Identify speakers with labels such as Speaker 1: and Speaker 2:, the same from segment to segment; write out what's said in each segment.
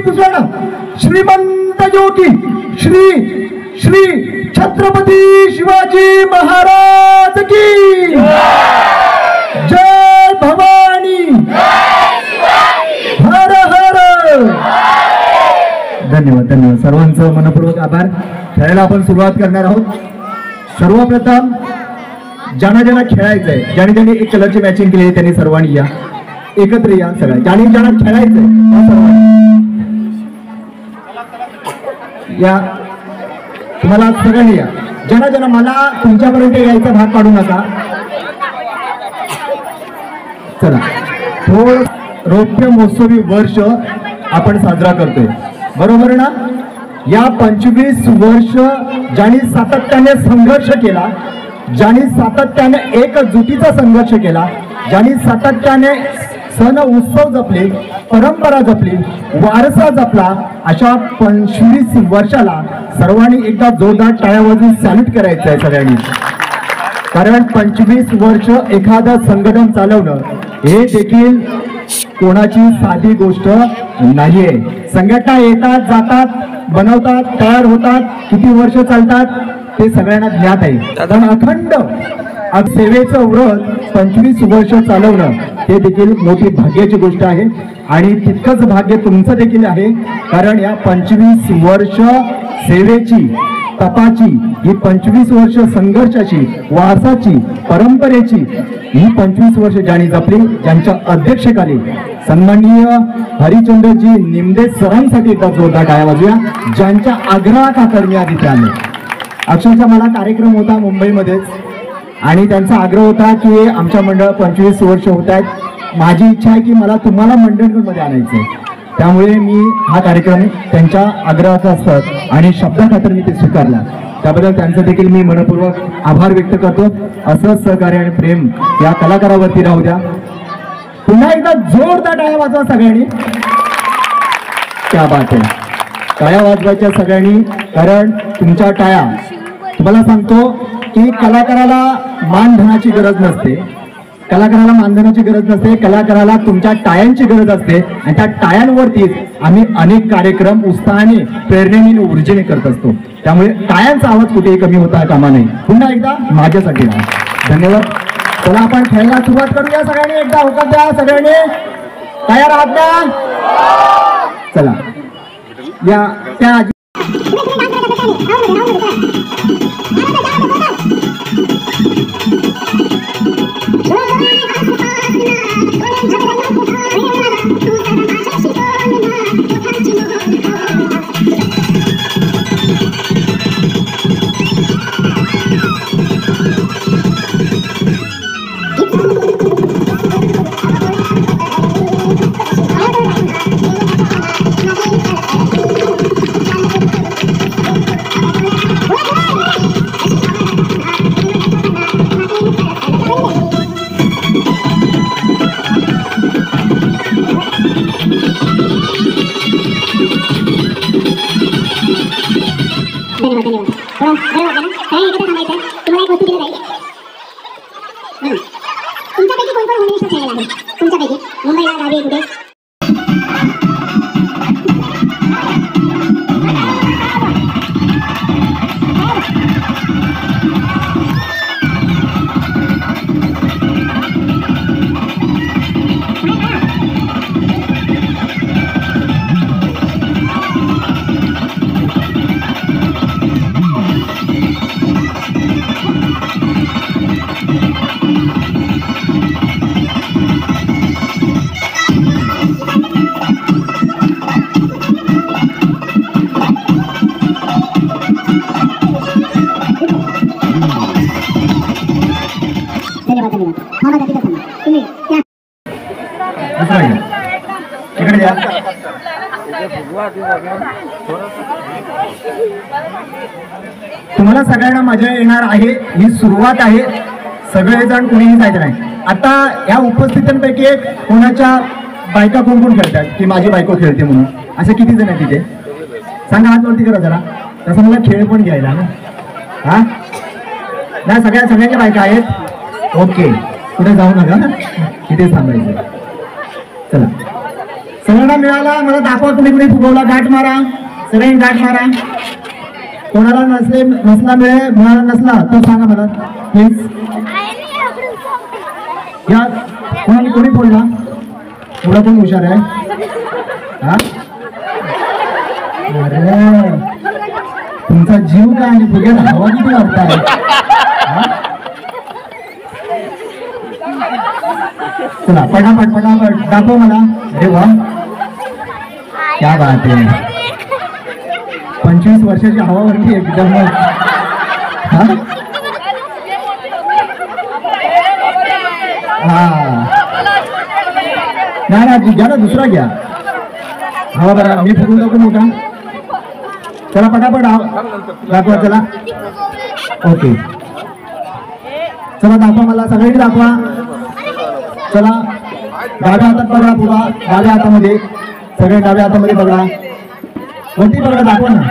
Speaker 1: भूषण श्रीमंत योगी श्री श्री छत्रपती शिवाजी महाराज की जय भवानी हर हर। धन्यवाद धन्यवाद सर्वांचं मनपूर्वक आभार। खेळायला आपण सुरुवात करणार आहोत। सर्वप्रथम ज्यांना ज्यांना खेळायचंय ज्यांनी ज्यांनी एक कलरची मॅचिंग केली आहे त्यांनी सर्वांनी या एकत्र या। सगळ्या ज्यांनी ज्यांना खेळायचंय या तुम्हाला सगळ्यांनी या। ज्यांना ज्यांना मला तुमच्यापर्यंत यायचा भाग पाडू नका। चला थोडं रौप्य महोत्सवी वर्ष आपण साजरा करतोय बरोबर ना। या 25 वर्ष ज्यांनी सातत्याने संघर्ष केला, ज्यांनी सातत्याने एकजुटीचा संघर्ष केला, ज्यांनी सातत्याने सण उत्सव जपले, परंपरा जपली, वारसा जपला, अशा 25 वर्षाला सर्वांनी एकदा जोरदार टाळ्या वाजवून सॅल्यूट करायचं आहे सगळ्यांनी। कारण 25 वर्ष एखादं संघटन चालवणं हे देखील कोणाची साधी गोष्ट नाहीये। संघटना येतात जातात, बनवतात, तयार होतात, किती वर्ष चालतात ते सगळ्यांना ज्ञात आहे। पण अखंड सेवेचं व्रत 25 वर्ष चालवणं हे देखील मोठी भाग्याची गोष्ट आहे आणि तितकंच भाग्य तुमचं देखील आहे। कारण या 25 वर्ष सेवेची तपाची, ही 25 वर्ष संघर्षाची, वारसाची, परंपरेची ही 25 वर्ष ज्यांनी जपली, ज्यांच्या अध्यक्षतेखाली सन्माननीय हरिचंद्रजी निमदे सरांसाठी एकदा जोरदार टाळ्या वाजूया, ज्यांच्या आग्रहाखातर मी आधी आले। अक्षरशः मला कार्यक्रम होता मुंबईमध्येच आणि त्यांचा आग्रह होता की आमच्या मंडळ 25 वर्ष होत आहेत, माझी इच्छा आहे की मला तुम्हाला मंडळमध्ये आणायचं। त्यामुळे मी हा कार्यक्रम त्यांच्या आग्रहाचा असतात आणि शब्दाखातर मी ते स्वीकारला, त्याबद्दल त्यांचं देखील मी मनपूर्वक आभार व्यक्त करतो। असंच सहकार्य आणि प्रेम या कलाकारावरती राहू द्या। पुन्हा एकदा जोरदार टाळ्या वाजवा सगळ्यांनी। क्या बात आहे, टाळ्या वाजवायच्या सगळ्यांनी, कारण तुमच्या टाळ्या, तुम्हाला सांगतो की कलाकाराला मानधनाची गरज नसते, कलाकाराला मानधनाची गरज नसते, कलाकाराला तुमच्या टाळ्यांची गरज असते आणि त्या टाळ्यांवरतीच आम्ही अनेक कार्यक्रम उत्साहाने, प्रेरणेने, ऊर्जेने करत असतो। त्यामुळे टाळ्यांचा आवाज कुठेही कमी होता कामा नये। पुन्हा एकदा माझ्यासाठी धन्यवाद। चला आपण खेळायला सुरुवात करूया। सगळ्यांनी एकदा होकार द्या, सगळ्यांनी तयार आहात ना? चला या त्या तुम्हाला सगळ्यांना मजा येणार आहे। ही सुरुवात आहे, सगळेजण कुणीही जायचं नाही। आता या उपस्थितांपैकी कोणाच्या बायका कोण कोण खेळतात की माझी बायको खेळते म्हणून, असे किती जण आहेत तिथे? सांगा, हात वरती करा जरा। तसं मला खेळ पण घ्यायला ना, हा ना, सगळ्यांच्या बायका आहेत। ओके, कुठे जाऊ नका, इथे थांबायचं। चला सगळ्यांना मिळाला. मला दाखवा तुम्ही कुणी फुगवला. गाठ मारा, सगळ्यांनी गाठ मारा. कोणाला नसला मिळाला नसला तर सांगा मला प्लीज. या कोणी फोडला? एवढा कोण हुशार आहे? हा अरे तुमचा जीव काय आणि फुग्यात हवा किती वाटताय? चला पटापट पटापट दाखव मला. अरे वा क्या बात आहे. 25 वर्षाची हवावरती एकदम. नाही घ्या ना, दुसरा घ्या. हवा बरा मी फुगून दाखवू मोठा. चला पटापट दाखवा. चला ओके चला दाखवा मला. सगळ्यांनी दाखवा. चला डाव्या हातात पकडा पुढा. डाव्या हातामध्ये सगळे डाव्या हातामध्ये पकडा. वरती पकडा. दाखवा ना.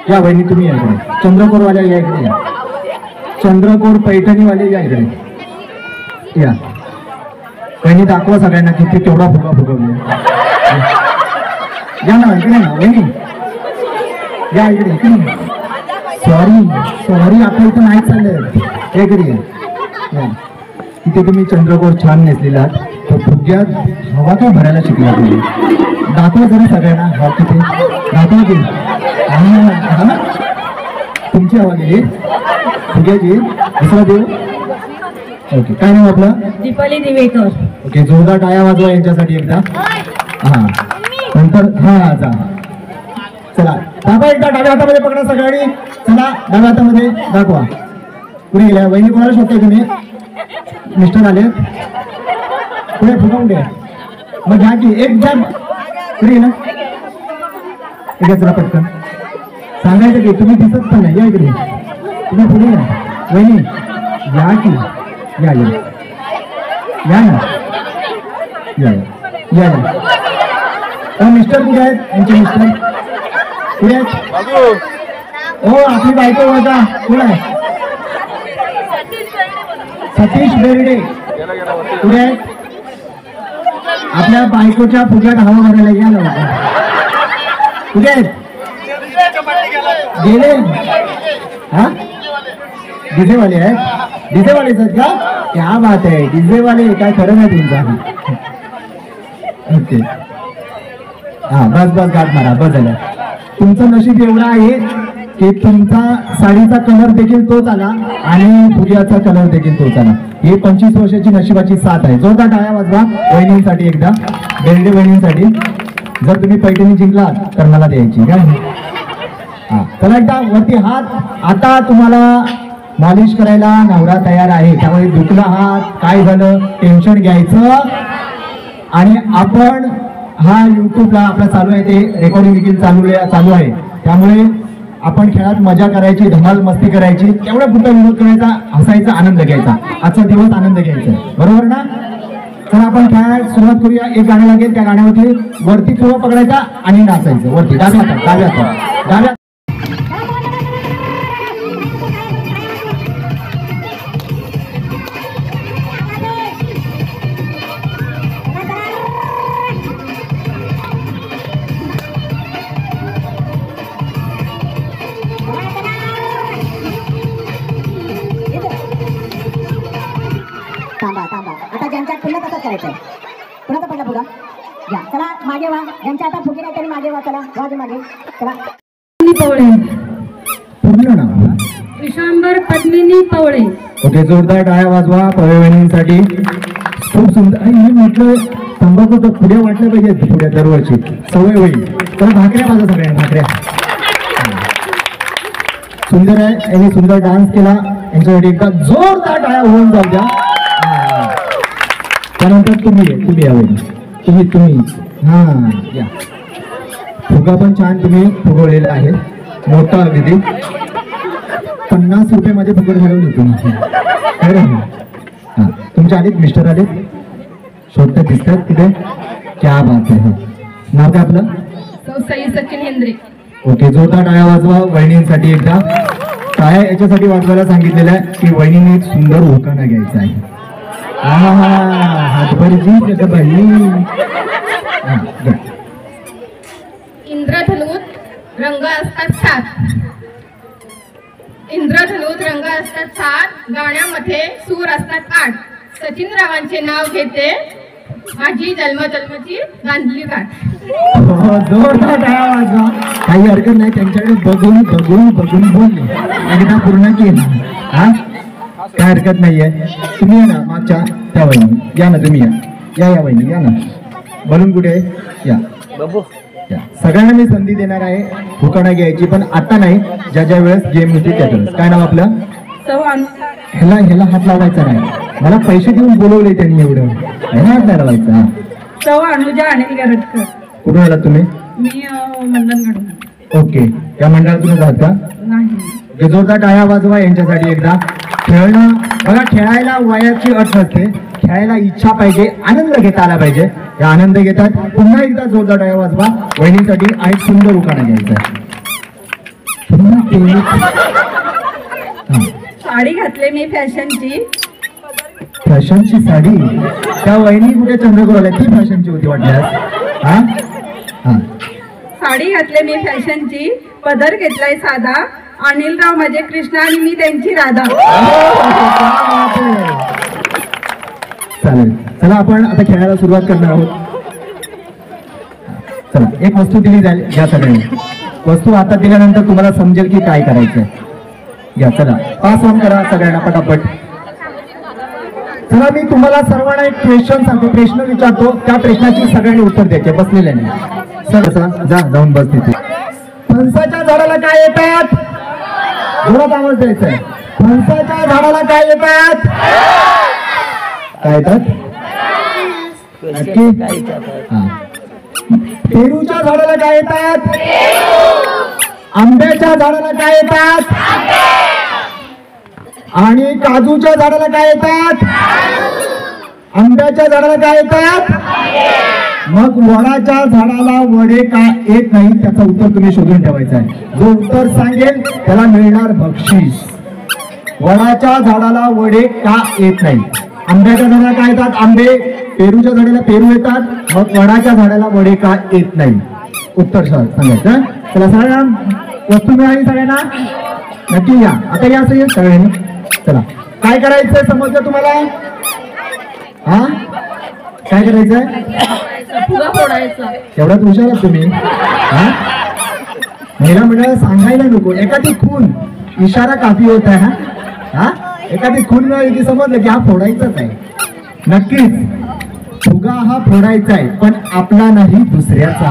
Speaker 1: या बहिणी तुम्ही या इकडे. चंद्रकोरवाल्या या इकडे या. चंद्रकोर पैठणीवाले या इकडे या. बहिणी दाखवा सगळ्यांना किती केवढा फुगा फुगवले. या ना इकडे ना बहिणी या इकडे इकडे. सॉरी आपल्या इथं नाही चाललंय. इकडे या. तिथे तुम्ही चंद्रकोर छान नेसलेला आहात. तर फुग्यात हवा काय भरायला शिकला तुम्ही. दाखवा जरा सगळ्यांना. हवा किती दाखवा की. तुमची हवा गेली फुग्याची. दुसरा देऊ. ओके काय नाव आपलं?
Speaker 2: दीपाली दिवेकर.
Speaker 1: ओके जोरदार टाळ्या वाजवा यांच्यासाठी एकदा. हा नंतर हा जा. चला दाखवा एकदा. डाव्या हातामध्ये पकडा सगळ्यांनी. चला डाव्या हातामध्ये दाखवा. पुढे गेल्या वहिनी कोणाला शोधताय तुम्ही? मिस्टर आले पुढे फुगावून द्या. मग घ्या की एक घ्या. पुढे गेला इकडे. चला पटकन सांगायचं की तुम्ही दिसत पण नाही. या इकडे तुम्ही पुढे या. वहिनी या की. या या या ना या या या. मिस्टर कुठे आहेत? यांचे मिस्टर कुठे आहेत? हो आपली बायको बघा. कोण आहे? सतीश बेर्डे कुठे आहेत? आपल्या बायकोच्या फुग्यात हवा भरायला या ना. कुठे आहेत? गेले. हा डीजेवाले आहेत. डीजेवालेच आहेत का? क्या बात आहे. डीजेवाले काय खरं नाही तुमचा. ओके हा बस बस गाठ मारा. बस झालं. तुमचं नशीब एवढं आहे की तुमचा साडीचा कलर देखील तोच आला आणि फुग्याचा कलर देखील तोच आला. ही 25 वर्षाची नशिबाची साथ आहे. जोरदार टाळ्या वाजवा वहिनींसाठी एकदा. बेर्डे वहिनींसाठी. जर तुम्ही पैठणी जिंकलात तर मला द्यायची काय. हा चला एकदा वरती हात. आता तुम्हाला मालिश करायला नवरा तयार आहे. त्यामुळे दुखला हात काय झालं टेन्शन घ्यायचं. आणि आपण हा युट्यूबला आपला चालू आहे ते रेकॉर्डिंग देखील चालू आहे. त्यामुळे आपण खेळात मजा करायची, धमाल मस्ती करायची, तेवढा पुढचा विनोद करायचा, हसायचा, आनंद घ्यायचा. आजचा दिवस आनंद घ्यायचा. बरोबर ना? तर आपण खेळायला सुरुवात करूया. एक गाणं लागेल. त्या गाण्यावरती वरती थोडं पकडायचा आणि नाचायचं. वरती डाव्या हातात डाव्या हातात डाव्या.
Speaker 2: थांबा आता ज्यांच्या पुन्हा तसंच करायचंय. पुन्हा पडला पुढा घ्या. चला मागे वा. ज्यांच्या आता फुगे नाही त्यांनी मागे वा. चला वाजे मागे. चला पवळे.
Speaker 1: पूर्ण नाव
Speaker 2: विशांबर पद्मिनी पवळे.
Speaker 1: ओके जोरदार टाळ्या वाजवा पवळे वहिनींसाठी. खूप सुंदर. मी म्हटलं तंबाखू तर पुढे वाटलं पाहिजे. पुढे दरवर्षी सवय होईल. तर भाकऱ्या माझ्या सगळ्या भाकऱ्या सुंदर आहे. यांनी सुंदर डान्स केला. यांच्यासाठी एकदा जोरदार टाळ्या होऊन जाऊ द्या. त्यानंतर तुम्ही यावे. तुम्ही हा या. फुगा पण छान तुम्ही फुगवलेला आहे. मोठा अगदी 50 रुपये मध्ये फुगड घालवली तुम्ही. हा तुमच्या आलेत मिस्टर आलेत. शोधतात दिसतात तिथे. क्या बात आहे. नाव काय आपलं?
Speaker 2: सई सचिन हेंद्रे.
Speaker 1: ओके जोरदार टाळ्या वाजवा वहिनींसाठी एकदा. टाळ्या याच्यासाठी वाजवायला सांगितलेलं आहे की वहिनीने एक सुंदर उखाणा घ्यायचा आहे. हातभरची बहिणी हा good.
Speaker 3: इंद्रधनुत रंग असतात 7. इंद्रधनुत रंग असतात 7. गाण्यामध्ये सूर असतात 8. सचिन रावांचे नाव घेते माझी जन्मजन्मची गांधली गाठ.
Speaker 1: हो, जोरदार टाळ्या वाजवा. काही हरकत नाही, त्यांच्याकडे बघून बघून बघून बोलले, एकदा पूर्ण केलं. हा काय हरकत नाहीये. तुम्ही या ना मागच्या त्या वहिनी, या ना तुम्ही या या वहिनी या ना. बलून कुठे आहे? या या. सगळ्यांना मी संधी देणार आहे उखाणा घ्यायची, पण आता नाही, ज्या ज्या वेळेस गेम होती त्या वेळेस. काय नाव आपलं? ह्याला ह्याला हात लावायचा नाही, मला पैसे देऊन बोलवले त्यांनी, एवढं ह्याला हात नाही लावायचा.
Speaker 4: सौ अनुजा अनिल गरटकर.
Speaker 1: कुठून आला तुम्ही?
Speaker 4: मी मंडणगड.
Speaker 1: ओके, या मंडळातूनच आहात का?
Speaker 4: नाही.
Speaker 1: जोरदार टाळ्या वाजवा यांच्यासाठी एकदा. खेळणं बघा, खेळायला वयाची अट नसते, खेळायला इच्छा पाहिजे, आनंद घेता आला पाहिजे. या आनंद घेतात. पुन्हा एकदा जोरदार टाळ्या वाजवा वहिनीसाठी. आणि सुंदर उखाणा घ्यायचा. पुन्हा
Speaker 4: साडी घातले मी फॅशनची.
Speaker 1: फॅशनची साडी? त्या वहिनी कुठे चंद्रकोरला, ती फॅशनची होती वाटल्यास. हा हा.
Speaker 4: साडी घातले मी फॅशनची, पदर घेतलाय साधा, अनिलराव माझे कृष्णा आणि मी त्यांची राधा.
Speaker 1: चालेल, चला आपण आता खेळायला सुरुवात करणार आहोत. चला, एक वस्तू दिली जाईल, घ्या सगळ्यांनी. वस्तू हातात दिल्यानंतर तुम्हाला समजेल की काय करायचंय. घ्या, चला पास ऑन करा सगळ्यांना पटापट. चला, मी तुम्हाला सर्वांना एक क्वेश्चन सांगतो, प्रश्न विचारतो, त्या प्रश्नाची सगळ्यांनी उत्तर द्यायचे बसलेल्याने. सर जा, जाऊन बस तिथे. फणसाच्या झाडाला काय येतात? जोरात आवाज द्यायचा आहे. फणसाच्या झाडाला काय येतात? काय येतात? हा. पेरूच्या झाडाला काय येतात? आंब्याच्या झाडाला काय येतात? आणि काजूच्या झाडाला काय येतात? आंब्याच्या झाडाला काय येतात? मग वडाच्या झाडाला वडे का येत नाही, त्याचं उत्तर तुम्ही शोधून ठेवायचं आहे. जो उत्तर सांगेल त्याला मिळणार बक्षीस. वडाच्या झाडाला वडे का येत नाही? आंब्याच्या झाडाला काय येतात? आंबे. पेरूच्या झाडाला पेरू येतात, मग वडाच्या झाडाला वडे का येत नाही? उत्तर सांगायचं. चला, सगळ्यांना वस्तू मिळाली, सगळ्यांना नक्की या. आता या सगळ्यांनी. चला, काय करायचंय समजलं तुम्हाला? हा, काय करायचंय?
Speaker 4: फुगा फोडायचा.
Speaker 1: एवढ्यात हुशार आहात तुम्ही. हा, महिला मंडळाला सांगायला नको, एखादी खून इशारा काफी होत आहे. हा, एखादी खून मिळाली की समजलं की हा फोडायचाच आहे. नक्कीच फुगा हा फोडायचा आहे, पण आपला नाही, दुसऱ्याचा.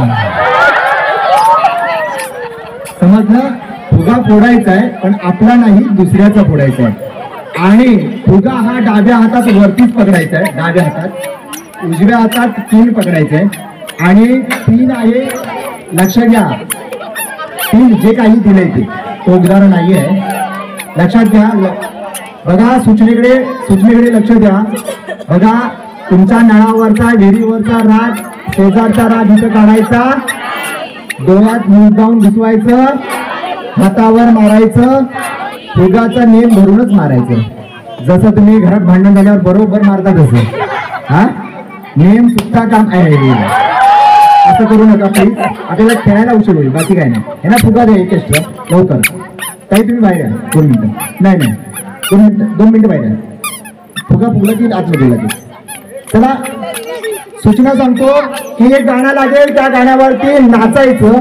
Speaker 1: समजलं? फुगा फोडायचा आहे, पण आपला नाही, दुसऱ्याचा फोडायचा आहे. आणि फुगा हा डाव्या हातात वरतीच पकडायचा आहे, डाव्या हातात. उजव्या हातात 3 पकडायचे आहे. आणि 3 आहे, लक्षात घ्या. 3 जे काही दिलंय ते उदाहरण नाही आहे, लक्षात घ्या. बघा, सूचनेकडे लक्ष द्या. बघा, तुमच्या नळावरचा, विहिरीवरचा राग, शेजारचा राग इथं काढायचा, डोळ्यात मुद्दाम घुसवायचं, हातावर मारायचं, फुगाचा नेम धरूनच मारायचं. जसं तुम्ही घरात भांडण झाल्यावर बरोबर मारता तसं. हा, नेम सुद्धा काम आहे. असं करू नका प्लीज. आपल्याला खेळायला उशीर होईल, बाकी काय नाही. यांना फुगा द्या एक एक्स्ट्रा लवकर. काही तुम्ही बाहेर या 2 मिनिटं. नाही 2 मिनिटं बाहेर या. फुगा फुगला की आतमध्ये लागेल. चला, सूचना सांगतो की एक गाणं लागेल, त्या गाण्यावरती नाचायचं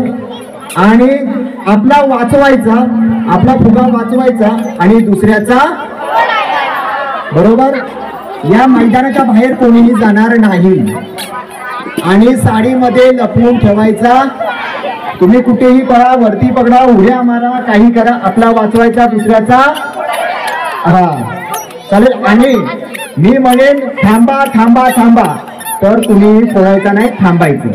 Speaker 1: आणि आपला वाचवायचा, आपला फुगा वाचवायचा आणि दुसऱ्याचा. बरोबर? या मैदानाच्या बाहेर कोणीही जाणार नाही आणि साडीमध्ये लपवून ठेवायचा. तुम्ही कुठेही पळा, वरती पकडा, उड्या मारा, काही करा, आपला वाचवायचा, दुसऱ्याचा. हा, चालेल. आणि मी म्हणेन थांबा थांबा थांबा, तर तुम्ही पळायचा नाही, थांबायचं.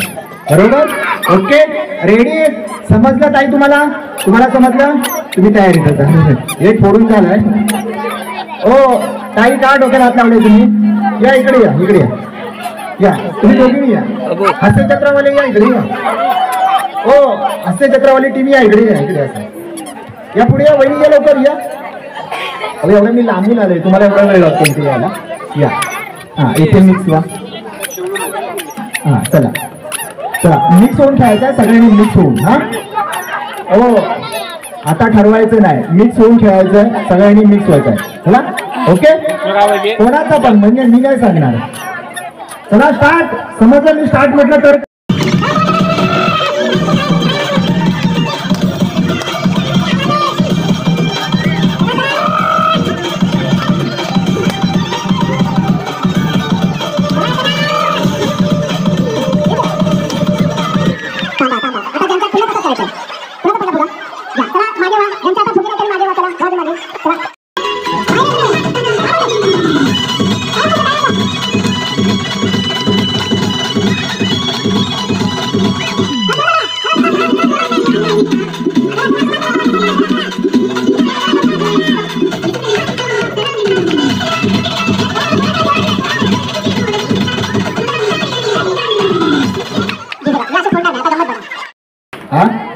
Speaker 1: बरोबर? Okay, ready? समजलं ताई? तुम्हाला समजलं? तुम्ही तयारी करता. एक फोडून झालाय. ओ ताई, का डोक्याला हात लावले तुम्ही? या इकडे या, इकडे या. या तुम्ही दोघी या. हास्य चक्रवाले या इकडे या. ओ हास्य चक्रवाली टीम या इकडे या, इकडे या. पुढे या वहिनी, या लवकर या. एवढं मी लांबून आलोय, तुम्हाला एवढा वेळ लागतो इथे यायला. या. हा, इथे मिक्स व्हा. हा, चला. चला मिक्स होऊन खेळायचं आहे सगळ्यांनी मिक्स होऊन. हा हो आता ठरवायचं नाही, मिक्स होऊन खेळायचं सगळ्यांनी मिक्स व्हायचं आहे. चला ओके कोणाचा पण म्हणजे मी काय सांगणार. चला स्टार्ट. समजलं मी स्टार्ट म्हटलं तर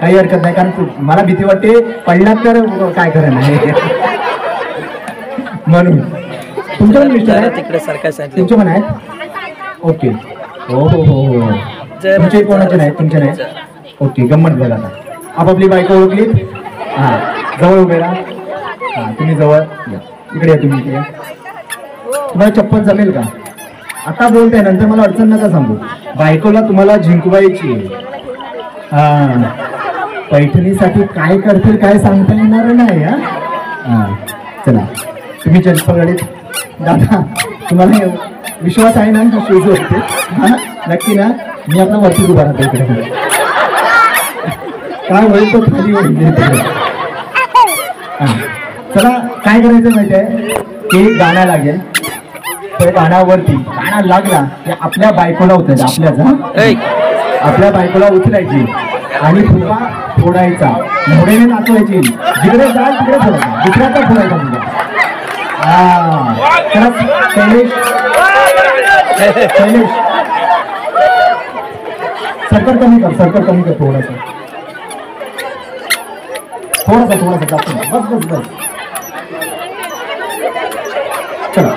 Speaker 1: काही हरकत नाही, कारण मला भीती वाटते पडला तर काय खरं नाही म्हणून. तुमच्या पण मिस्टर आहे
Speaker 5: तिकडे सारखं
Speaker 1: तुमचे पण आहेत. ओके हो हो हो हो तुमचे कोणाचे नाही तुमचे नाही. ओके गंमत बघा आता आपापली बायको ओळखली. हां जवळ उभे राहा. हां तुम्ही जवळ या इकडे या तुम्ही इकडे. तुम्हाला चप्पल जमेल का आता बोलताय नंतर मला अडचण नका सांगू. बायकोला तुम्हाला जिंकवायची आहे. हां पैठणीसाठी काय करतील काय सांगता येणार नाही. हा चला तुम्ही चप्पल दादा तुम्हाला विश्वास आहे ना शूज वरती. हा नक्की ना. मी आपला वरती उभा राहतो इकडे. काय होईल तो खाली होईल. चला काय करायचं माहिती आहे की गाणं लागेल. तो गाण्यावरती गाणं लागला की आपल्या बायकोला उचलायचं. आपल्या बायकोला उचलायची आणि फुगा फोडायचा. घोड्याने नाचवायची. जिकडे जाल तिकडे फोडायचा. दुसऱ्याचा फोडायचा मुलगा. चला शैलेश शैलेश सरकार कमी कर. सरकार कमी कर थोडासा थोडासा थोडासा जास्त नाही. बस बस बस. चला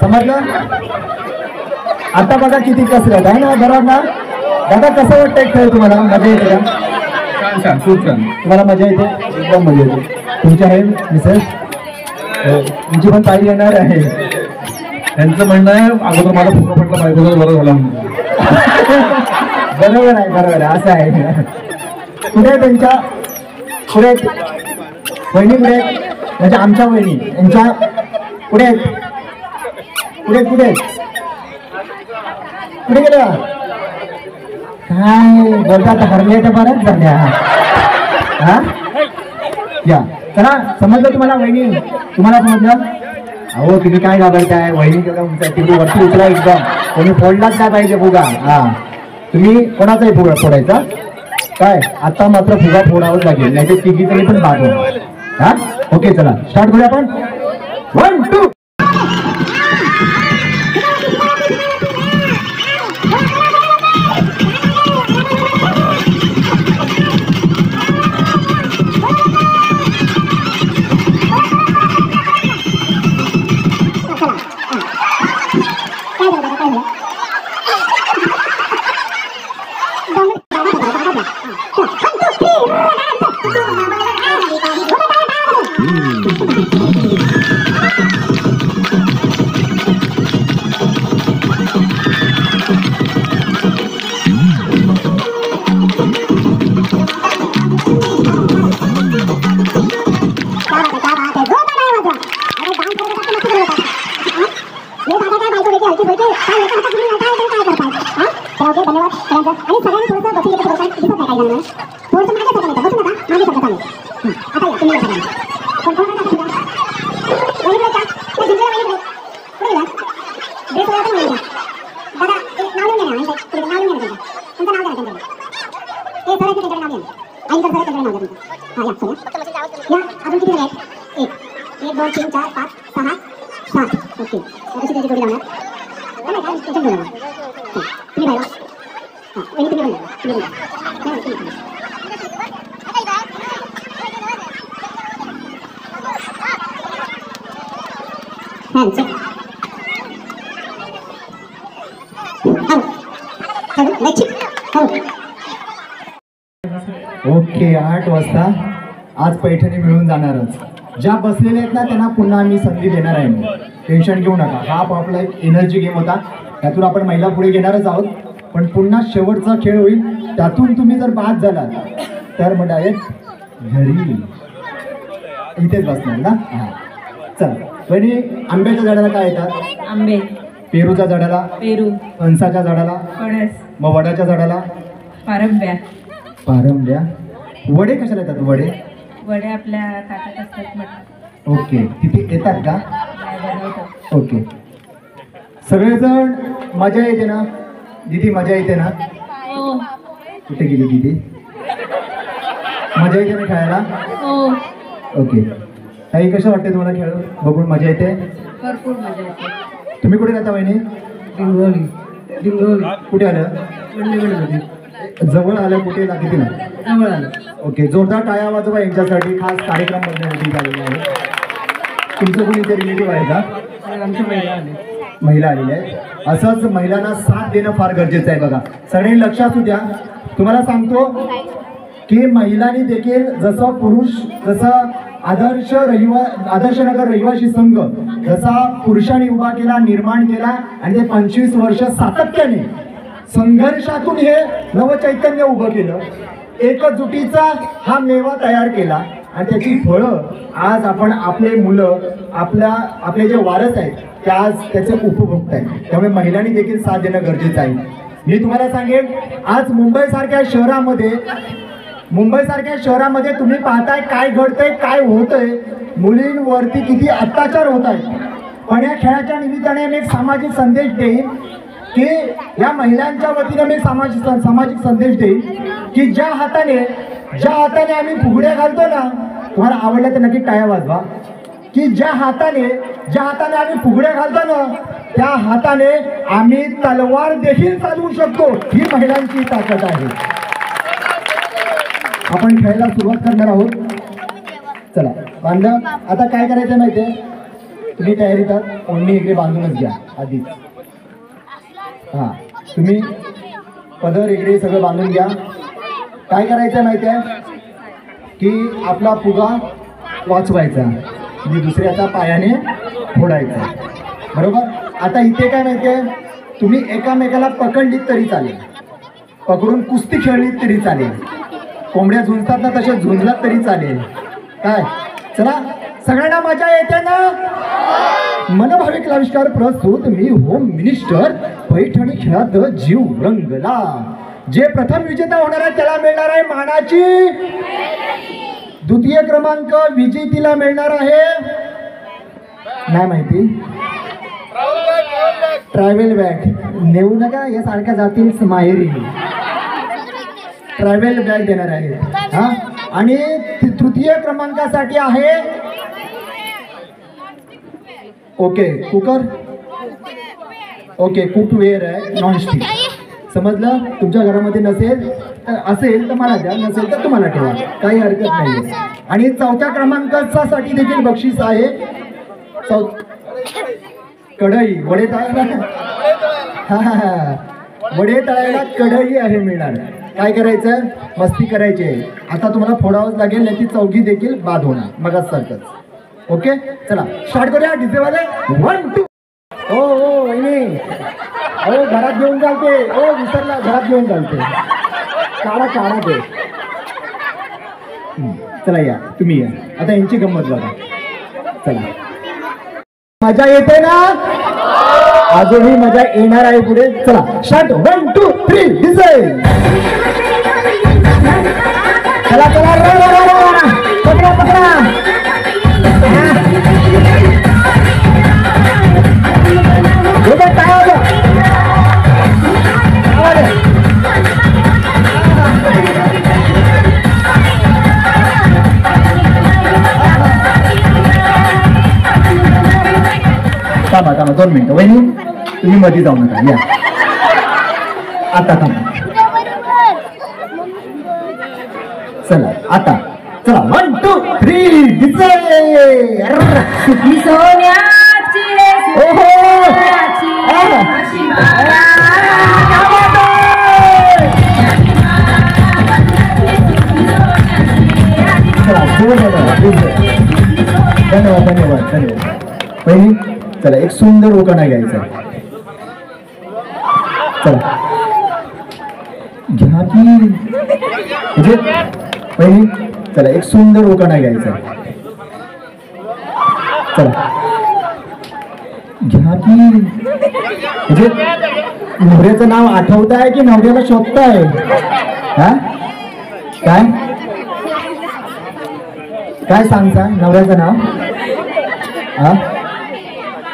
Speaker 1: समजलं. आता बघा किती कसरत आहे ना बरोबर ना. दादा कसं वाटतंय खेळ तुम्हाला. मजा येते का. छान छान खूप छान. तुम्हाला मजा येते एकदम मजा येते. तुमची आहे मिसेस तुमची पण ताई येणार आहे. त्यांचं म्हणणं आहे अगोदर मला फुका पडला बायकोचा बरं झाला म्हणून. बरोबर आहे बरोबर आहे असं आहे. कुठे त्यांच्या पुढे वहिनी कुठे म्हणजे आमच्या वहिनी यांच्या पुढे पुढे पुढे पुढे गेल्या काय बोलतात हरले तर बरंच झाल्या. हा या चला समजलं तुम्हाला वहिनी. तुम्हाला समजलं. अहो तुम्ही काय घाबरताय. वहिनी तिकडे वरती उचला एकदम. कोणी फोडलाच नाही पाहिजे फुगा. हा तुम्ही कोणाचाही फुगा फोडायचा काय. आता मात्र फुगा फोडावाच लागेल नाही तर तिघी तरी पण बाद होईल. हा ओके चला स्टार्ट करूया आपण. 1 2 Let's ओके, 8 वाजता आज पैठणी मिळून जाणारच. ज्या बसलेले आहेत ना त्यांना पुन्हा आम्ही संधी देणार आहे. टेन्शन घेऊ नका. हा आपला एक एनर्जी गेम होता, त्यातून आपण महिला पुढे घेणारच आहोत. पण पुन्हा शेवटचा खेळ होईल, त्यातून तुम्ही जर बाद झालात तर मग डायरेक्ट घरी इथेच बसणार ना. हां चला बहिणी, आंब्याच्या झाडाला काय येतात?
Speaker 4: आंबे.
Speaker 1: पेरूच्या झाडाला?
Speaker 4: पेरू.
Speaker 1: फणसाच्या झाडाला?
Speaker 4: फणस.
Speaker 1: मग वडाच्या झाडाला?
Speaker 4: पारंब्या.
Speaker 1: पारंब्या. वडे कशाला येतात? वडे
Speaker 4: वडे आपल्या ताटात असतात मग.
Speaker 1: ओके, तिथे येतात का?
Speaker 4: बनवतात.
Speaker 1: ओके, सगळेजण मजा येते ना? दीदी मजा येते ना?
Speaker 4: हो
Speaker 1: कुठे गेली दीदी? मजा येते ना खेळायला?
Speaker 4: हो.
Speaker 1: ओके, ताई कसं वाटते तुम्हाला खेळ बघून? मजा येते?
Speaker 4: भरपूर मजा येते.
Speaker 1: तुम्ही कुठे राहता वहिनी?
Speaker 4: डिंगोली. डिंगोली.
Speaker 1: कुठे आलं? जवळ आलं. कुठे ना किती ना?
Speaker 4: जवळ आलं.
Speaker 1: ओके, जोरदार टाळ्या वाजवा यांच्यासाठी. खास कार्यक्रम बघण्यासाठी झालेला आहे. तुमचं कोणी इथे रिलेटिव्ह आहे का?
Speaker 4: आमच्या महिला आले.
Speaker 1: महिला आलेल्या आहेत. असंच महिलांना साथ देणं फार गरजेचं आहे. बघा सगळ्यांनी लक्षात असू द्या. तुम्हाला सांगतो की महिलांनी देखील जसं पुरुष, जसं आदर्शनगर रहिवासी संघ जसा पुरुषांनी उभा केला, निर्माण केला आणि ते 25 वर्ष सातत्याने संघर्षातून हे नवचैतन्य उभं केलं. एकजुटीचा हा मेवा तयार केला आणि त्याची फळं आज आपण, आपले मुलं, आपले जे वारस आहेत ते आज त्याचे उपभोगत आहेत. त्यामुळे महिलांनी देखील साथ देणं गरजेचं आहे. मी तुम्हाला सांगेन, आज मुंबईसारख्या शहरामध्ये तुम्ही पाहताय काय घडतंय, काय होतंय. मुलींवरती किती अत्याचार होत आहेत. पण या खेळाच्या निमित्ताने मी एक सामाजिक संदेश देईन की या महिलांच्या वतीने मी सामाजिक संदेश देईन की ज्या हाताने आम्ही फुगड्या घालतो ना, तुम्हाला आवडलं तर नक्की टाळ्या वाजवा. की ज्या हाताने आम्ही फुगड्या घालतो ना, त्या हाताने आम्ही तलवार देखील चालवू शकतो. ही महिलांची ताकद आहे. आपण खेळायला सुरुवात करणार आहोत. चला बांधलं. आता काय करायचं माहितीये? तुम्ही तयारीतात ओढणी इकडे बांधूनच घ्या आधीच. हां, तुम्ही पदर इकडे सगळं बांधून घ्या. काय करायचं माहिती आहे की आपला फुगा वाचवायचा आणि दुसऱ्याचा पायाने फोडायचा. बरोबर. आता इथे काय माहिती आहे, तुम्ही एकामेकाला पकडलीत तरी चालेल, पकडून कुस्ती खेळलीत तरी चालेल, कोंबड्या झुंजतात ना तसे झुंजलात तरी चालेल. काय चला सगळ्यांना मजा येते ना? मनभाविक आविष्कार प्रस्तुत मी होम मिनिस्टर. पैठणी खेळात जीव रंगला. जे प्रथम विजेता होणार आहे त्याला मिळणार आहे मानाची. द्वितीय क्रमांक विजेतीला मिळणार आहे नाही माहिती, ट्रॅव्हल बॅग. नेऊ नका, या सारख्या जातील माहेरी. ट्रॅव्हल बॅग देणार आहे. हा, आणि तृतीय क्रमांकासाठी आहे ओके कुकर. ओके, कुकवेअर आहे, नॉनस्टिक. समजलं? तुमच्या घरामध्ये असेल तर मला द्या, नसेल तर तुम्हाला ठेवा, काही हरकत नाही. आणि चौथ्या क्रमांकासाठी देखील बक्षीस आहे. कढई. वडे तळायला कढई आहे मिळणार. काय करायचं? मस्ती करायची आहे. आता तुम्हाला फोडावंच लागेल, नाही ती चौघी देखील बाद होणार मग सारखंच. ओके चला स्टार्ट करूया. डीजेवाले 1 2. हो वहिनी, हो घरात घेऊन चालते. हो विसरला, घरात घेऊन चालते. काढा ते. चला या, तुम्ही या. आता यांची गंमत बघा. चला मजा येते ना? अजूनही मजा येणार आहे पुढे. चला स्टार्ट. 1 2 3 डीजे. चला पकडा. थांबा 2 मिनिटं. वहिनी तुम्ही मध्ये जाऊ नका, या. आता थांबा. चला 1 2 3 डीजे.
Speaker 4: सोन्याची रे
Speaker 1: पहिली चला एक सुंदर उखाणा घ्यायचा. चला घ्या की म्हणजे पहिली चला एक सुंदर उखाणा घ्यायचा. चला घ्या की म्हणजे नवऱ्याचं नाव आठवताय की नवऱ्याला शोधताय? हा काय काय सांगता नवऱ्याचं नाव? हा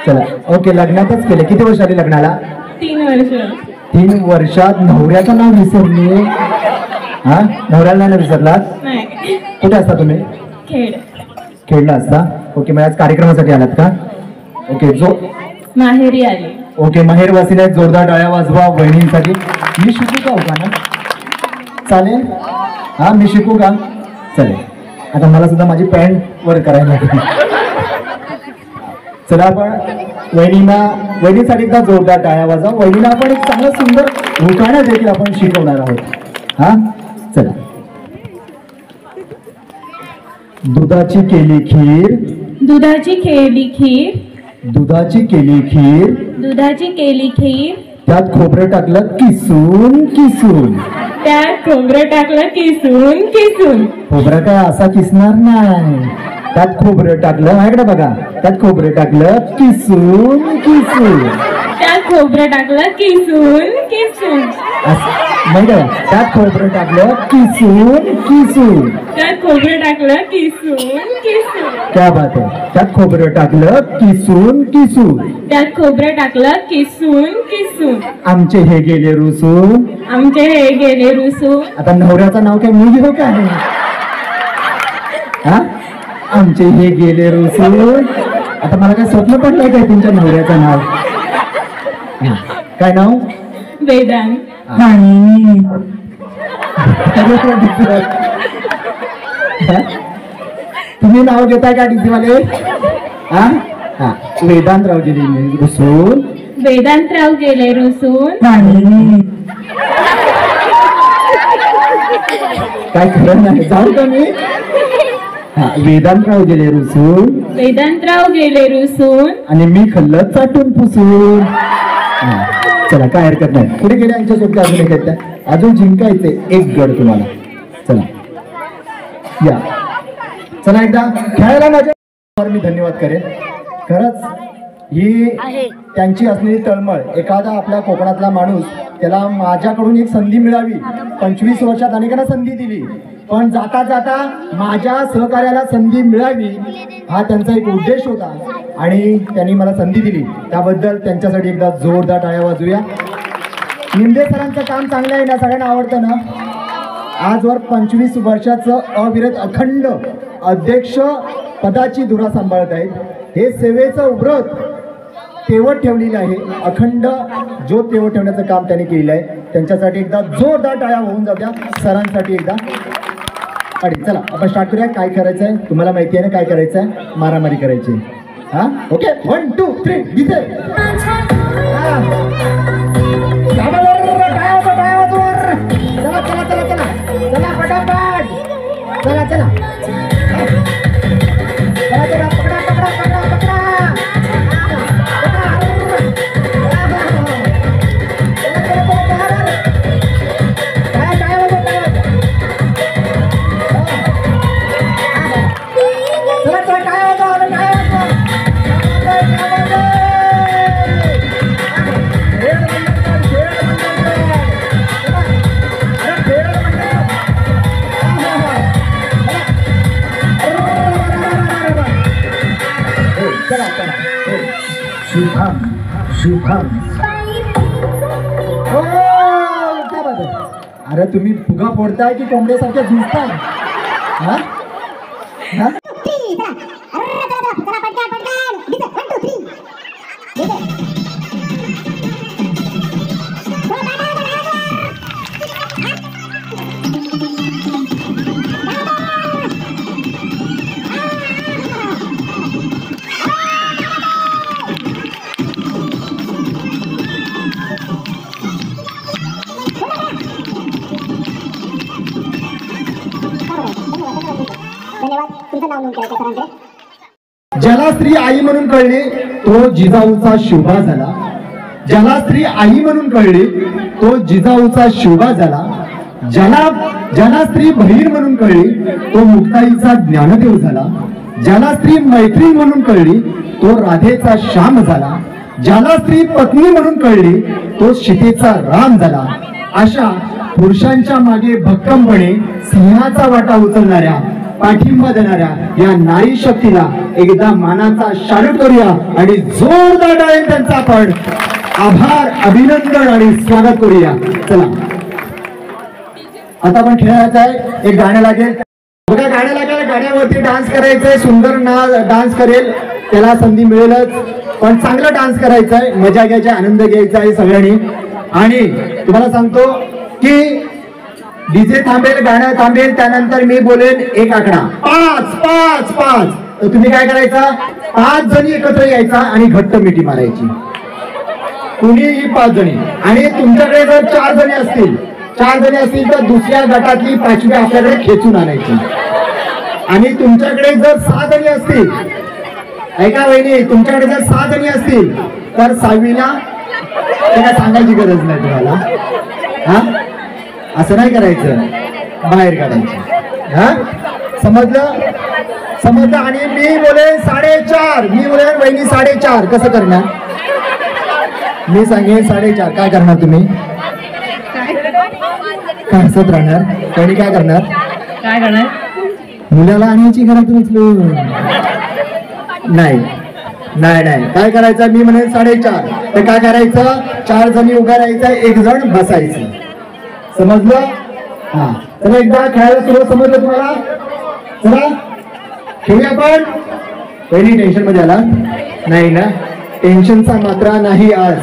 Speaker 1: चला ओके. लग्नातच केले. किती वर्ष आली लग्नाला?
Speaker 3: 3 वर्ष.
Speaker 1: 3 वर्षात नवऱ्याचं नाव विसरली? हा नवऱ्याला नाही ना विसरलात?
Speaker 3: नाही.
Speaker 1: कुठे असता तुम्ही?
Speaker 3: खेड.
Speaker 1: खेळला असता. ओके मग आज कार्यक्रमासाठी आलात का? ओके जो
Speaker 3: माहेरी आली.
Speaker 1: ओके माहेरवासीने जोरदार टाळ्या वाजवा बहिणींसाठी. मी शिकू का उखाणा? चालेल? हा मी शिकू का? चालेल. आता मला सुद्धा माझी पॅन्ट वर करायला लागेल. चला आपण वहिनीसाठी एकदा जोरदार टाळ्या वाजवा. वहिनीला आपण एक चांगलं सुंदर उखाणा देखील आपण शिकवणार आहोत. हा चला. दुधाची केली खीर.
Speaker 3: दुधाची केली खीर.
Speaker 1: दुधाची केली खीर.
Speaker 3: दुधाची केली खीर.
Speaker 1: त्यात खोबरं टाकलं किसून किसून.
Speaker 3: त्यात खोबरं टाकलं किसून किसून.
Speaker 1: खोबरं काय असा किसणार नाही. त्यात खोबरं टाकलं माझ्याकडे बघा. त्यात खोबरं टाकलं किसून किसून.
Speaker 3: त्यात खोबरं टाकलं किसून किसून.
Speaker 1: माहिती आहे त्यात खोबरं टाकलं किसून किसून.
Speaker 3: त्यात खोबरं टाकलं किसून किसून.
Speaker 1: क्या बात आहे. त्यात खोबरं टाकलं किसून किसून.
Speaker 3: त्यात खोबरं टाकलं किसून किसून.
Speaker 1: आमचे हे गेले रुसून.
Speaker 3: आमचे हे गेले रुसून.
Speaker 1: आता नवऱ्याचं नाव काय मी घेऊ काय? हा आमचे हे गेले रुसून. आता मला काय स्वप्न पडलंय काय तुमच्या नवऱ्याचं नाव? काय नाव?
Speaker 3: वेदांत.
Speaker 1: तुम्ही नाव घेताय का डीसीवाले? हा हा वेदांतराव गेले रुसून.
Speaker 3: वेदांतराव गेले रुसून.
Speaker 1: काय खरं नाही. जाऊ का मी? हा वेदांतराव गेले रुसून.
Speaker 3: वेदांतराव गेले रुसून.
Speaker 1: आणि मी खाल्लं चाटून पुसून. चला काय हरकत नाही. पुढे गेले यांच्यासोबत अजून एक येत अजून जिंकायचे एक गड तुम्हाला. चला या चला एकदा खेळायला माझ्या मी धन्यवाद करेन. खरंच ही त्यांची असलेली तळमळ. एखादा आपल्या कोकणातला माणूस त्याला माझ्याकडून एक संधी मिळावी. 25 वर्षात अनेकांना संधी दिली पण जाता जाता माझ्या सहकार्याला संधी मिळावी हा त्यांचा एक उद्देश होता आणि त्यांनी मला संधी दिली. त्याबद्दल त्यांच्यासाठी एकदा जोरदार टाळ्या वाजूया. निंदे सरांचं काम चांगलं आहे ना? सगळ्यांना आवडतं ना? आजवर 25 वर्षाचं अविरत अखंड अध्यक्ष पदाची धुरा सांभाळत आहेत. हे सेवेचं व्रत तेवत ठेवलेलं आहे. अखंड ज्योत तेवत ठेवण्याचं काम त्यांनी केलेलं आहे. त्यांच्यासाठी एकदा जोरदार टाळ्या होऊन जाऊ द्या. सरांसाठी एकदा. आणि चला आपण स्टार्ट करूया. काय करायचं आहे तुम्हाला माहिती आहे ना? काय करायचं आहे? मारामारी करायची. हा ओके 1 2 3 दिसे. चला चला चला चला चला फटाफट. चला चला चला चला पकडा पकडा पकडा पकडा. शुभम शुभम. अरे तुम्ही फुगा फोडताय की कोंबड्यासारख्या झुंजताय? हा हा ज्याला ज्याला स्त्री आई म्हणून कळली तो जिजाऊचा शिवबा झाला. ज्याला स्त्री आई म्हणून कळली तो जिजाऊचा शिवबा झाला. ज्याला स्त्री बहीण म्हणून कळली तो मुक्ताईचा ज्ञानदेव झाला. ज्याला स्त्री मैत्रीण म्हणून कळली तो राधेचा श्याम झाला. ज्याला स्त्री पत्नी म्हणून कळली तो सीतेचा राम झाला. अशा पुरुषांच्या मागे भक्कमपणे सिंहाचा वाटा उचलणाऱ्या, पाठिंबा देणाऱ्या या नारी शक्तीला एकदा मानाचा शालूट करूया आणि जोरदार टाळ्यांनी त्यांचा आपण आभार, अभिनंदन आणि स्वागत करूया. चला आता आपण खेळायचं आहे. एक गाणं लागेल बघा, गाणं लागेल, गाण्यावरती डान्स करायचंय. सुंदर डान्स करेल त्याला संधी मिळेलच, पण चांगला डान्स करायचा आहे, मजा घ्यायची, आनंद घ्यायचा आहे सगळ्यांनी. आणि तुम्हाला सांगतो की डीजे थांबेल, गाणं थांबेल, त्यानंतर मी बोलेन एक आकडा 5 5 5. तर तुम्ही काय करायचं, 5 जणी एकत्र यायचा आणि घट्ट मिठी मारायची, कुणीही 5 जणी. आणि तुमच्याकडे जर 4 जणी असतील तर दुसऱ्या गटातली 5वी आपल्याकडे खेचून आणायची. आणि तुमच्याकडे जर 6 जणी असतील, ऐका वहिनी, तुमच्याकडे जर 6 जणी असतील तर 6वीला काय सांगायची गरज नाही तुम्हाला. हा, असं नाही करायचं, बाहेर काढायचं. हा, समजलं. आणि मी बोले 4.5, मी बोले वहिनी 4.5. कसं करणार, मी सांगेन 4.5. काय करणार तुम्ही, काय हसत राहणार, कोणी काय करणार, मुलाला आणायची घरात उचलून. नाही नाही नाही, काय करायचं, मी म्हणेन 4.5. तर काय करायचं, 4 जणी उभा राहायचं, 1 जण बसायचं. समजलं. हा, चला एकदा खेळायला सुरुवात. समजलं तुम्हाला. चला खेळूया आपण. पहिली टेन्शन मध्ये आला नाही ना, टेन्शनचा मात्रा नाही आज.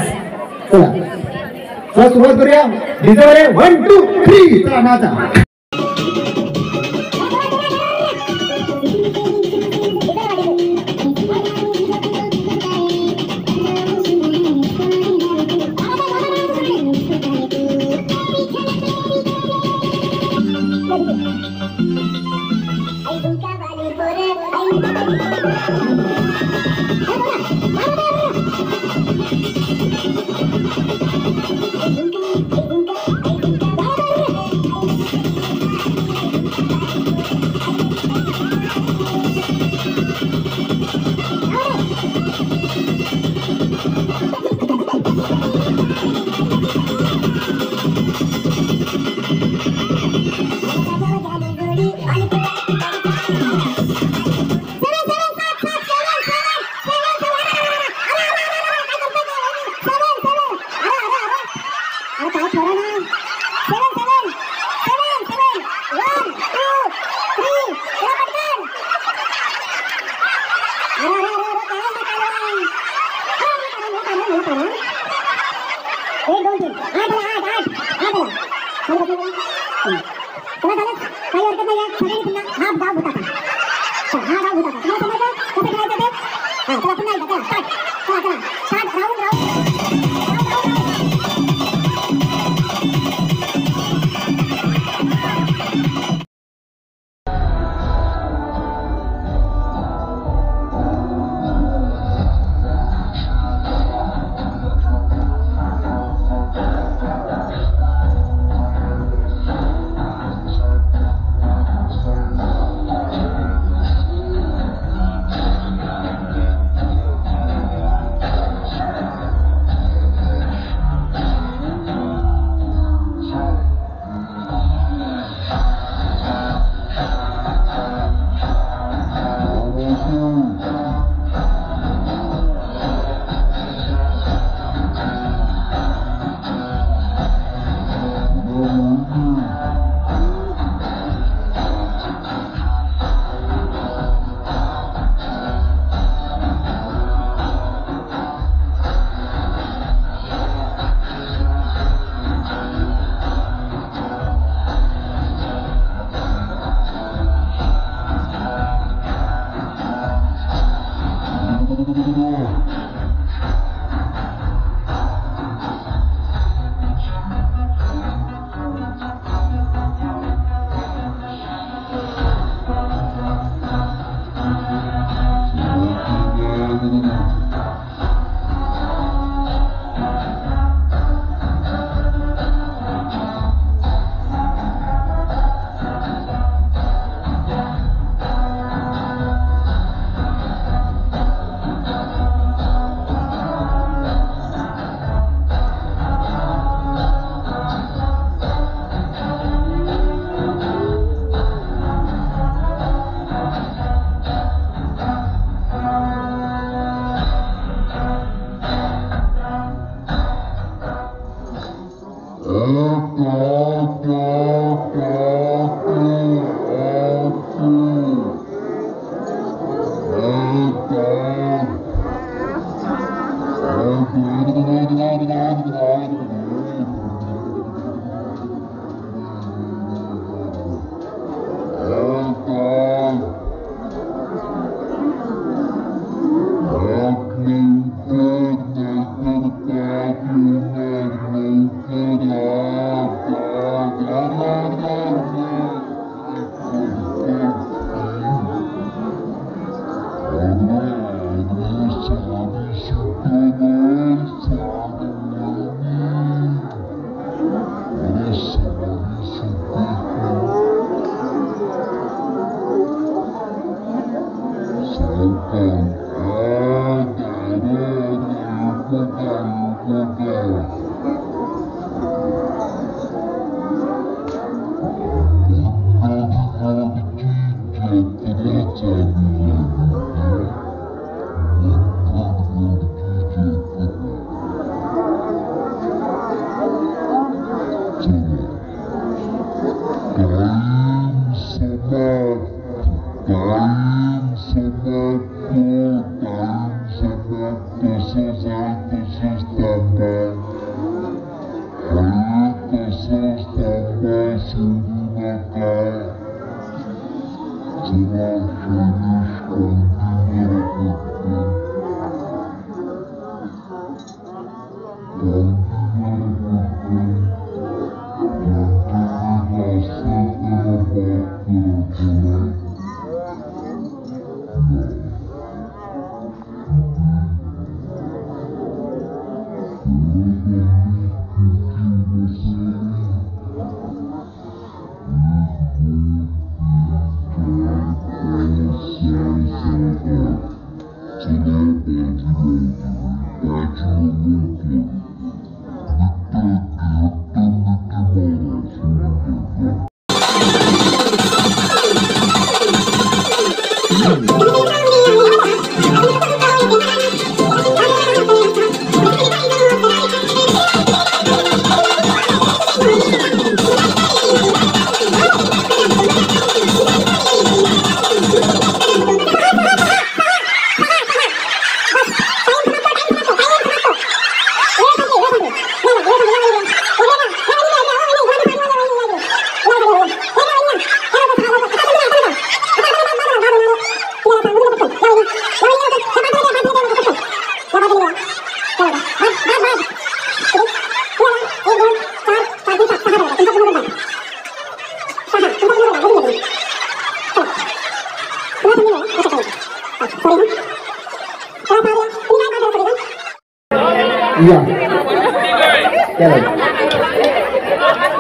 Speaker 1: चला चला सुरुवात करूया. डीजे 1 2 3. चला नाचा.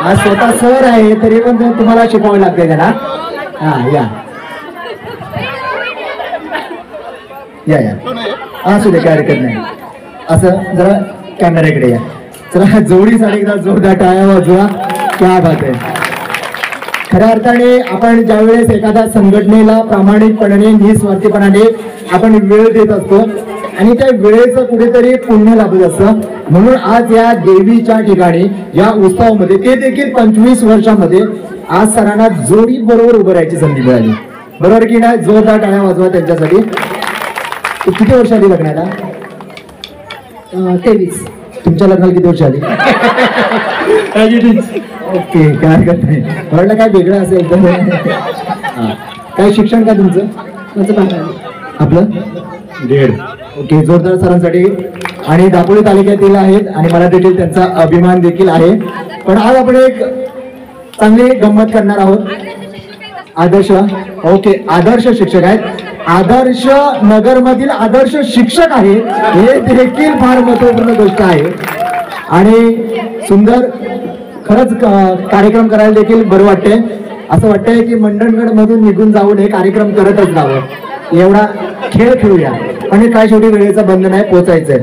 Speaker 1: आज स्वतः सर आहे तरी पण तुम्हाला शिकवावं लागते त्याला. हा या या या असू दे, काय हरकत नाही. असं जरा कॅमेऱ्याकडे या. चला जोडीसाठी एकदा जोरदार टाळ्या वाजवा. क्या बात आहे. खऱ्या अर्थाने आपण ज्यावेळेस एखाद्या संघटनेला प्रामाणिकपणाने निस्वार्थीपणाने आपण वेळ देत असतो आणि त्या वेळेचं कुठेतरी पुण्य लाभत असतं. म्हणून आज या देवीच्या ठिकाणी या उत्सवामध्ये ते देखील 25 वर्षामध्ये आज सरांना जोडी बरोबर उभं राहायची संधी मिळाली. बरोबर की नाही? जोरदार टाळ्या वाजवा त्यांच्यासाठी. किती वर्ष आली लग्नाला?
Speaker 2: 23.
Speaker 1: तुमच्या लग्नाला किती वर्ष आली? ओके, काय हरकत नाही. म्हटलं काय वेगळं असेल तर. काय शिक्षण का तुमचं?
Speaker 2: माझं 12.
Speaker 1: आपलं 1.5. ओके, जोरदार सरांसाठी. आणि दापोली तालुक्यातील आहेत आणि मला देखील त्यांचा अभिमान देखील आहे. पण आज आपण एक चांगली गंमत करणार आहोत. आदर्श, ओके, आदर्श शिक्षक आहेत. आदर्श नगर मधील आदर्श शिक्षक आहे, हे देखील फार महत्वपूर्ण गोष्ट आहे. आणि सुंदर खरंच कार्यक्रम करायला देखील बरं वाटतंय. असं वाटतंय की मंडणगड मधून निघून जाऊन हे कार्यक्रम करतच जावं. एवढा खेळ खेळूया. आणि काय शेवटी वेळेचं बंधन आहे, पोचायचंय.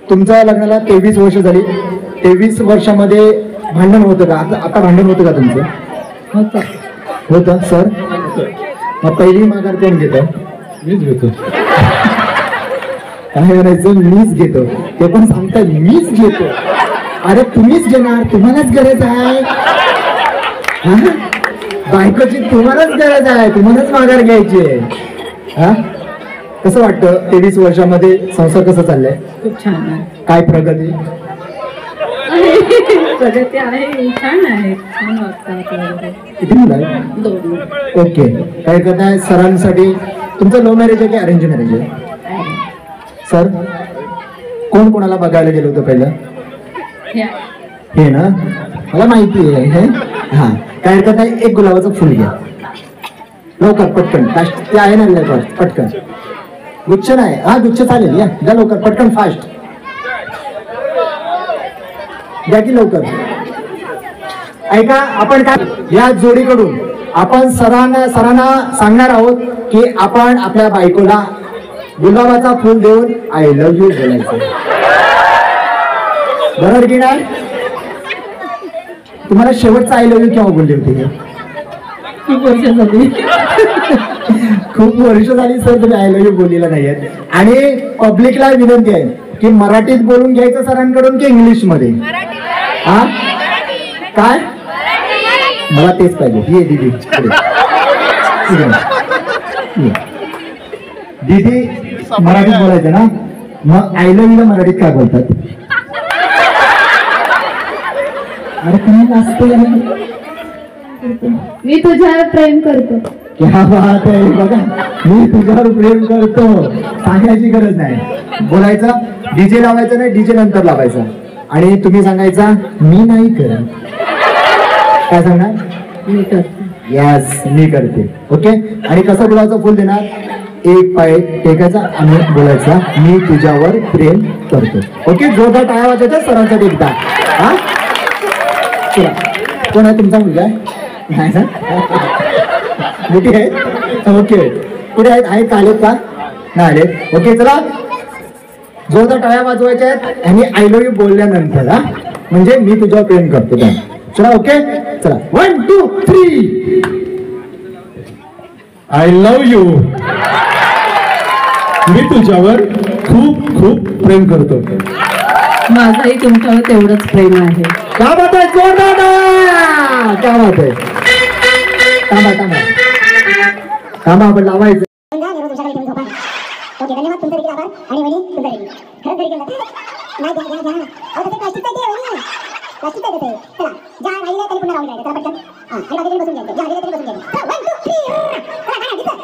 Speaker 1: तुमच्या लग्नाला 23 वर्ष झाली. 23 वर्षामध्ये भांडण होतं का? आता भांडण होतं का तुमचं? होतं सर. मग पहिली माघार कोण घेतं?
Speaker 5: मीच घेतो.
Speaker 1: काय म्हणायचं? मीच घेतो. ते पण सांगतात मीच घेतो. अरे तुम्हीच घेणार, तुम्हालाच गरज आहे. हा? बायकोची तुम्हालाच गरज आहे, तुम्हालाच माघार घ्यायची आहे. हा, कसं वाटतं 23 वर्षामध्ये संसार कसं चाललाय?
Speaker 4: खूप छान आहे.
Speaker 1: काय प्रगती?
Speaker 4: प्रगती आहे, छान आहे, छान वाटतं.
Speaker 1: किती मुलं आहेत?
Speaker 4: 2.
Speaker 1: ओके. काय करताय सरांसाठी? तुमचं लव्ह मॅरेज आहे की अरेंज मॅरेज आहे? सर, कोण कोणाला बघायला गेलो होतं पहिलं? हे ना, मला माहिती आहे. हे हा, काय हरकत नाही. एक गुलाबाचं फुल घ्या लवकर, पटकन. ते आहे ना लवकर, पटकन. गुच्छ नाही, हा गुच्छ चालेल. या द्या लवकर, पटकन, फास्ट द्या की लवकर. ऐका, आपण काय या जोडीकडून आपण सरांना सांगणार आहोत की आपण आपल्या बायकोला गुलाबाचा फुल देऊन आय लव्ह यू बोलायचं. बरोबर की नाही? तुम्हाला शेवटचा आय लव्ह यू केव्हा बोलली होती?
Speaker 4: खूप वर्ष झाली.
Speaker 1: खूप वर्ष झाली सर तुम्ही आय लव्ह यू बोललेला नाहीये. आणि पब्लिकला विनंती आहे की मराठीत बोलून घ्यायचं सरांकडून की इंग्लिश मध्ये? हा, काय? मला तेच पाहिजे. ये दीदी, दीदी मराठीत बोलायचं ना? मग आय लव्ह यूला मराठीत काय बोलतात? अरे तुम्ही असते.
Speaker 3: मी तुझ्यावर प्रेम करतो.
Speaker 1: क्या बात आहे. बघा, मी तुझ्यावर प्रेम करतो सांगायची गरज नाही. बोलायचं डीजे लावायचं नाही, डीजे नंतर लावायचं. आणि तुम्ही सांगायचा मी नाही करत. काय सांगणार?
Speaker 4: मी करते.
Speaker 1: यस, मी करते. ओके. आणि कसं गुलाबाचं फुल देणार? एक पाय टेकायचा आणि बोलायचा मी तुझ्यावर प्रेम करतो. ओके. जोरदार टाळ्या वाजवायच्या सरांसाठी एकदा. हा, चला. कोण आहे तुमचा मुलगा? नाही सर, मोठी आहे. ओके. कुठे आहेत का? आलेत का? नाही आलेत. ओके, चला जोरदार टाळ्या वाजवायच्या आहेत आणि आय लव्ह यू बोलल्यानंतर. हा, म्हणजे मी तुझ्यावर प्रेम करतो. चला. ओके, चला. 1 2 3. I love you. मी तुझ्यावर खूप खूप प्रेम करतो.
Speaker 4: माझंही तुमच्यावर तेवढंच प्रेम आहे.
Speaker 1: क्या बात आहे. जोरदार क्या बात आहे. थांबा आपण लावायचं.
Speaker 2: ओके, धन्यवाद. तुमचा देखील आभार. आणि वहिनी तुमचा देखील खरंच देखील नाही घ्या. अहो ते प्लास्टिक पाहिजे वहिनी, प्लास्टिक पाहिजे. चला, ज्या राहिल्या तरी पुन्हा राहून जायचं. चला पटकन. हां, आणि बाकीचे बसून घ्यायचं. ज्या राहिल्या तरी बसून घ्यायचं. चला, 1 2 3. चला गाणं दिसतं.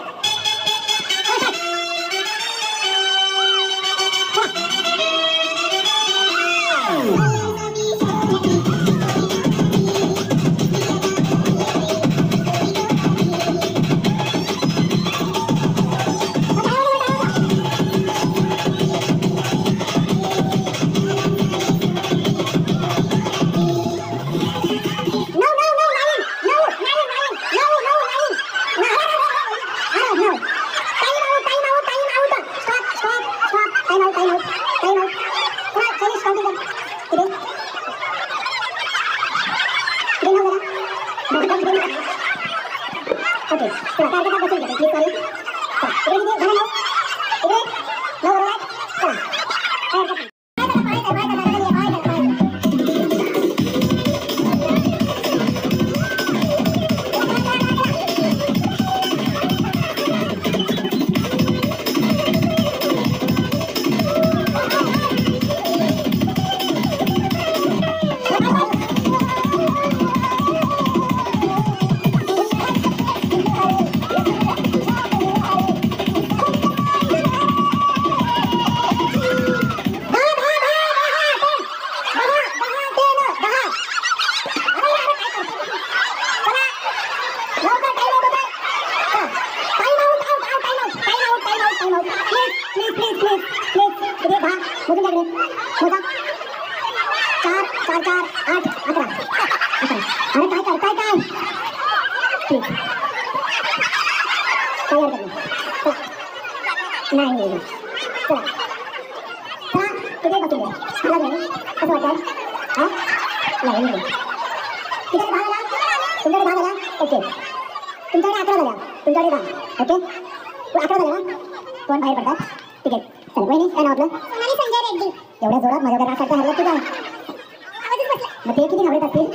Speaker 2: मग ते किती घाबरत असतील?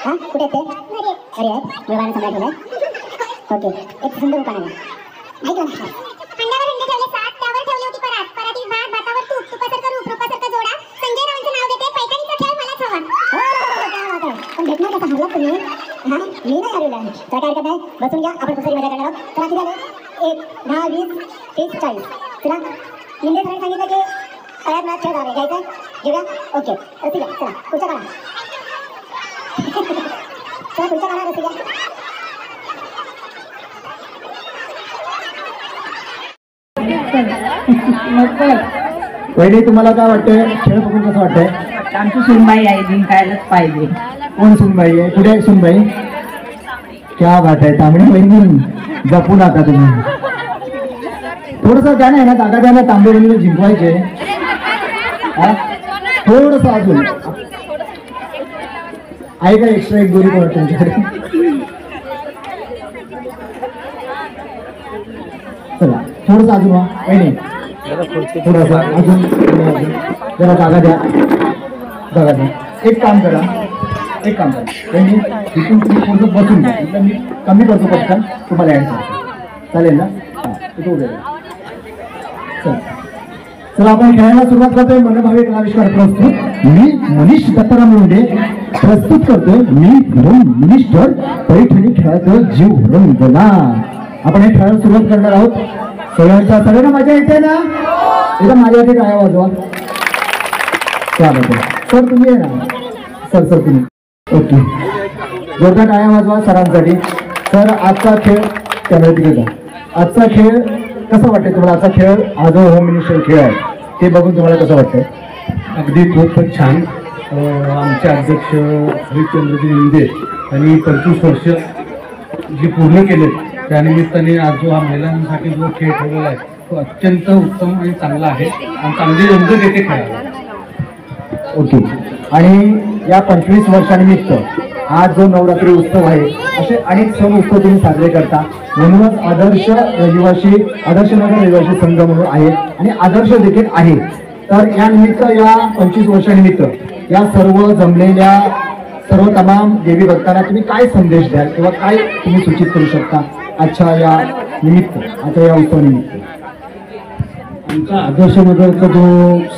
Speaker 2: हा कुठे आहेत ते? अरे आहेत मुलांना सांभाळ ठेवलंय. ओके एक सुंदर दुकान आहे. ऐक ना अंड्यावर अंडे ठेवले 7 त्यावर ठेवली होती परात. परातीत भात भातावर तूप तुपासारखं रूप रूपासारखं जोडा. संजय रावांचं नाव देते पैठणीचा खेळ मलाच हवा. हो पण भेटणार कसा हल्ला तुम्ही? हा मी नाही हरवला आहे. तर काय करत आहे बसून घ्या आपण पुस्तरी मजा करणार आहोत. चला किती झाले 1 10 20 30 40. चला लिंडे सरांनी सांगितलं की तळ्यात मॅच खेळ झाले घ्यायचं घेऊया. ओके ठीक आहे चला पुढच्या काढा. चला पुढच्या काढा रसिका.
Speaker 1: वहिनी तुम्हाला काय वाटतंय खेळ बघून कसं वाटतंय?
Speaker 4: आमची सुनबाई आहे जिंकायलाच पाहिजे.
Speaker 1: कोण सुनबाई आहे? कुठे आहे सुनबाई? क्या बात आहे तांबडी वहिनी जपून आता तुम्ही. थोडस ज्या आहे ना जागा द्या ना तांबडी वहिनीला जिंकवायचे. थोडस अजून आहे का एक्स्ट्रा एक गोरी कोण तुमच्याकडे? चला थोडस अजून व्हा वहिनी थोडासा अजून जरा जागा द्या. जागा द्या. एक काम करा वहिनी इथून तुम्ही थोडंसं बसून घ्या. इथं मी कमी करतो पटकन तुम्हाला ॲड करतो चालेल ना? हां इथं उभे चला चला आपण खेळायला सुरुवात करतोय. मनभावे कलाविष्कार प्रस्तुत मी मनीष दत्ताराम मुंडे प्रस्तुत करतोय मी मिनिस्टर पैठणी खेळाचं जीव रंगला. आपण हे खेळायला सुरुवात करणार आहोत. सगळ्यांना मजा येते ना? एकदा माझ्यासाठी टाळ्या वाजवा. त्याबद्दल सर तुम्ही आहे ना सर तुम्ही ओके जोरदार टाळ्या वाजवा सरांसाठी. सर आजचा खेळ कॅमेरा तिकडे जा. आजचा खेळ कसं वाटतंय तुम्हाला? आजचा खेळ हा जो होम मिनिस्टर खेळ आहे ते बघून तुम्हाला कसं वाटतंय?
Speaker 5: अगदी खूपच छान. आमचे अध्यक्ष हरिश्चंद्रजी शिंदे यांनी 25 वर्ष जी पूर्ण केले त्यानिमित्ताने आज जो हा महिलांसाठी जो खेळ ठेवलेला आहे तो अत्यंत उत्तम आणि चांगला आहे आणि चांगली रंगत येते खेळाला.
Speaker 1: ओके आणि या 25 वर्षानिमित्त आज जो नवरात्री उत्सव आहे असे अनेक सण उत्सव तुम्ही साजरे करता. म्हणूनच आदर्श नगर रहिवासी संघ म्हणून आहे आणि आदर्श देखील आहे. तर या निमित्त या 25 वर्षानिमित्त या सर्व जमलेल्या सर्व तमाम देवी भक्तांना तुम्ही काय संदेश द्याल किंवा काय तुम्ही सूचित करू शकता आजच्या या उत्सवानिमित्त?
Speaker 5: आमचा आदर्श नगरचा जो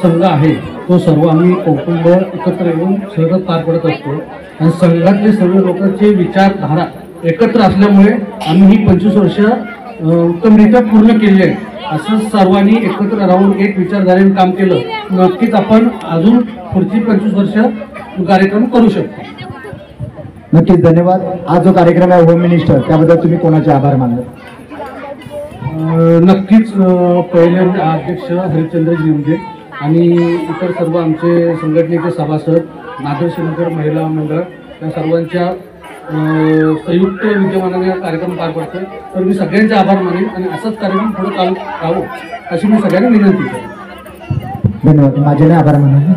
Speaker 5: संघ आहे तो सर्व आम्ही कौटुंब एकत्र येऊन सहज पार पडत असतो आणि संघातले सर्व लोकांचे विचारधारा एकत्र असल्यामुळे आम्ही ही 25 वर्ष उत्तमरित्या पूर्ण केली आहे. असं सर्वांनी एकत्र राहून एक विचारधारेने काम केलं नक्कीच आपण अजून पुढची 25 वर्ष कार्यक्रम करू शकतो.
Speaker 1: नक्कीच धन्यवाद. आज जो कार्यक्रम आहे होम मिनिस्टर त्याबद्दल तुम्ही कोणाचे आभार मानाल?
Speaker 5: नक्कीच पहिले अध्यक्ष हरिश्चंद्रजी शिंदे आणि इतर सर्व आमचे संघटनेचे सभासद आदर्शनगर महिला मंडळ या सर्वांच्या संयुक्त विद्यमानाने कार्यक्रम पार पडतो. तर मी सगळ्यांचे आभार मानेन आणि असाच कार्यक्रम पुढे चालू राहावं अशी मी सगळ्यांना विनंती करतो.
Speaker 1: धन्यवाद. माझे नाही आभार मानाल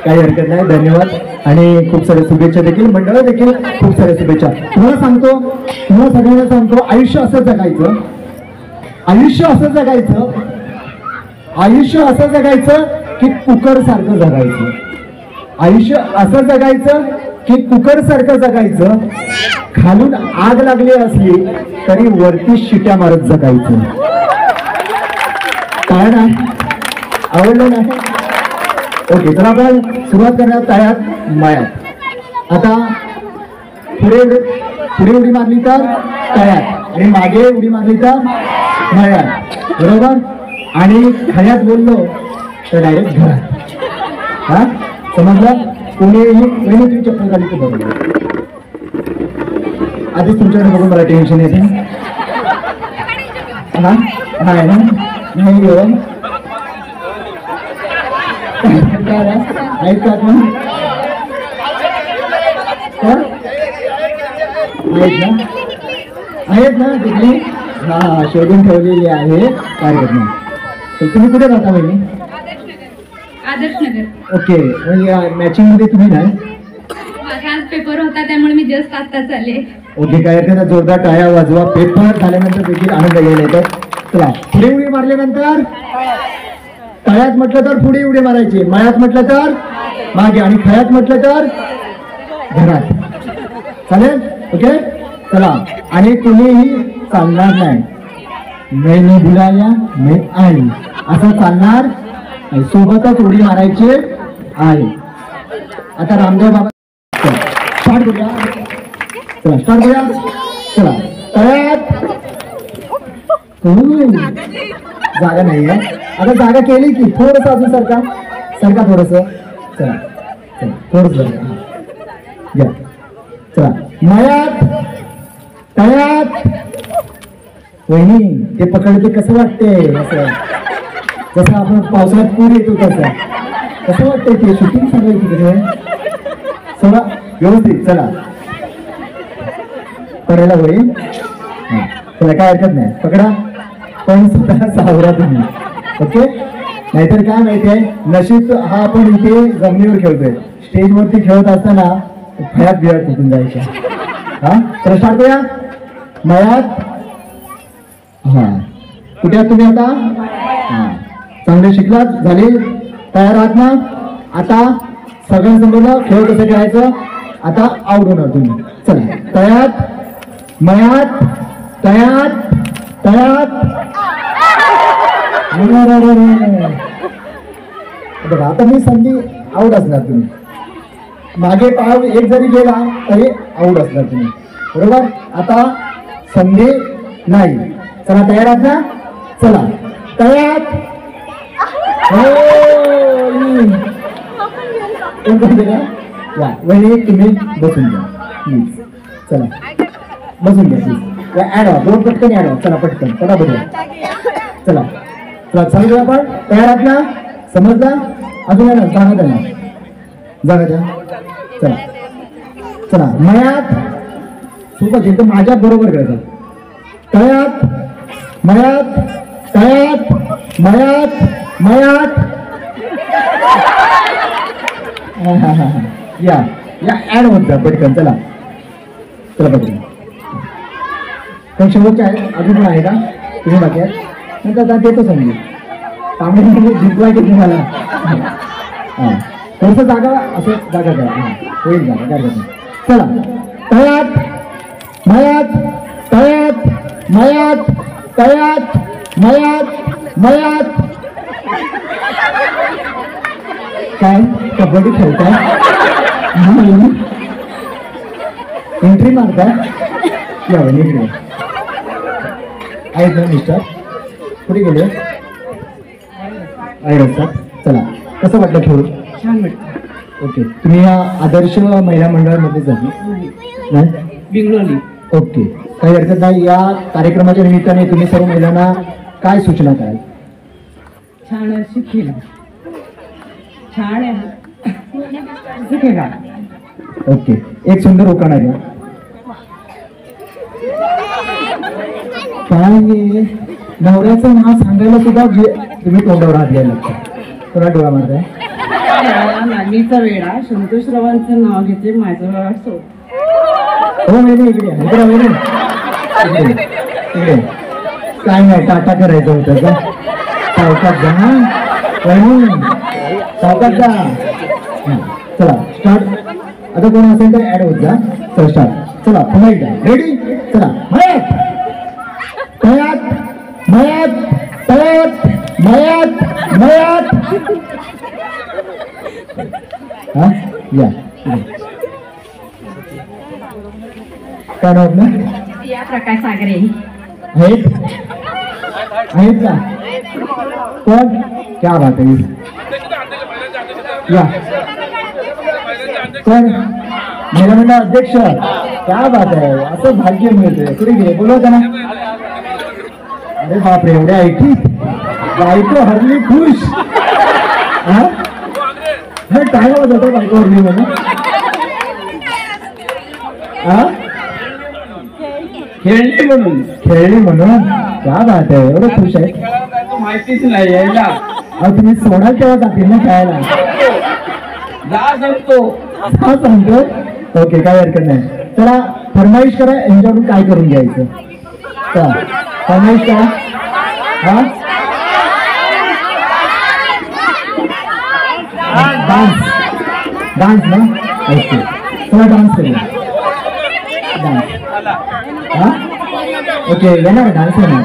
Speaker 1: काही हरकत नाही. धन्यवाद आणि खूप साऱ्या शुभेच्छा देखील मंडळ देखील खूप साऱ्या शुभेच्छा. तुम्हाला सगळ्यांना सांगतो आयुष्य असं जगायचं की कुकर सारखं जगायचं. आयुष्य असं जगायचं की कुकर सारखं जगायचं. खालून आग लागली असली तरी वरती शिट्या मारत जगायचं. काय ना आवडलं ना? ओके तर आपण सुरुवात करणार तळ्यात मायात. आता पुढे उडी मारली तर तळ्यात आणि मागे उडी मारली तर मळ्यात बरोबर. आणि खळ्यात बोललो तर डायरेक्ट घरात. हा समजलं? कोणीही तुम्ही चप्पल घाली तर बरोबर. आधीच तुमच्याकडे बघून मला टेन्शन येते. हा नाही ना नाही घेऊन ऐकतात मग आहेत ना तिथली हा शोधून ठेवलेली आहे कार्यक्रम. तर तुम्ही कुठे राहता बहिणी?
Speaker 4: आदर्शनगर.
Speaker 1: ओके म्हणजे मॅचिंग मध्ये तुम्ही नाही?
Speaker 4: माझा आज पेपर होता त्यामुळे मी जस्ट आत्ताच आले.
Speaker 1: ओके काय त्यांना जोरदार टाळ्या वाजवा. पेपर झाल्यानंतर देखील आनंद घ्यायला येतात. चला पुढे उडी मारल्यानंतर तळ्यात म्हटलं तर पुढे उडी मारायची. मळ्यात म्हटलं तर मागे आणि खयात म्हटलं तर घरात. चालेल? ओके चला. आणि कुणीही चालणार नाही. मैंने बुलाया मैं आई असं चालणार नाही. सोबतच उडी मारायची आहे. आता रामदेव बाबा स्टार्ट करूया. चला स्टार्ट करूया. चला तयार. जागा नाहीये. आता जागा केली की थोडस अजून सरका थोडस. चला चला थोडस या. चला मयात तयात. वहिनी ते पकडते कसं वाटते? असं जसं आपण पावसाळ्यात पूर येतो कसं वाटतंय ते शूटिंग सांगायची तिकडे सगळं व्यवस्थित. चला पडायला होईल. त्याला काय हरकत नाही. पकडा पण सुद्धा सावरा तुम्ही. ओके नाहीतर काय माहितीये नशीब हा आपण इथे जमिनीवर खेळतोय. स्टेजवरती खेळत असताना फळ्यात बिळात तिथून जायच्या. हा तर स्टार्ट करूया. मयात. हा कुठे आहात तुम्ही आता? हा चांगले शिकलात झाले. तयार आहात ना? आता सगळ्यांसमोर खेळ कसं खेळायचं आता आउट होणार तुम्ही. चला तयात मयात तयात तयात. बघा आता मी संधी आउट असणार. तुम्ही मागे पाव एक जरी गेला तरी आउट असणार तुम्ही. बरोबर? आता संधी नाही. चला तयार आहात ना? चला तयार. वहिनी तुम्ही बसून घ्या प्लीज. चला बसून घ्या प्लीज. ऍड व्हा. दोन पटकन ऍड व्हा. चला पटकन चला बघूया. चला चला चालू करूया आपण. तयार आहात ना? समजला? अजून ना जागा द्या ना. जागा द्या. चला चला मयात सोबत एकदम माझ्या बरोबर करायचं. तयात मयात तयात मयात मयात. या या ऍड होत जा पटकन. चला चला पटकन. पण शेवटचे आहे अजून पण आहे का तुम्ही बाकी आहेत? नंतर देतो समजू. तांबडी जिंकवाय की तुम्हाला. हा थोडस जागा असं जागा द्या. होईल जागा काय करतो. चला तयात मयात तयात मयात तयात मयात मयात. काय कबड्डी खेळताय? एंट्री मारताय? या इकडे आहेत ना मिस्टर? कुठे गेले? आहे रस्त्यात. चला कसं वाटलं खेळून?
Speaker 4: छान वाटतं.
Speaker 1: ओके तुम्ही या आदर्श महिला मंडळामध्ये झाली
Speaker 4: बिंगलोली.
Speaker 1: ओके काही हरकत नाही. या कार्यक्रमाच्या निमित्ताने तुम्ही सर्व महिलांना काय सूचना कराल?
Speaker 4: छान अशी खेळ छान आहे. खेळा.
Speaker 1: ओके एक सुंदर उखाणा घ्या. काय हे नवऱ्याचं नाव सांगायला सुद्धा तुम्ही तोंडावर हात घ्यायला लागता. तुला डोळा मारताय?
Speaker 4: नानीचा वेळा संतोषरावांचं नाव घेते माझं वेळा सोड.
Speaker 1: हो महिने इकडे इकडे महिने इकडे. काय नाही टाटा करायचं होतं का? सावकात जा सावकात जा. चला स्टार्ट. आता कोण असेल तर ऍड होत जा. चला स्टार्ट. चला पुन्हा एकदा रेडी. चला मयात तयात मयात तयात मयात मयात. हा या काय नाव आपलं?
Speaker 4: या प्रकाश सागरे
Speaker 1: आहेत आहेत का? कोण? क्या बात आहे. या कोण? महिला मंडळ अध्यक्ष. क्या बात आहे. असं भाग्य मिळतंय. कुठे गेले बोलव त्यांना. अरे बापरे एवढ्या ऐकी बायको हरली खुश. हा काय होत होतं बायको हरली म्हणून? हा खेळली म्हणून. क्या बात आहे. एवढं खुश आहे.
Speaker 4: माहितीच नाही यायला.
Speaker 1: अहो तुम्ही सोडा केव्हा जातील ना खेळायला? सांगतो. ओके काय हरकत नाही. चला फरमाईश करा. एन्जॉय काय करून घ्यायचं. चला फरमाईश करा. हा डान्स डान्स ना ओके चला डान्स करूया डान्स हा ओके येणार डान्स येणार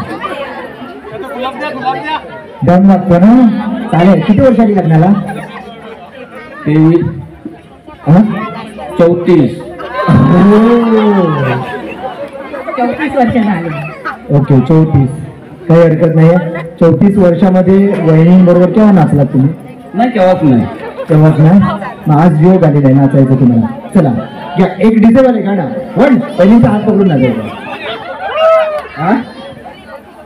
Speaker 1: दम लागतो ना चालेल किती वर्षाची लग्नाला
Speaker 5: 33 34
Speaker 4: 34 वर्ष झाले.
Speaker 1: ओके 34 काही हरकत नाही 34 वर्षामध्ये वहिनींबरोबर केव्हा नाचलात तुम्ही
Speaker 5: नाही केव्हाच नाही.
Speaker 1: तेव्हाच ना मग आज योग आलेला आहे नाचायचं तुम्हाला चला घ्या एक डीजे वाले गाणं वन पहिलीचा हात पकडून नाचायचं हा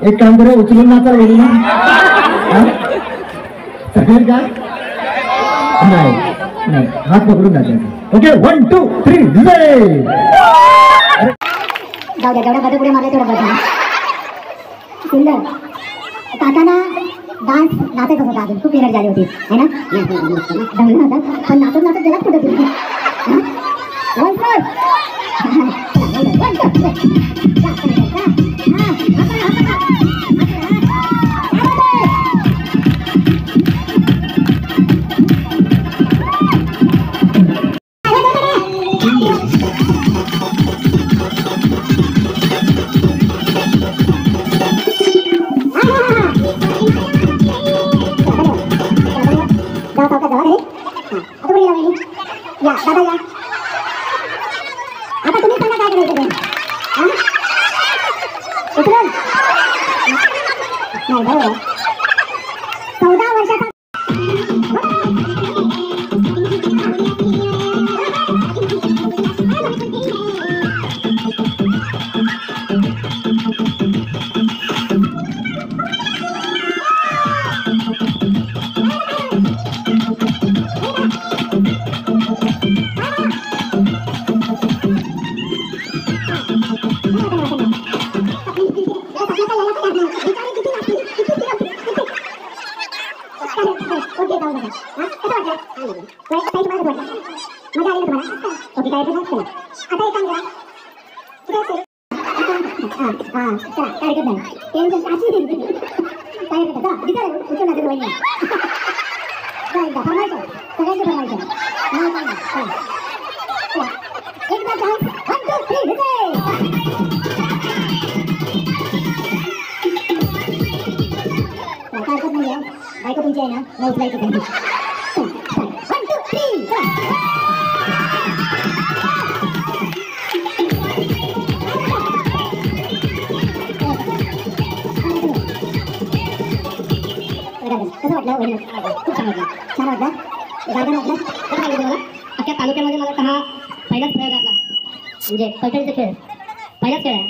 Speaker 1: एक काम करा उचलून नाचाल वहिनी हा चालेल का नाही नाही हात पकडून नाचायचं ओके 1 2 3 डीजे
Speaker 2: जाऊ द्या जेवढा बदल पुढे मारले तेवढं बदल सुंदर काकांना डान्स नाचत होता अजून खूप एनर्जी आली होती है ना दमलं होता पण नाचत नाचत गेलाच कुठे तुम्ही वन या दादा या आता तुम्ही सांगा काय करायचं ते हा उतरून नाही बरोबर 14 वर्षाचा बायको तुमची आहे ना मग उचलायची त्यांची 1 2 3 कसं वाटलं वहिनी खूप छान वाटलं छान वाटलं गार्डन वाटलं कसं वाटलं तुम्हाला अख्ख्या तालुक्यामध्ये मला हा पहिलाच खेळ घातला म्हणजे पैठणीचा खेळ पहिलाच खेळ आहे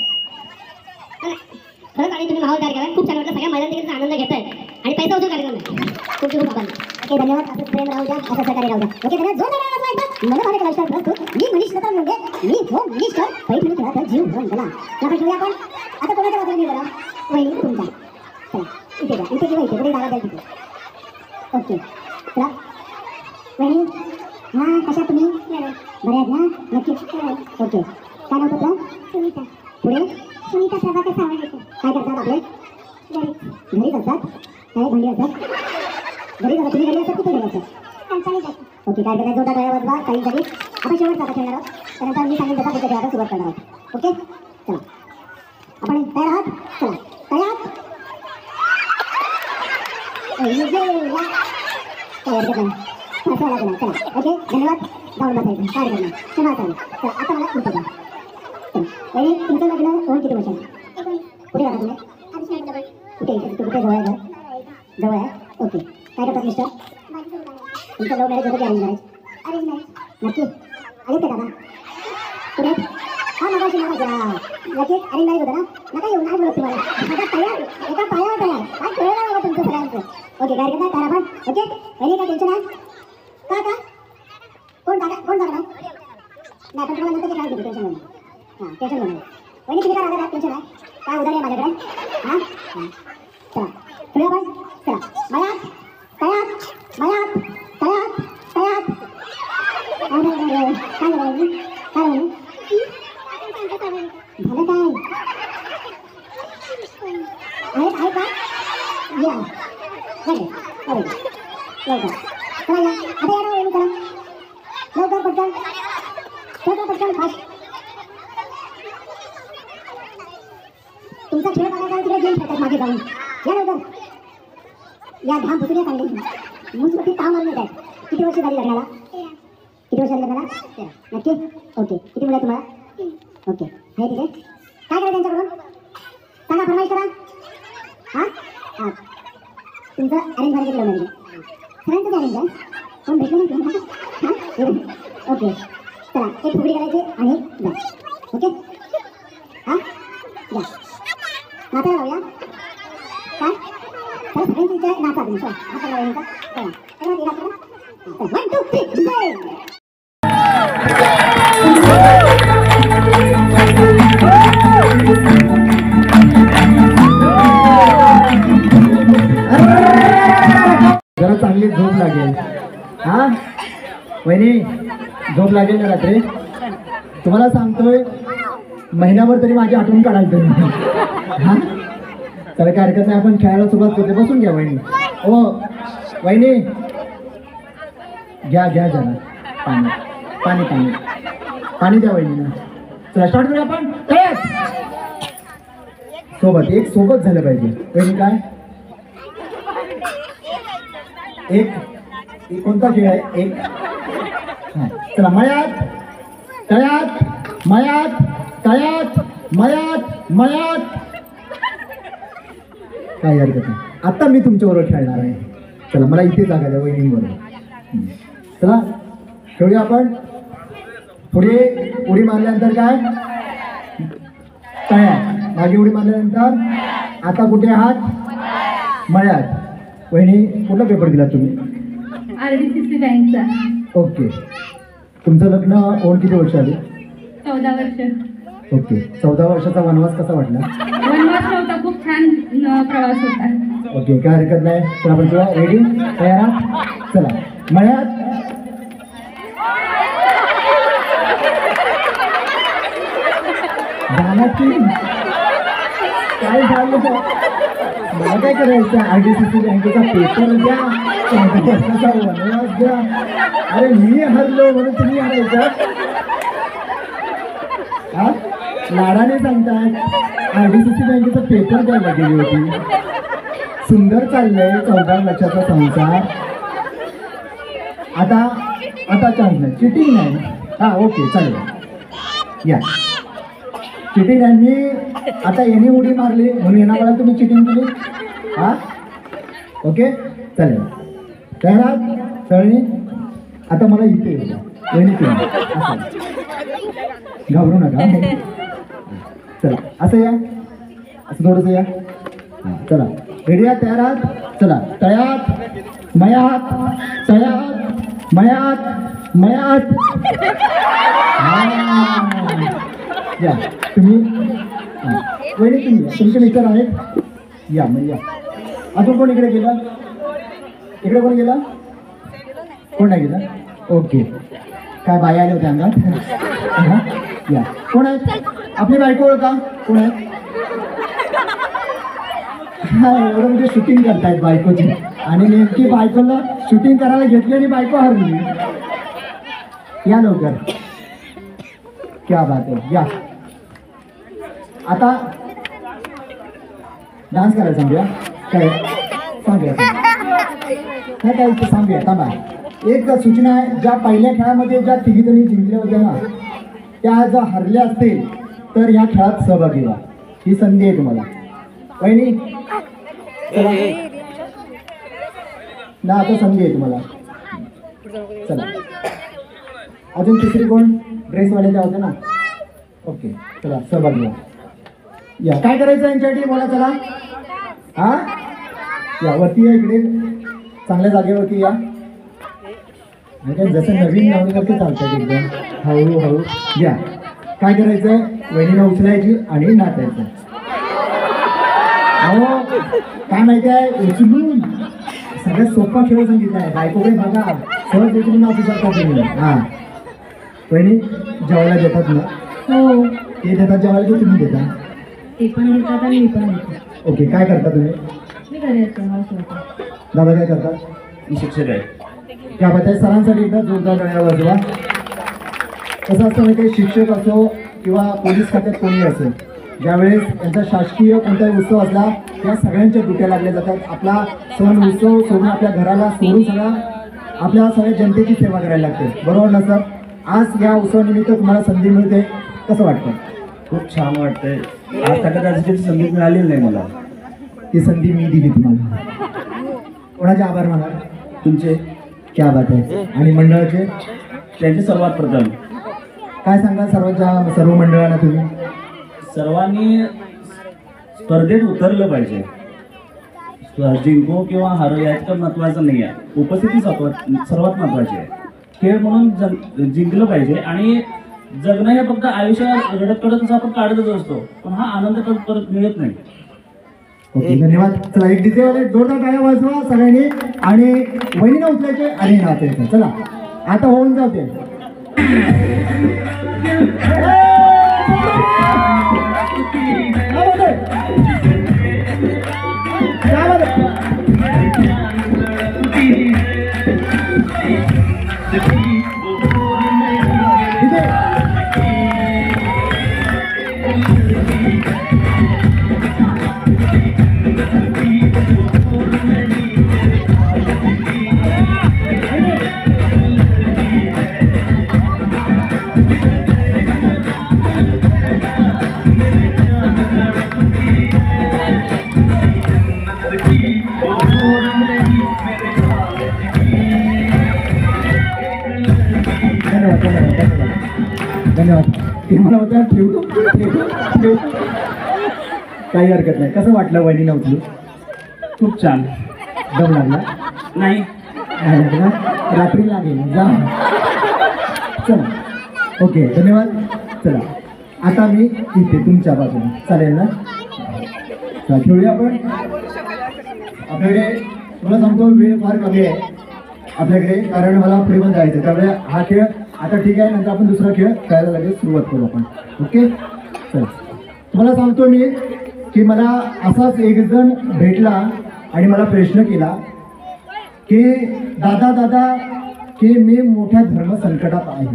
Speaker 2: खरंच आणि तुम्ही माहोल तयार केला खूप छान वाटलं सगळ्या महिलांनी देखील आनंद घेत आहेत आणि पैसा उचल कार्यक्रम आहे खूप खूप आभार ओके धन्यवाद असंच प्रेम राहू द्या असं सहकार्य राहू द्या ओके धन्यवाद जोर मला भारत लक्षात प्रस्तुत मी मनीष लता मुंडे मी होम मिनिस्टर पैठणी खेळाचा जीव घेऊन गेला आपण घेऊया आपण आता कोणाच्या बाजूने मी बघा वहिनी तुमचा चला इथे द्या इथे किंवा इथे कुठे जागा द्या तिथे ओके चला वहिनी हां कशा तुम्ही बऱ्या आहेत ना नक्कीच ओके काय नाव तुझं सुनीता पुढे सुनीता प्रभाकर सावंत काय करतात आपले घरीच असतात काय भांडी असतात घरी जातात तुम्ही घरी असतात कुठे घरी असतात ओके काय करायचं होता काय वाजवा काही घरी आपण शेवट जाता खेळणार आहोत त्यानंतर मी सांगेन जसा पुढच्या खेळाला सुरुवात करणार आहोत ओके चला आपण तयार आहात चला तयार चला ओके धन्यवाद जाऊन बसायचं काय करणार क्षमा चालेल चला आता मला पुढचं द्या चला तुमचं लग्न होऊन किती वर्ष कुठे राहता तुम्ही कुठे इथे कुठे जवळ आहे जवळ आहे ओके काय करतात मिस्टर तुमचं लव्ह मॅरेज होतं की अरेंज मॅरेज नक्की आले ते दादा पुढे हा मगाशी मला घ्या नक्कीच अरेंज मॅरेज होतं ना नका येऊ नाही बोलत तुम्हाला आता तयार एका पायावर तयार हा कळलं बघा तुमचं सगळ्यांचं ओके काय करता तयार आपण ओके पहिले काय टेन्शन आहे का कोण जागा नाही पण तुम्हाला नंतर ते काय घेतो टेन्शन नाही हां टेन्शन नाही वहिनी तुम्ही काय राहता टेन्शन आहे काय उदाहरण आहे माझ्याकडे हां चला पुढे आपण चला मयात तयात काय झालं काय झालं आहे का या चला या आता या वहिनी चला जाऊन या लवकर या घाम भुतुऱ्या काढले मुंजवरती ताव मारून येत आहेत. किती वर्ष झाली लग्नाला? किती वर्ष झाली लग्नाला? नक्की? ओके. किती मुलं तुम्हाला? ओके. हे ठीक आहे. काय करायचं त्यांच्याकडून सांगा, फरमाईश करा. हां हां तुमचं अरेंज मॅरेज लव्ह मॅरेज सगळ्यांचं अरेंज आहे. कोण भेटलं नाही तुम्हाला? हां ओके. चला एक फुगडी करायची आणि जा. ओके हां जा नाचायला लावूया. काय तर सगळ्यांची इच्छा आहे नाचा तुम्ही. चला नाचा लावूया का? चला चला एक हात करा. 1 2 3 जय.
Speaker 1: जरा चांगली झोप लागेल. हा वहिनी झोप लागेल ना रात्री? तुम्हाला सांगतोय महिन्याभर तरी माझी आठवण काढाल तुम्ही. हा चला काय हरकत नाही, आपण खेळायला सुरुवात करते. बसून घ्या वहिनी. हो वहिनी घ्या घ्या जरा पाणी पाणी पाणी पाणी द्या वहिनीला. चला स्टार्ट करूया आपण. सोबत एक सोबत झालं पाहिजे. वहिनी काय एक कोणता खेळ आहे? एक हां चला मयात तळ्यात मयात तळ्यात मयात मयात. काय हरकत नाही, आता मी तुमच्याबरोबर खेळणार आहे. चला मला इथे जागा द्या वहिनींबरोबर. चला खेळूया आपण. पुढे उडी मारल्यानंतर काय? तळ्यात. मागे उडी मारल्यानंतर आता कुठे आहात? मळ्यात. वहिनी कुठला पेपर दिला तुम्ही?
Speaker 4: RDCC बँकचा.
Speaker 1: ओके. तुमचं लग्न होऊन किती वर्ष आली?
Speaker 4: 14 वर्ष.
Speaker 1: ओके. 14 वर्षाचा वनवास कसा वाटला?
Speaker 4: वनवास नव्हता, खूप छान प्रवास होता.
Speaker 1: ओके काय हरकत नाही. तर आपण चला रेडी तयार आहात? चला मळ्यात जाण्याची काय झालं? मला काय करायचं? RDCC बँकेचा पेपर द्या, 14 वर्षाचा वनवास द्या. अरे मी हरलो म्हणून तुम्ही हरायचा? हा लाडाने सांगतात RDCC बँकेचा पेपर द्यायला गेली होती. सुंदर चाललंय 14 वर्षाचा संसार. आता आता चान्स नाही, चिटिंग नाही. हा ओके चालेल या. चिटिंग आहे. मी आता यांनी उडी मारली म्हणून यांना मला तुम्ही चिटिंग केली. हा ओके चालेल. तयार आहात सगळ्यांनी? आता मला इथे येऊ. घाबरू नका. चला असं या, असं थोडंसं या. हां चला रेडी आहात? तयार आहात? चला तळ्यात मयात तळ्यात मयात मयात. या तुम्ही वहिनी तुम्ही तुमचे मित्र आहेत या. मग या. अजून कोण इकडे गेला? इकडे कोण गेला? कोण नाही गेला? ओके. काय बाई आले होते अंगात? या कोण आहेत? आपली बायको ओळखा. कोण आहे? हा एवढं म्हणजे शूटिंग करतायत बायकोची आणि नेमकी बायकोला शूटिंग करायला घेतली आणि बायको हरली. या लवकर. क्या बात आहे. या आता डान्स करायला सांगूया. काय सांगूया काय काय सांगूया. थांबा एक सूचना आहे. ज्या पहिल्या खेळामध्ये ज्या तिघीजणी जिंकल्या होत्या ना, त्या जर हरल्या असतील तर ह्या खेळात सहभागी व्हा. ही संधी आहे तुम्हाला. वहिनी चला ना, आता संधी आहे तुम्हाला. चला अजून तिसरी कोण? ड्रेसवाले त्या होत्या ना. ओके चला सहभागी व्हा. या काय करायचं यांच्यासाठी बोला. चला हा या वरती या, इकडे चांगल्या जागेवरती या. म्हणजे जसं नवीन नवीनसारखे चालतात एकदम हळूहळू. या काय करायचंय? वहिनीला उचलायची आणि नाचायचं. अहो काय माहिती आहे? उचलून सगळ्यात सोपा खेळ सांगितला आहे. बायकोकडे बघा, सहज उचलून नाचू शकता तुम्ही. हां वहिनी जेवायला देतात ना?
Speaker 4: हो.
Speaker 1: ते देतात जेवायला की तुम्ही देता?
Speaker 4: ते पण देतात आणि मी पण देतो.
Speaker 1: ओके काय करता तुम्ही?
Speaker 4: मी घरी असतो.
Speaker 1: दादा काय करतात?
Speaker 5: मी शिक्षक आहे.
Speaker 1: त्या बद्दल सरांसाठी एकदा जोरदार टाळ्या वाजवा. कसं असतं माहिती आहे? शिक्षक असो किंवा पोलीस खात्यात कोणी असेल, ज्यावेळेस यांचा शासकीय कोणताही उत्सव असला त्या सगळ्यांच्या ड्युट्या लागल्या जातात. आपला सण उत्सव सोडून आपल्या घराला सोडून सगळं आपल्या सगळ्या जनतेची सेवा करायला लागते. बरोबर ना सर? आज या उत्सवानिमित्त तुम्हाला संधी मिळते, कसं वाटतं?
Speaker 6: खूप छान वाटतंय. आज तक्रारची संधी मिळालेली नाही मला.
Speaker 1: ती संधी मी दिली तुम्हाला. कोणाचे आभार माना?
Speaker 6: तुमचे.
Speaker 1: क्या बात आहे. आणि मंडळाचे?
Speaker 6: त्यांचे सर्वात प्रथम
Speaker 1: काय सांगा सर्व मंडळांना तुम्ही?
Speaker 6: सर्वांनी स्पर्धेत उतरलं पाहिजे. जिंको किंवा हारो याचं महत्त्वाचं नाही आहे, उपस्थिती सर्वात महत्त्वाची आहे. खेळ म्हणून जिंकलं पाहिजे. आणि जगणं हे फक्त आयुष्यात रडत कडत आपण काढतच असतो, पण हा आनंद परत मिळत नाही.
Speaker 1: ओके, धन्यवाद. चला एक डीजे वाले जोरदार टाळ्या वाजवा सगळ्यांनी. आणि वहिनीला उचलायचे आणि नाचायचं. चला आता होऊन जाऊ ते. धन्यवाद. ते मला होतं ठेवतो. काही हरकत नाही. कसं वाटलं वहिनी उचलू?
Speaker 6: खूप छान.
Speaker 1: दम लागला
Speaker 6: नाही
Speaker 1: लागला? रात्री लागेल जा. चला ओके, धन्यवाद. चला आता मी इथे तुमच्या बाजूला, चालेल ना? चला खेळूया आपण. आपल्याकडे तुला सांगतो वेळ फार कमी आहे आपल्याकडे, कारण मला पुढे पण जायचं. त्यामुळे हा खेळ आता ठीक आहे, नंतर आपण दुसरा खेळ खेळायला लगेच सुरुवात करू आपण. ओके चला. तुम्हाला सांगतो मी की मला असाच एक जण भेटला आणि मला प्रश्न केला की दादा की मी मोठ्या धर्मसंकटात आहे.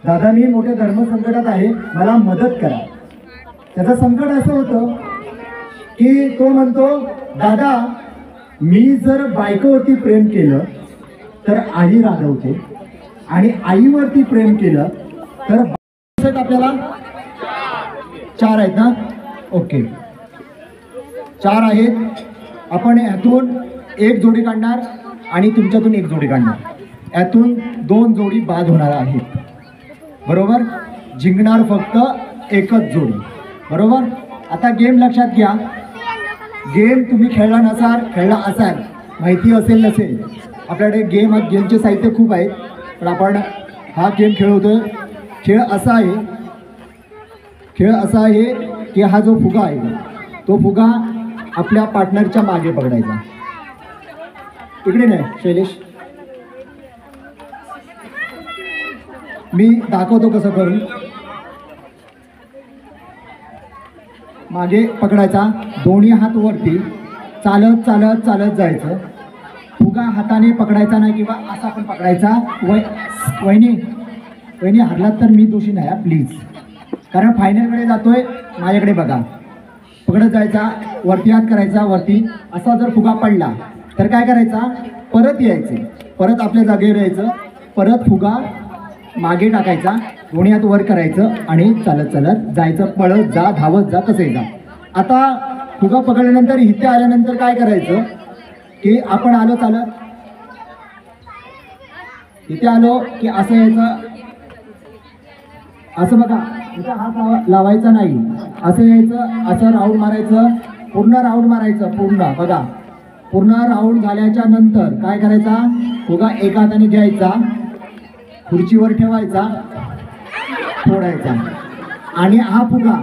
Speaker 1: दादा मी मोठ्या धर्मसंकटात आहे, मला मदत करा. त्याचं संकट असं होतं की तो म्हणतो दादा मी जर बायकोवरती प्रेम केलं तर आई रागवते, आणि आईवरती प्रेम केलं तर आपल्याला 4 आहेत ना? ओके 4 आहेत. आपण यातून एक जोडी काढणार आणि तुमच्यातून एक जोडी काढणार. यातून 2 जोडी बाद होणार आहेत. बरोबर? जिंकणार फक्त एकच जोडी. बरोबर? आता गेम लक्षात घ्या. गेम तुम्ही खेळला असाल, माहिती असेल नसेल, आपल्याकडे गेमचे साहित्य खूप आहेत, पण आपण हा गेम खेळवतोय. खेळ असा आहे की हा जो फुगा आहे तो फुगा आपल्या पार्टनरच्या मागे पकडायचा. इकडे नाही शैलेश, मी दाखवतो कसं करून. मागे पकडायचा, दोन्ही हात वरती, चालत चालत चालत जायचं. फुगा हाताने पकडायचा नाही किंवा असा पण पकडायचा. वहिनी हरलात तर मी दोषी नाही प्लीज, कारण फायनलकडे जातोय. माझ्याकडे बघा, पकडत जायचा, वरती हात करायचा, वरती. असा जर फुगा पडला तर काय करायचा, परत यायचं, परत आपल्या जागेवर यायचं, परत फुगा मागे टाकायचा, दोन्ही हात वर करायचं आणि चालत चालत जायचं. पळत जा, धावत जा, कसंही जा. आता फुगा पकडल्यानंतर इथे आल्यानंतर काय करायचं की आपण आलो चालत, इथे आलो की असं यायचं, असं बघा इथं हात लावायचा नाही, असं यायचं, असं राऊंड मारायचं, पूर्ण राऊंड मारायचं. पूर्ण बघा, पूर्ण राऊंड झाल्याच्या नंतर काय करायचा, फुगा एका हाताने घ्यायचा, खुर्चीवर ठेवायचा, फोडायचा. आणि हा फुगा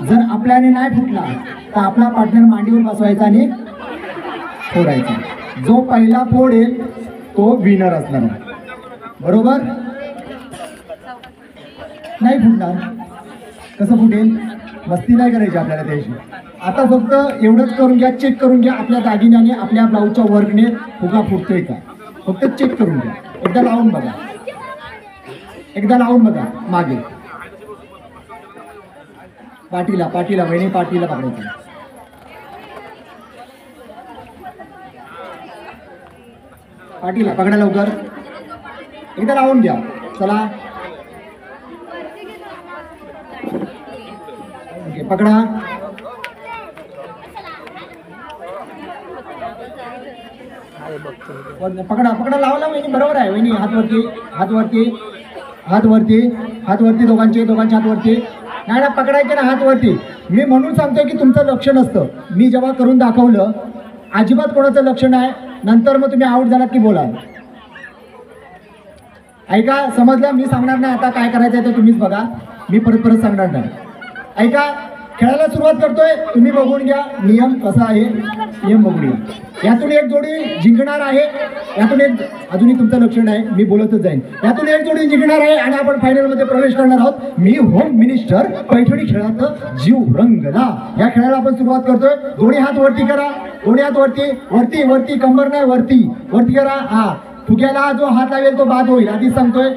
Speaker 1: जर आपल्याने नाही फुटला तर आपला पार्टनर मांडीवर बसवायचा आणि फोडायचा. जो पहिला फोडेल तो विनर असणार. बरोबर? नाही फुटणार, कसं फुटेल? मस्ती नाही करायची आपल्याला त्याशी. आता फक्त एवढंच करून घ्या, चेक करून घ्या आपल्या दागिन्याने, आपल्या ब्लाऊजच्या वर्कने फुगा फुटतोय का, फक्त चेक करून घ्या. एकदा लावून बघा, एकदा लावून बघा मागे. पाठीला पाठीला वहिनी पाठीला पकडायचं. पाठीला पकडा लवकर. एकदा लावून घ्या. चला ओके पकडा. पकडा पकडा लावला वहिनी. बरोबर आहे वहिनी. हात वरती हात वरती हात वरती हात वरती. दोघांचे हात वरती. नाही ना पकडायचे ना हात वरती. मी म्हणून सांगतोय की तुमचं लक्ष नसतं. मी जेव्हा करून दाखवलं अजिबात कोणाचं लक्ष नाही. नंतर मग तुम्ही आउट झालात की बोला. ऐका समजलं. मी सांगणार नाही आता काय करायचं आहे ते तुम्हीच बघा. मी परत सांगणार नाही. ऐका खेळायला सुरुवात करतोय. तुम्ही बघून घ्या नियम कसा आहे. नियम बघून घ्या. यातून एक जोडी जिंकणार आहे. यातून एक अजूनही तुमचं लक्ष नाही. मी बोलतच जाईन. यातून एक जोडी जिंकणार आहे आणि आपण फायनलमध्ये प्रवेश करणार आहोत. मी होम मिनिस्टर पैठणी खेळात जीव रंगला या खेळाला आपण सुरुवात करतोय. दोन्ही हात वरती करा. दोन्ही हात वरती वरती वरती. कंबर नाही वरती वरती करा. हा फुग्याला जो हात लावेल तो बाद होईल. आधीच सांगतोय.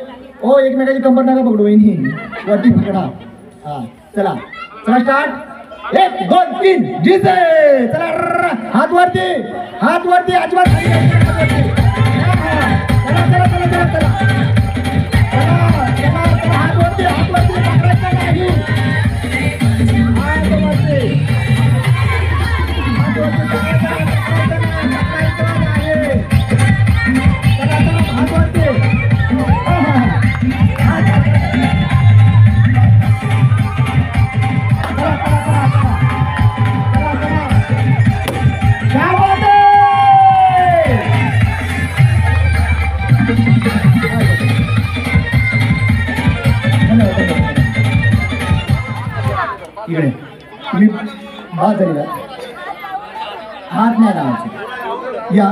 Speaker 1: ओ एकमेकाची कंबर नका पकडू वहिनी. वरती पकडा. हा चला चला स्टार्ट. 1 2 3 जिसे. चला हात वरती हात वरती. अजिबात चला चला चला चला चला हात वरती हात वरती. पकडायचं नाही. हात वरती हात वरती पकडायचं नाही. चला चला हात वरती. इकडे तुम्ही हात झालेला हात नाही लावायचे. या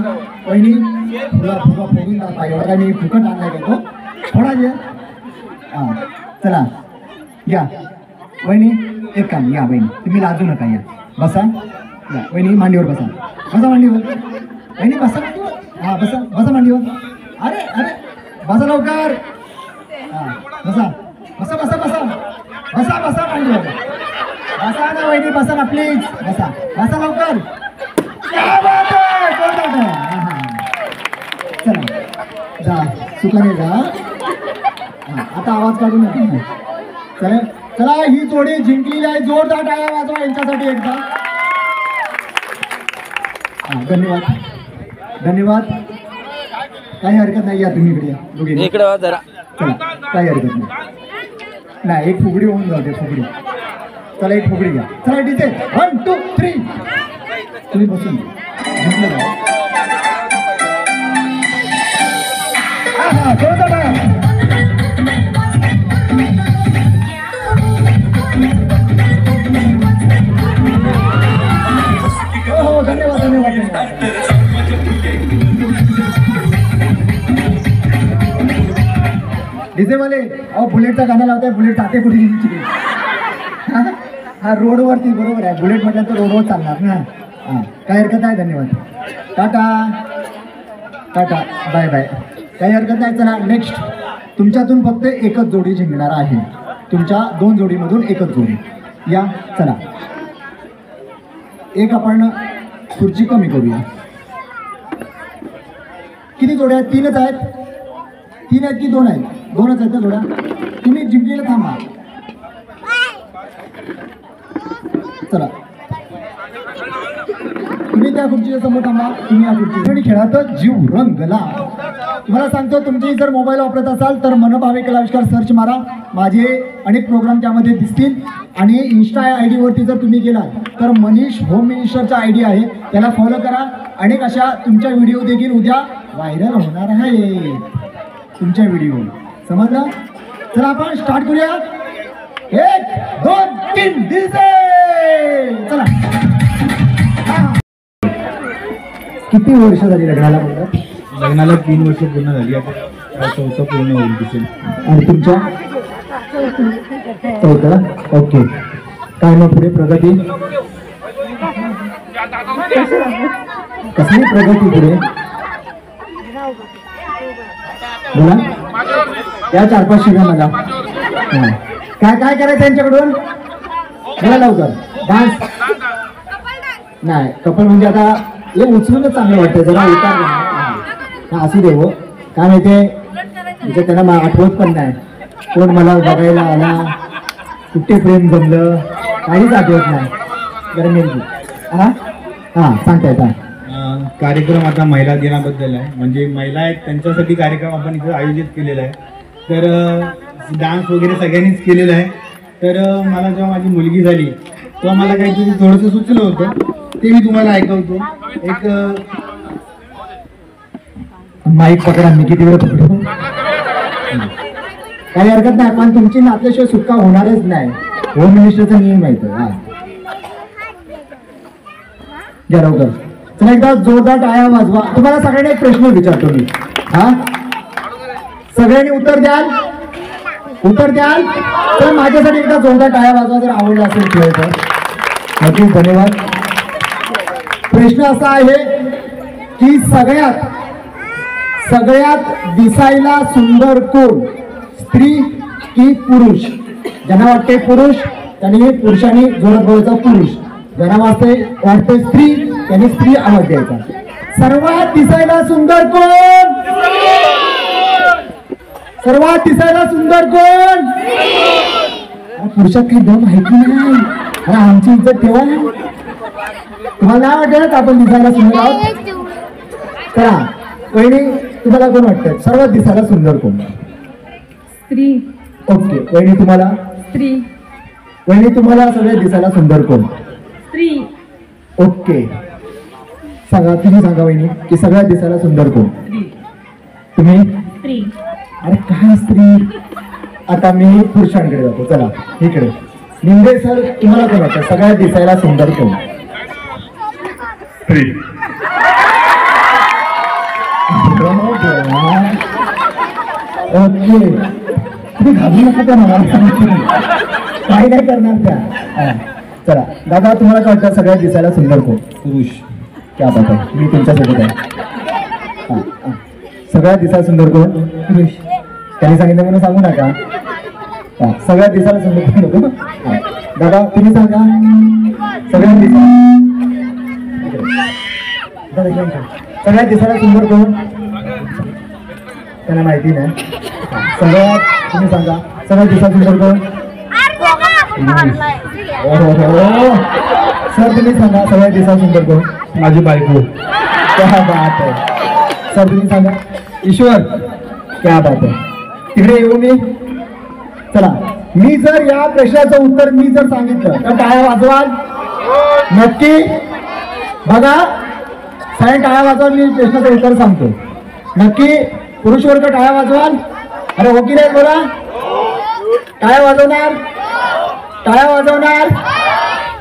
Speaker 1: वहिनी फुगा फुगा फोडून टाका. एवढा काय मी फुकट आणलाय का तो थोडा घ्या. हां चला या वहिनी. एक काम या वहिनी तुम्ही लाजू नका. या बसा. या वहिनी मांडीवर बसा. बसा मांडीवर वहिनी बसा. हां बसा बसा मांडीवर. अरे अरे बसा लवकर. हां बसा बसा बसा बसा बसा बसा मांडीवर. बसा ना वहिनी बसा ना प्लीज. बसा बसा लवकर. चला जा सुखाने जा. आता आवाज काढू नका. चला चला ही जोडी जिंकलेली आहे. जोरदार टाळ्या वाजवा यांच्यासाठी एकदा. धन्यवाद धन्यवाद. काही हरकत नाही. या तुम्ही इकडे दोघे
Speaker 7: इकडे जरा.
Speaker 1: चला काही हरकत नाही. नाही एक फुगडी होऊन जाते. फुगडी. चला एक फुगडी घ्या. चला डीजे 1 2 3. तुम्ही बसून जिंकलं का? हो धन्यवाद धन्यवाद धन्यवाद. डीजेवाले अहो बुलेटचा गाणं लावताय. बुलेट जाते कुठे गेली. हा रोडवरती बरोबर आहे. बुलेट म्हटलं तर रोडवर चालणार ना. हां काय हरकत नाही. धन्यवाद. Tata tata bye bye. काही हरकत नाही. चला नेक्स्ट. तुमच्यातून फक्त एकच जोडी जिंकणार आहे. तुमच्या 2 जोडीमधून एकच जोडी. या चला. एक आपण खुर्ची कमी करूया. किती जोड्या आहेत? 3च आहेत. 3 आहेत की 2 आहेत? 2च आहेत ना जोड्या. तुम्ही जिंकलेलं थांबा. चला तुम्ही त्या खुर्चीच्या समोर थांबा. तुम्ही या खुर्ची खेळात जीव रंगला. तुम्हाला सांगतो तुमची जर मोबाईल वापरत असाल तर मनभावे कला आविष्कार सर्च मारा. माझे अनेक प्रोग्राम त्यामध्ये दिसतील. आणि इन्स्टा आय डीवरती जर तुम्ही गेलात तर मनीष होम मिनिस्टरचा ID आहे. त्याला फॉलो करा. अनेक अशा तुमच्या व्हिडिओ देखील उद्या व्हायरल होणार आहे. तुमच्या व्हिडिओ समजलं. चला आपण स्टार्ट करूया. 1 2 3 डीजे. चला. किती वर्ष झाली लग्नाला?
Speaker 8: लग्नाला 3 वर्ष पूर्ण झाली. आता 4th पूर्ण होईल दिसेल.
Speaker 1: आणि तुमच्या 4th ओके. काय मग पुढे प्रगती? कसली प्रगती पुढे बोला. या 4-5 शिव्या मला. काय काय करायचं यांच्याकडून? मला लवकर डान्स नाही. कपल म्हणजे आता हे उचलूनच चांगलं वाटतं, जरा उतार हा असू दे हो. काय माहितीये म्हणजे त्यांना आठवत पण नाही कोण मला बघायला आला, कुठे प्रेम जमलं, काहीच आठवत नाही. बरं मेहंदी हा हा सांगता येता.
Speaker 8: कार्यक्रम आता महिला दिनाबद्दल आहे, म्हणजे महिला आहेत त्यांच्यासाठी कार्यक्रम आपण इथे आयोजित केलेला आहे. तर डान्स वगैरे सगळ्यांनीच केलेला आहे. तर मला जेव्हा माझी मुलगी झाली तेव्हा मला काहीतरी थोडंसं सुचलं होतं, ते मी तुम्हाला ऐकवतो. एक
Speaker 1: माईक पकडा, मी किती वेळ पकडू, काही हरकत नाही. पण तुमची नातल्याशिवाय सुटका होणारच नाही, होम मिनिस्टरचा नियम माहिती. हा घ्या लवकर. चला एकदा जोरदार टाळ्या वाजवा. तुम्हाला सगळ्यांनी एक प्रश्न विचारतो मी, हा सगळ्यांनी उत्तर द्याल, उत्तर द्याल तर माझ्यासाठी एकदा जोरदार टाळ्या वाजवा जर आवडला असेल खेळ तर. नक्कीच धन्यवाद. प्रश्न असा आहे की सगळ्यात दिसायला सुंदर कोण, स्त्री की पुरुष? ज्यांना वाटते पुरुष त्यांनी पुरुषांनी जोरात बोलायचा पुरुष, ज्यांना वाटते स्त्री त्यांनी स्त्री आवाज द्यायचा. सर्वात दिसायला सुंदर कोण? सर्वात दिसायला सुंदर कोण? पुरुषात काही दम आहे की नाही? आमची इज्जत ठेवा. तुम्हाला नाही वाटत आपण दिसायला सुंदर आहोत? चला वहिनी, तुम्हाला कोण वाटतं सर्वात दिसायला सुंदर कोण?
Speaker 4: स्त्री.
Speaker 1: ओके वहिनी, तुम्हाला?
Speaker 4: स्त्री.
Speaker 1: वहिनी, तुम्हाला सगळ्यात दिसायला सुंदर कोण?
Speaker 4: स्त्री.
Speaker 1: ओके सांगा, तुम्ही सांगा वहिनी की सगळ्यात दिसायला सुंदर कोण? तुम्ही?
Speaker 4: स्त्री.
Speaker 1: अरे काय स्त्री? आता मी पुरुषांकडे जातो. चला इकडे निंदे सर, तुम्हाला कोण वाटतं सगळ्यात दिसायला सुंदर कोण?
Speaker 8: स्त्री.
Speaker 1: ओके तुम्ही घाबरू नका त्या मला, काही नाही करणार त्या. चला दादा, तुम्हाला काय वाटतं सगळ्यात दिसायला सुंदर कोण?
Speaker 8: पुरुष.
Speaker 1: क्या बात आहे, मी तुमच्यासोबत आहे. हा सगळ्यात दिसायला सुंदर कोण? पुरुष. त्यांनी सांगितलं म्हणून सांगू नका. हा सगळ्यात दिसायला सुंदर कोण नको. दादा तुम्ही सांगा सगळ्यात दिसायला सुंदर कोण? त्यांना माहिती नाही. सगळ्यात तुम्ही सांगा सगळ्यात दिसायला सुंदर कोण? सर तुम्ही सांगा सगळ्यात दिसायला सुंदर कोण?
Speaker 8: माझी बायको.
Speaker 1: क्या बात आहे. सर तुम्ही सांगा. ईश्वर. क्या बात आहे. तिकडे येऊ मी. चला मी जर या प्रश्नाचं उत्तर मी जर सांगितलं तर टाळ्या वाजवाल नक्की? बघा सायं टाळ्या वाजवाल, मी प्रश्नाचं उत्तर सांगतो नक्की. पुरुष वर्ग टाळ्या वाजवाल? अरे हो की नाही बोला. टाळ्या वाजवणार? टाळ्या वाजवणार?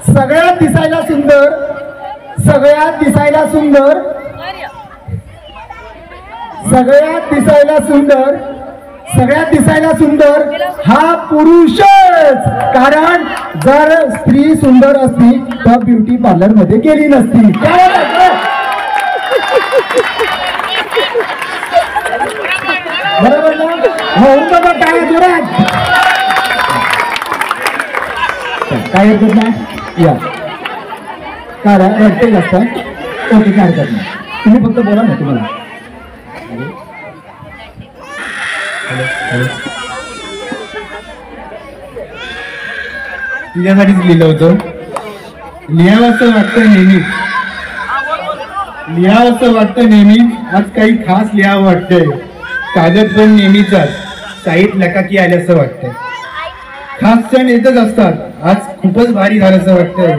Speaker 1: सगळ्यात दिसायला सुंदर, सगळ्यात दिसायला सुंदर, सगळ्यात दिसायला सुंदर, सगळ्यात दिसायला सुंदर हा पुरुषच. कारण जर स्त्री सुंदर असती तर ब्युटी पार्लर मध्ये गेली नसती. काय बरोबर ना? हो बघा काय जोरात. काय हरकत नाही या काय रडते जास्त. ओके काय हरकत नाही, तुम्ही फक्त बोला ना. तुम्हाला
Speaker 8: तिच्यासाठीच लिहिलं होतं. लिहावंसं वाटतं नेहमीच, लिहावंसं वाटतं नेहमीच. आज काही खास लिहावं वाटतंय. कागद पण नेहमीचाच, साईट लकाकी आल्याचं वाटतंय. खास क्षण येतच असतात. आज खूपच भारी झाल्याचं वाटतंय.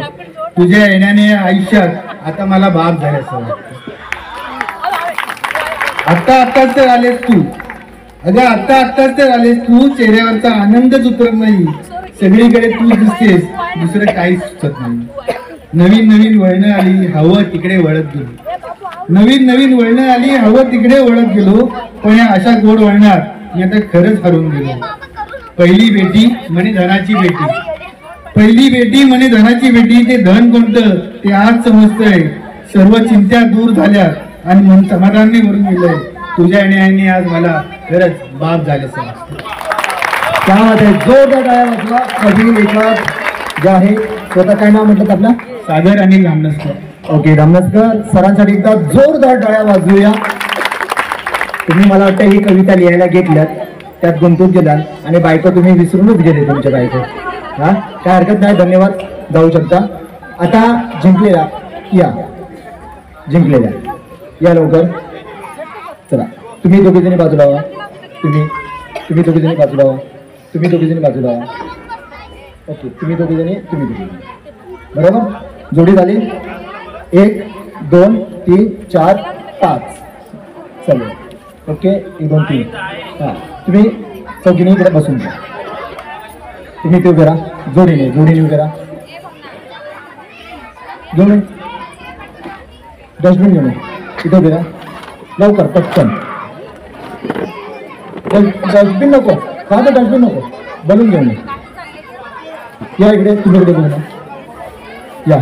Speaker 8: तुझ्या येण्याने आयुष्यात आता मला बाप झाल्याचं वाटतं. आत्ताच तर आलेस तू. अगं आत्ताच तर आलेस तू. चेहऱ्यावरचा आनंदच उतरत नाही. सगळीकडे तू दिसतेस, दुसरं काहीच सुचत नाही. नवीन नवीन वळणं आली, हवं तिकडे वळत गेलो. नवीन नवीन वळणं आली, हवं तिकडे वळत गेलो. पण या अशा गोड वळणार मी आता खरंच हरवून गेलो. पहिली बेटी म्हणे धनाची बेटी, पहिली बेटी म्हणे धनाची बेटी. ते धन कोणतं ते आज समजतंय. सर्व चिंत्या दूर झाल्या आणि मन समाधानाने भरून गेलंय. तुझ्या येण्याने आज मला खरंच बाप झाल्याचं वाटतं.
Speaker 1: त्यामध्ये जोरदार टाळ्या वाजवा. अजून एका जे आहे स्वतः काय नाव म्हणतात आपलं?
Speaker 8: सागर अनिल धामनसकर.
Speaker 1: ओके, धामनसकर सरांसाठी एकदा जोरदार टाळ्या वाजवूया. तुम्ही मला वाटतं ही कविता लिहायला घेतल्यात, त्यात गुंतून गेलात आणि बायको तुम्ही विसरूनच गेले तुमच्या बायको. हा, काय हरकत नाही, धन्यवाद, जाऊ शकता. आता जिंकलेला या, जिंकलेल्या या लवकर. चला तुम्ही दोघी जणी बाजूला व्हा. तुम्ही दोघी जणी बाजूला व्हा. तुम्ही दोघी जणी बाजूला व्हा. ओके, तुम्ही दोघी जणी बरोबर. जोडी झाली. 1 2 3 4 5. चला ओके, 1 2 3. हां, तुम्ही चौघीने इकडे बसून घ्या. तुम्ही ते उभे राहा, जोडीने उभे राहा. घेऊन डस्टबिन घेऊन इथे उभे राहा लवकर, पटकन. डस्टबिन नको, का डस्टबिन नको, बलून घेऊन या इकडे. तुम्ही इकडे बघून या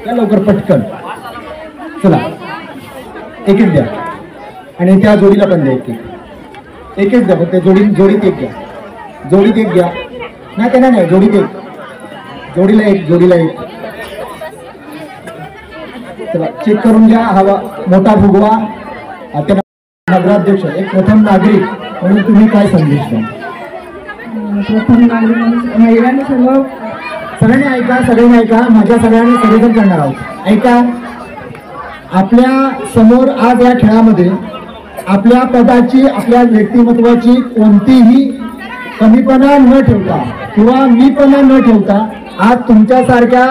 Speaker 1: लवकर, पटकन. चला एक द्या आणि त्या जोडीला पण द्या. एकच द्या, फक्त जोडीत एक घ्या. जोडीत एक घ्या. नाही त्यांना नाही, जोडीत एक, जोडीला एक. चला चेक करून घ्या. हवा मोठा फुगवा. आता नगराध्यक्ष, एक प्रथम नागरिक म्हणून तुम्ही काय संदेश द्या?
Speaker 4: प्रथम नागरिक महिलांनी
Speaker 1: सगळ्यांनी ऐका, माझ्या सगळ्यांनी सगळेजण करणार आहोत. ऐका, आपल्या समोर आज या खेळामध्ये आपल्या पदाची, आपल्या व्यक्तिमत्वाची कोणतीही कमीपणा न ठेवता किंवा मीपणा न ठेवता आज तुमच्यासारख्या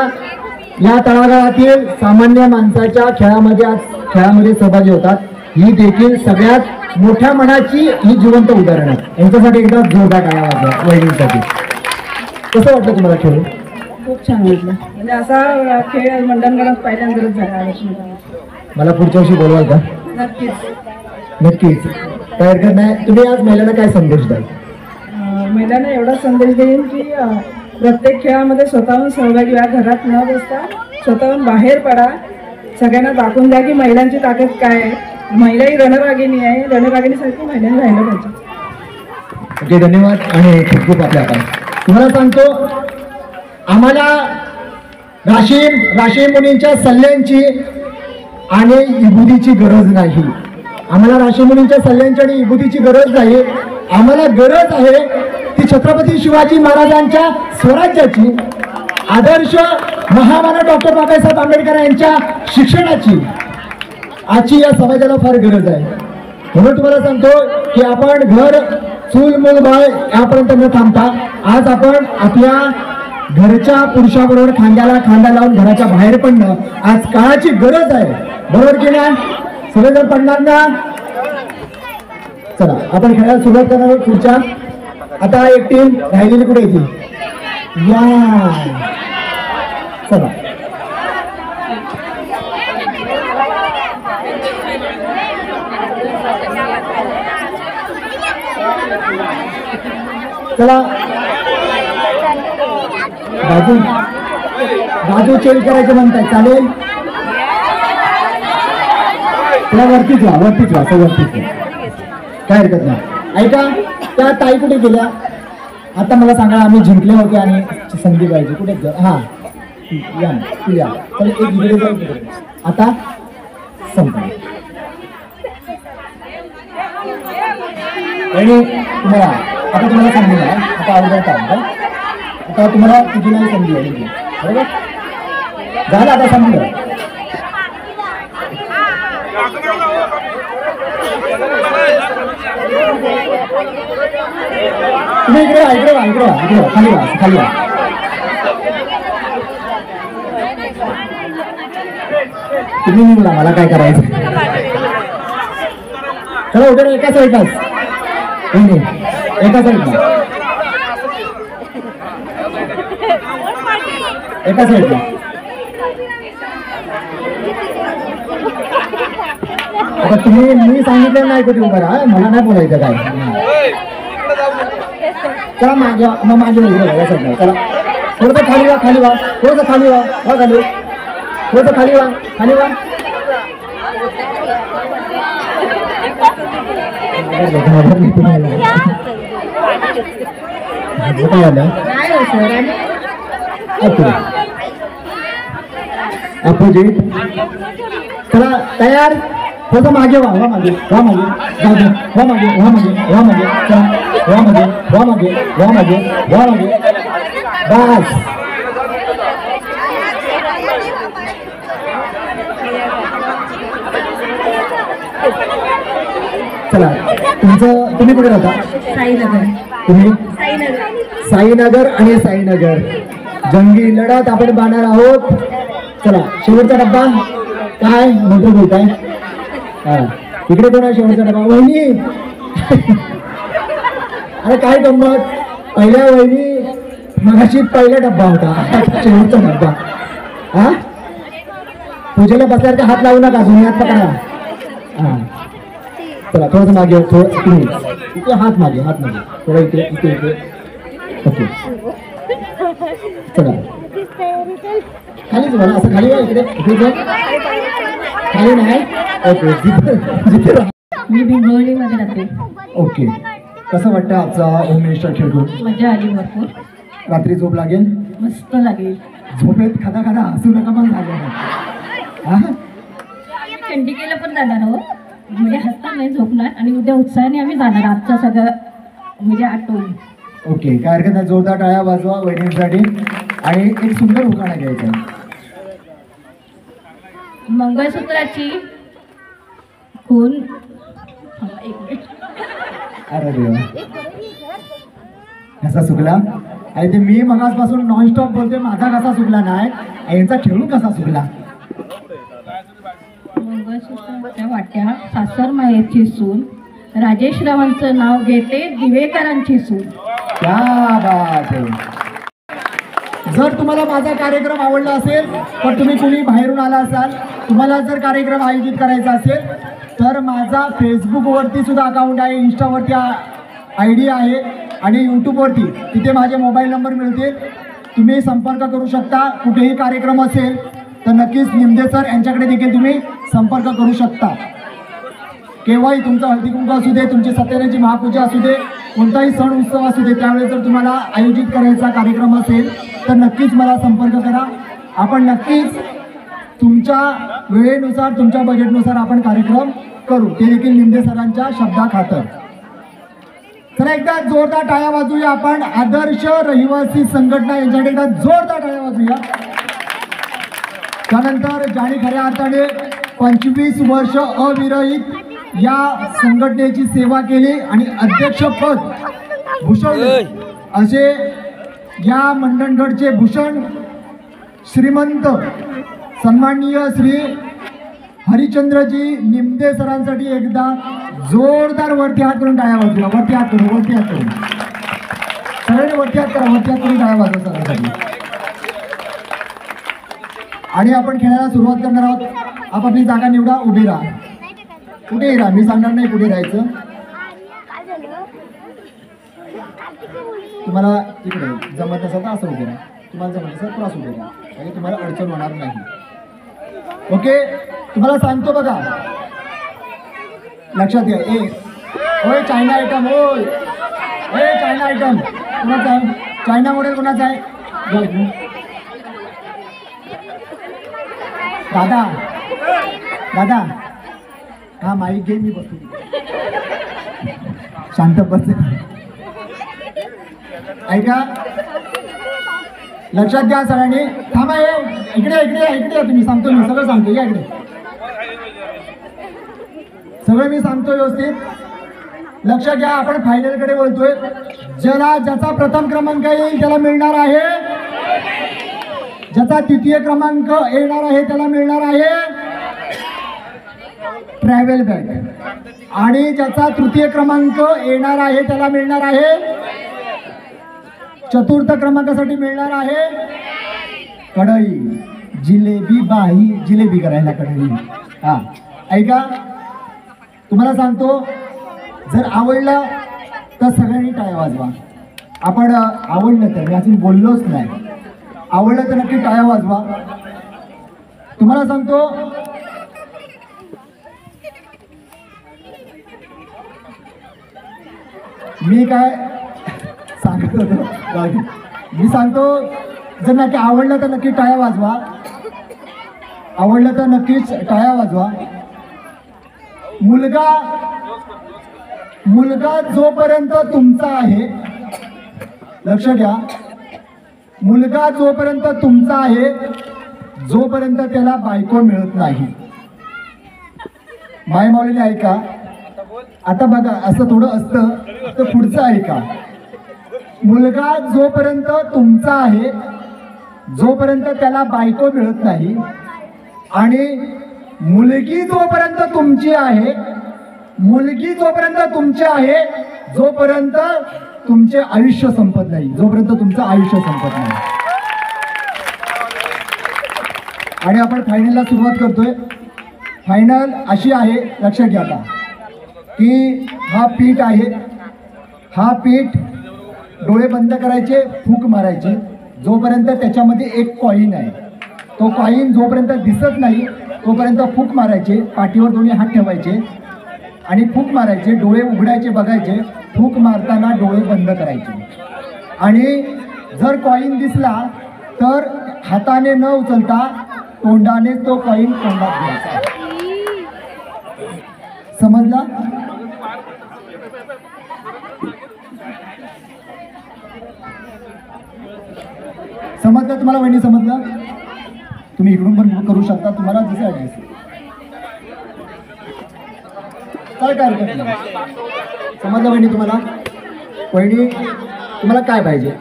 Speaker 1: या तळागाळातील सामान्य माणसाच्या खेळामध्ये सहभागी होतात. ही देखील सगळ्यात मोठ्या मनाची ही जिवंत उदाहरण आहे. यांच्यासाठी एकदा जोरदार टाळ्या वाजवा वहिनींसाठी. कसं वाटलं तुम्हाला खेळ?
Speaker 4: खूप छान वाटलं. म्हणजे असा खेळ मंडणगडात पहिल्यांदाच झाला.
Speaker 1: मला पुढच्या वर्षी बोलवाल का? नक्कीच, काय हरकत नाही. तुम्ही आज महिलांना काय संदेश द्याल?
Speaker 4: महिलांना एवढा संदेश देईन की प्रत्येक खेळामध्ये स्वतःहून सहभागी व्हा. घरात न बसता स्वतःहून बाहेर पडा. सगळ्यांना दाखवून द्या की महिलांची ताकद काय आहे. महिला ही रणरागिणी आहे. रणरागिणीसारखी महिलांनी राहिलं पाहिजे.
Speaker 1: ओके, धन्यवाद आणि खूप खूप आपल्या आपण. तुम्हाला सांगतो, आम्हाला राशी मुनींच्या सल्ल्यांची आणि विभूतीची गरज नाही. आम्हाला राशी मुनींच्या सल्ल्यांची आणि विभूतीची गरज नाही. आम्हाला गरज आहे ती छत्रपती शिवाजी महाराजांच्या स्वराज्याची, आदर्श महामानव डॉक्टर बाबासाहेब आंबेडकर यांच्या शिक्षणाची. आजची या समाजाला फार गरज आहे. म्हणून तुम्हाला सांगतो की आपण घर, चूल, मूल, बाळ यापर्यंत न थांबता आज आपण आपल्या घरच्या पुरुषाबरोबर खांद्याला खांदा लावून घराच्या बाहेर पडणं आज काळाची गरज आहे. बरोबर की नाही? सगळेजण पडणार ना? चला आपण खेळायला सुरुवात करणार आहोत. पुढच्या आता एक टीम राहिलेली कुठे येतील? या चला. चला बाजू चेंज करायचं म्हणताय, चालेल? त्याला वरतीच व्हा, काय हरकत नाही. ऐका, त्या ताई कुठे गेल्या? आता मला सांगा, आम्ही जिंकले होते आणि संधी पाहिजे. कुठे? हा या. चल एक इकडे जाऊ. आता संपलं. आणि तुम्हाला सांगितलं आता अवघड काम. आता तुम्हाला किती नाही संधी आहे, बरोबर? झालं आता समजलं. तुम्ही इकडे वा, खाली वा. तुम्ही बोला मला काय करायचं. चला उद्या एका साईडलाच, एका साईडला. आता तुम्ही मी सांगितलं नाही कुठे उभं राहा, मला नाही बोलायचं काय. चला मागे या साईडला. चला थोडंसं खाली वा, थोडंसं खाली वा. हे काय आलं
Speaker 3: नाही हो सर. आणि
Speaker 1: ओके अपोजिट. चला तयार. थोडं मागे वा मागे वा मागे जाऊ वा मागे वा मागे वा मागे चला वा मागे वा मागे वा मागे वा मागे बस. चला तुम्ही कुठे राहता?
Speaker 3: साईनगर.
Speaker 1: तुम्ही
Speaker 3: साईनगर.
Speaker 1: साईनगर आणि साईनगर जंगी लढत आपण पाहणार आहोत. चला शेवटचा डब्बा काय नंतर बोलताय. हा इकडे कोण आहे शेवटचा डब्बा? वहिनी. अरे काय गंमत, पहिल्या वहिनी मगाशी पहिला डब्बा होता, शेवटचा डब्बा. हा पूजेला बसल्यावर हात लावू नका, जुन्यात पकडा. हा चला थोडंसं मागे थोडं इथे हात मागे थोडं इकडे इथे इथे. ओके चला खालीच बघा, असं खाली या इकडे इकडे खाली नाही. ओके जिथे
Speaker 3: मी भिंगवलीमध्ये राहते.
Speaker 1: ओके कसं वाटतं आजचा होम मिनिस्टर खेळून?
Speaker 3: मजा आली भरपूर.
Speaker 1: रात्री झोप लागेल?
Speaker 3: मस्त लागेल.
Speaker 1: झोपेत खादा खादा हसू नका पण झालं. हा
Speaker 3: चंडिकेला पण जाणार आहोत, म्हणजे हसता नाही झोपणार. आणि उद्या उत्साहाने आम्ही जाणार आजचं सगळं म्हणजे आठवून.
Speaker 1: ओके काय हरकत नाही. जोरदार टाळ्या वाजवा वहिनींसाठी. आणि एक सुंदर उखाणा घ्यायचा.
Speaker 3: मंगळसूत्राची खून.
Speaker 1: अरे देवा कसा सुकला. आणि ते मी मगासपासून नॉनस्टॉप बोलते, माझा कसा सुकला नाही, यांचा खेळून कसा सुकला.
Speaker 3: मंगळसूत्राच्या वाट्या सासर माहेरची सून, राजेशरावांचं नाव घेते दिवेकरांची सून.
Speaker 1: क्या बात आहे. जर तुम्हाला माझा कार्यक्रम आवडला असेल, तर तुम्ही कुणी बाहेरून आला असाल, तुम्हाला जर कार्यक्रम आयोजित करायचा असेल तर माझा फेसबुकवरती सुद्धा अकाउंट आहे, इंस्टावरती ID आहे आणि यूट्यूबवरती तिथे माझे मोबाईल नंबर मिळतील. तुम्ही संपर्क करू शकता. कुठेही कार्यक्रम असेल तर नक्कीच निमदे सर यांच्याकडे देखील तुम्ही संपर्क करू शकता. केव्हाही तुमचा हळदी कुंकू असू दे, तुमची सत्यनारायणाची महापूजा असू दे, कोणताही सण उत्सव असू दे, त्यावेळेस जर तुम्हाला आयोजित करायचा कार्यक्रम असेल तर नक्कीच मला संपर्क करा. आपण नक्कीच तुमच्या वेळेनुसार तुमच्या बजेटनुसार आपण कार्यक्रम करू, ते देखील निमदे सरांच्या शब्दाखातर. चला एकदा जोरदार टाळ्या वाजूया आपण. आदर्श रहिवासी संघटना यांच्याकडे एकदा जोरदार टाळ्या वाजूया. त्यानंतर ज्यांनी खऱ्या अर्थाने 25 वर्ष अविरहित या संघटनेची सेवा केली आणि अध्यक्षपद भूषवले असे या मंडणगडचे भूषण श्रीमंत सन्माननीय श्री हरिचंद्रजी निमदे सरांसाठी एकदा जोरदार वरती हात करून टाळ्या वाजवा. वरती हात करून सगळ्यांनी वरती हात करा, वरती हात करून टाळ्या वाजवा सरांसाठी. आणि आपण खेळायला सुरुवात करणार आहोत. आपापली जागा निवडा, उभी राहा. कुठेही राहा, मी सांगणार नाही कुठे राहायचं. तुम्हाला इकडे जमत नसेल तर असं उभे राहा, तुम्हाला जमत नसेल तर असं उभे राहा, म्हणजे तुम्हाला अडचण होणार नाही. ओके तुम्हाला सांगतो बघा, लक्षात घ्या. होय चायना आयटम, होय चायना आयटम कोणाचा आहे? चायना मॉडेल कोणाचा आहे? दादा दादा हा माईक घे, मी बसतो शांत बस. ऐका लक्षात घ्या सगळ्यांनी. थांबा, इकडे इकडे इकडे तुम्ही सांगतो, मी सगळं सांगतो. या इकडे सगळं मी सांगतो व्यवस्थित. लक्षात घ्या, आपण फायनलकडे बोलतोय. ज्याचा प्रथम क्रमांक येईल त्याला मिळणार आहे, ज्याचा तृतीय क्रमांक येणार आहे त्याला मिळणार आहे ट्रॅव्हल बॅग, आणि ज्याचा तृतीय क्रमांक येणार आहे त्याला मिळणार आहे, चतुर्थ क्रमांकासाठी मिळणार आहे कढई. जिलेबी बाई, जिलेबी करायला कढई. हा ऐका, तुम्हाला सांगतो, जर आवडलं तर सगळ्यांनी टाळ्या वाजवा. आपण आवडलं तर, मी अजून बोललोच नाही, आवडलं तर नक्की टाळ्या वाजवा. तुम्हाला सांगतो, मी काय सांगत होतो जाऊ दे. मी सांगतो जर नक्की आवडलं तर नक्की टाळ्या वाजवा. आवडलं तर नक्कीच टाळ्या वाजवा. मुलगा जोपर्यंत तुमचा आहे, लक्ष घ्या, मुलगा जोपर्यंत तुमचा आहे जोपर्यंत त्याला बायको मिळत नाही. माय माऊलीने ऐका, आता बघा असं थोडं असतं तर पुढचं ऐका. मुलगा जोपर्यंत तुमचा आहे जोपर्यंत त्याला बायको मिळत नाही, आणि मुलगी जोपर्यंत तुमची आहे, मुलगी जोपर्यंत तुमची आहे जोपर्यंत तुमचे आयुष्य संपत नाही, जोपर्यंत तुमचं आयुष्य संपत नाही. आणि आपण फायनलला सुरुवात करतोय. फायनल अशी आहे, लक्षात घ्या आता, की हा पीठ आहे, हा पीठ डोळे बंद करायचे, फूक मारायची. जोपर्यंत त्याच्यामध्ये एक कॉईन आहे, तो कॉईन जोपर्यंत दिसत नाही तोपर्यंत फूक मारायचे, पाठीवर दोन्ही हात ठेवायचे आणि फूक मारायचे. डोळे उघडायचे, बघायचे, फूक मारताना डोळे बंद करायचे. आणि जर कॉईन दिसला तर हाताने न उचलता तोंडाने तो कॉईन तोंडात घ्यायचा. समजला? समजलं तुम्हाला वहिनी? समजलं? तुम्ही इकडून पण करू शकता, तुम्हाला जसं ऍड्रेस काय हरकत नाही. समजलं वहिनी तुम्हाला? वहिनी तुम्हाला काय पाहिजे?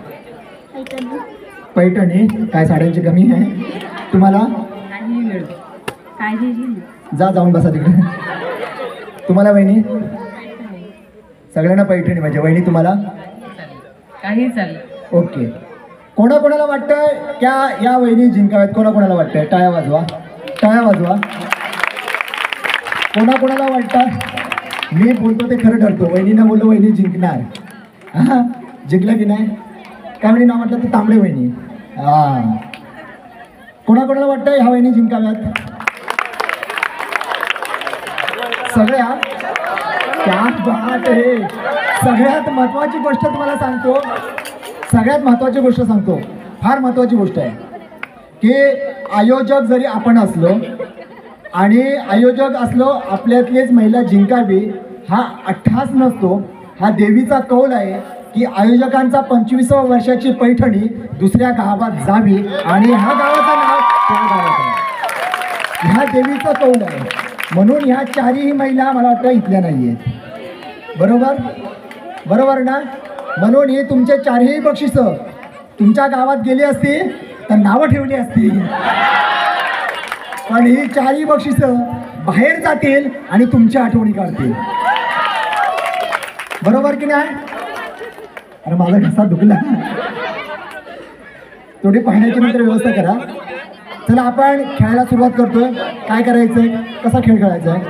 Speaker 1: पैठणी. काय साड्यांची कमी आहे तुम्हाला? जा जाऊन बसा तिकडे. तुम्हाला वहिनी? सगळ्यांना पैठणी पाहिजे. वहिनी तुम्हाला?
Speaker 4: काही चालेल.
Speaker 1: ओके. कोणाकोणाला वाटतंय क्या या वहिनी जिंकाव्यात? कोणाकोणाला वाटतंय? टाळ्या वाजवा, टाळ्या वाजवा. कोणाकोणाला वाटतं मी बोलतो ते खरं ठरतो? वहिनीनं बोललो वहिनी जिंकणार. हां, जिंकलं की नाही? काय वहिनी नाव म्हटलं? ते तांबडे वहिनी. हां, कोणाकोणाला वाटतं ह्या वहिनी जिंकाव्यात? सगळ्या? क्या बात आहे. सगळ्यात महत्त्वाची गोष्ट तुम्हाला सांगतो, सगळ्यात महत्त्वाची गोष्ट सांगतो, फार महत्त्वाची गोष्ट आहे की आयोजक जरी आपण असलो आणि आयोजक असलो आपल्यातलीच महिला जिंकावी हा अट्टहास नसतो. हा देवीचा कौल आहे की आयोजकांचा 25व्या वर्षाची पैठणी दुसऱ्या गावात जावी आणि ह्या गावाचं नाव त्या गावाचं. ह्या देवीचा कौल आहे. म्हणून ह्या चारही महिला मला वाटतं इथल्या नाही आहेत. बरोबर? बरोबर ना? म्हणून ही तुमचे चारही बक्षिसं तुमच्या गावात गेली असती तर नावं ठेवली असती, पण ही चारही बक्षिसं बाहेर जातील आणि तुमच्या आठवणी काढतील. बरोबर की नाही? अरे माझा घसा दुखला. थोडी पाहण्याची नंतर व्यवस्था करा. चला आपण खेळायला सुरुवात करतोय. काय करायचंय? कसा खेळ खेळायचा आहे?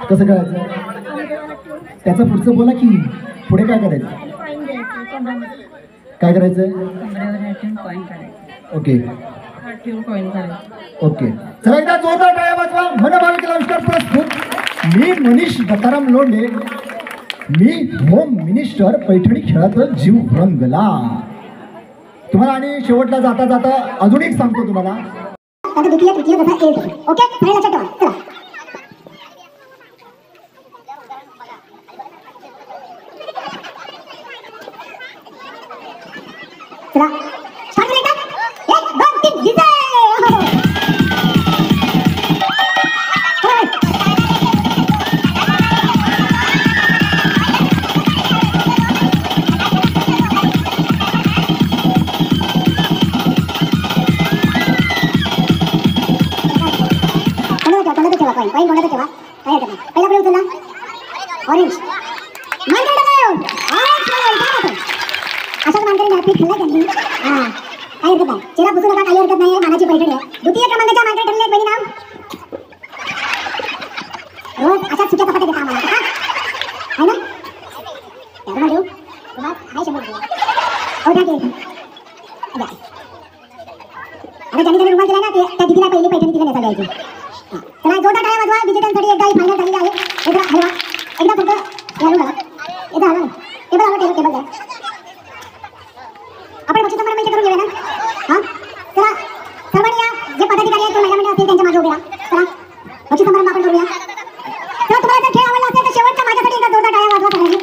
Speaker 1: कसं खेळायचं? त्याचं पुढचं बोला की. पुढे काय करायचं? काय करायचंय? Okay okay. चला एकदा जोरदार टाळ्या वाजवा. मनभाविक नमस्कार प्रस्तुत मी मनीष दत्ताराम लोंढे, मी होम मिनिस्टर. पैठणी खेळात जीव रंगला. तुम्हाला आणि शेवटला जाता जाता अजून एक सांगतो तुम्हाला.
Speaker 2: द्वितीय तृतीय तथा एक. ओके, सगळे लक्षात ठेवा. चला चला स्टार्ट करूया. 1 2 3 डीजे. कॉइन कोणाचा ठेवा? काय हरकत नाही. पहिला पुढे उचलला ऑरेंज अशाच मानकरी पीठ खाल्ला त्यांनी. हां, काही हरकत नाही. चेहरा पुसू नका, काही हरकत नाही. मानाची पैठणी आहे. द्वितीय क्रमांकाच्या मानकरी ठरले बहिणी नाव. रोज अशाच सुट्या चपात्या देता आम्हाला आहे ना? त्याला देऊ तुम्हाला हाय 100 रुपये. हो द्या की. आता ज्यांनी ज्यांनी रुमाल दिला ना त्या दिदीला पहिली पैठणी तिला नेसा द्यायची. चला जोरदार टाळ्या वाजवा. विजेत्यांसाठी एकदा फायनल झालेली आहे. एकदा हलवा, एकदा फक्त हलवून बघा. एकदा हलवा. टेबल टेबल द्या. आपण बक्षीस समारंभ इथे करून घेऊया ना. हा चला सर्वांनी या जे पदाधिकारी आहेत महिला मंडळ असतील त्यांच्या मागे उभे राहा. चला बक्षीस समारंभ आपण करूया. तर तुम्हाला जर खेळ आवडला असेल तर शेवटचा माझ्यासाठी एकदा जोरदार टाळ्या वाजवा सगळ्यांनी.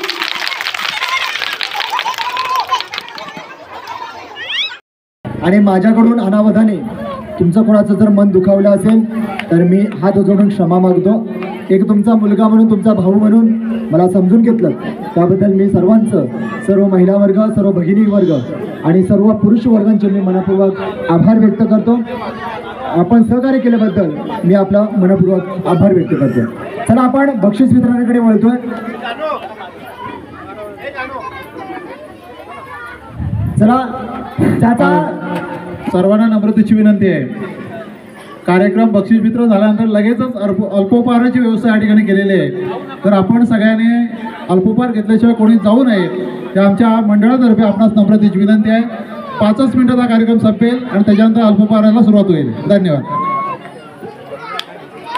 Speaker 1: आणि माझ्याकडून अनावधाने तुमचं कोणाचं जर मन दुखावलं असेल तर मी हात जोडून क्षमा मागतो. एक तुमचा मुलगा म्हणून, तुमचा भाऊ म्हणून मला समजून घेतलं त्याबद्दल मी सर्वांचं, सर्व महिला वर्ग, सर्व भगिनी वर्ग आणि सर्व पुरुष वर्गांचे मी मनपूर्वक आभार व्यक्त करतो. आपण सहकार्य केल्याबद्दल मी आपला मनपूर्वक आभार व्यक्त करतो. चला आपण बक्षीस वितरणाकडे वळतोय. चला त्याचा
Speaker 8: सर्वांना नम्रतेची विनंती आहे. कार्यक्रम बक्षीस वितरण झाल्यानंतर लगेचच अल्पोपहाराची व्यवस्था या ठिकाणी केलेली आहे. तर आपण सगळ्यांनी अल्पोपहार घेतल्याशिवाय कोणी जाऊ नये ते आमच्या मंडळातर्फे आपणास नम्रतेची विनंती आहे. 5च मिनिटात हा कार्यक्रम संपेल आणि त्याच्यानंतर अल्पोपहाराला सुरुवात होईल. धन्यवाद.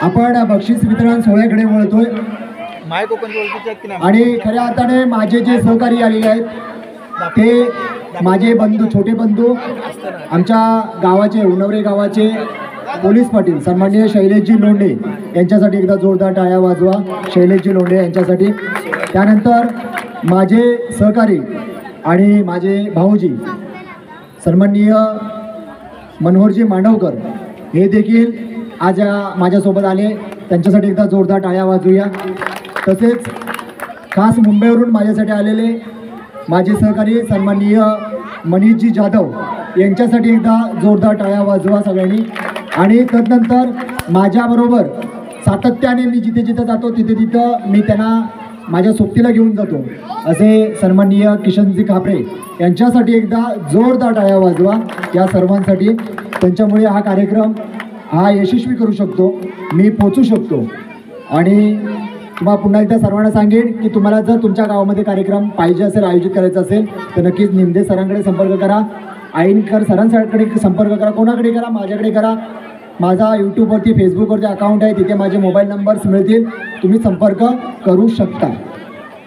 Speaker 1: आपण बक्षीस वितरण सोहळ्याकडे वळतोय आणि खऱ्या अर्थाने माझे जे सहकारी आलेले आहेत ते माझे बंधू, छोटे बंधू, आमच्या गावाचे, उन्नवरे गावाचे पोलीस पाटील सन्माननीय शैलेशजी लोंढे यांच्यासाठी एकदा जोरदार टाळ्या वाजवा. शैलेशजी लोंढे यांच्यासाठी. त्यानंतर माझे सहकारी आणि माझे भाऊजी सन्माननीय मनोहरजी मांडवकर हे देखील आज माझ्यासोबत आले. त्यांच्यासाठी एकदा जोरदार टाळ्या वाजवूया. तसेच खास मुंबईवरून माझ्यासाठी आलेले माझे सहकारी सन्माननीय मनीषजी जाधव यांच्यासाठी एकदा जोरदार टाळ्या वाजवा सगळ्यांनी. आणि तदनंतर माझ्याबरोबर सातत्याने मी जिथे जिथे जातो तिथं मी त्यांना माझ्या सोबतीला घेऊन जातो असे सन्माननीय किशनजी कापरे यांच्यासाठी एकदा जोरदार टाळ्या वाजवा. या सर्वांसाठी, त्यांच्यामुळे हा कार्यक्रम हा यशस्वी करू शकतो, मी पोचू शकतो. आणि तुम्हाला पुन्हा एकदा सर्वांना सांगेन की तुम्हाला जर तुमच्या गावामध्ये कार्यक्रम पाहिजे असेल, आयोजित करायचा असेल तर नक्कीच निमदे सरांकडे संपर्क करा, आईनकर सरांकडे संपर्क करा, कोणाकडे करा, माझ्याकडे करा. माझा यूट्यूबवरती, फेसबुकवरती अकाउंट आहे, तिथे माझे मोबाईल नंबर्स मिळतील, तुम्ही संपर्क करू शकता.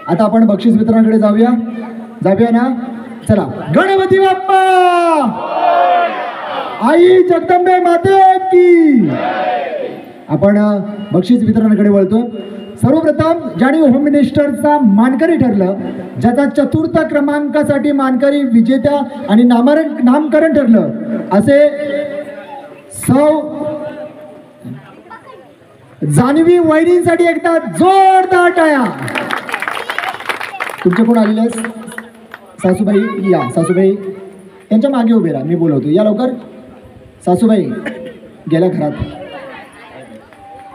Speaker 1: आता आपण बक्षीस वितरणाकडे जाऊया ना. चला. गणपती बाप्पा, आई जगदंबे माते की. आपण बक्षीस वितरणाकडे वळतो. सर्वप्रथम ज्याने होम मिनिस्टरचा मानकरी ठरलं, ज्याचा 4था क्रमांकासाठी मानकरी विजेत्या आणि नामकरण ठरलं असे सौ जान्हवी वहिनींसाठी एकदा जोरदार टाळ्या. तुमच्या कोण आलेले सासूबाई? या सासूबाई त्यांच्या मागे उभे राहा, मी बोलवतो. या लवकर. सासूबाई गेल्या घरात,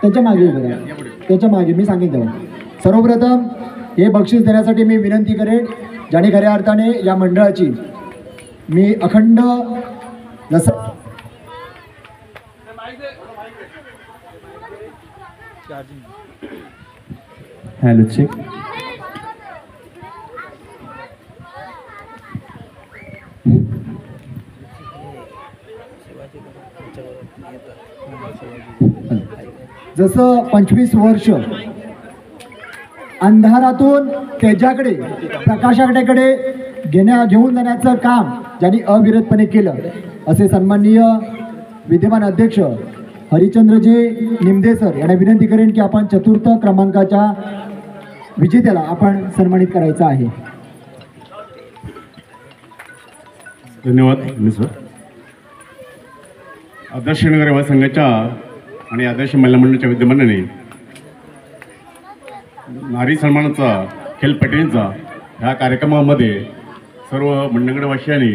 Speaker 1: त्यांच्या मागे उभे राहा, त्यांच्या मागे मी सांगेन तेव्हा. सर्वप्रथम हे बक्षीस देण्यासाठी मी विनंती करेन ज्याने खऱ्या अर्थाने या मंडळाची मी अखंड जसं
Speaker 6: हॅलो चेक.
Speaker 1: जसं 25 वर्ष अंधारातून तेजाकडे, प्रकाशाकडे घेऊन जाण्याचं काम ज्यांनी अविरतपणे केलं असे सन्माननीय विद्यमान अध्यक्ष हरिचंद्रजी निमदे सर यांना विनंती करेन की आपण 4th क्रमांकाच्या विजेत्याला आपण सन्मानित करायचं आहे.
Speaker 7: धन्यवाद सर. आदर्श नगर युवा संघाच्या आणि आदर्श महिला मंडळाच्या विद्यमानाने नारी सन्मानाचा, खेळपट्टींचा ह्या कार्यक्रमामध्ये सर्व मंडळवासियांनी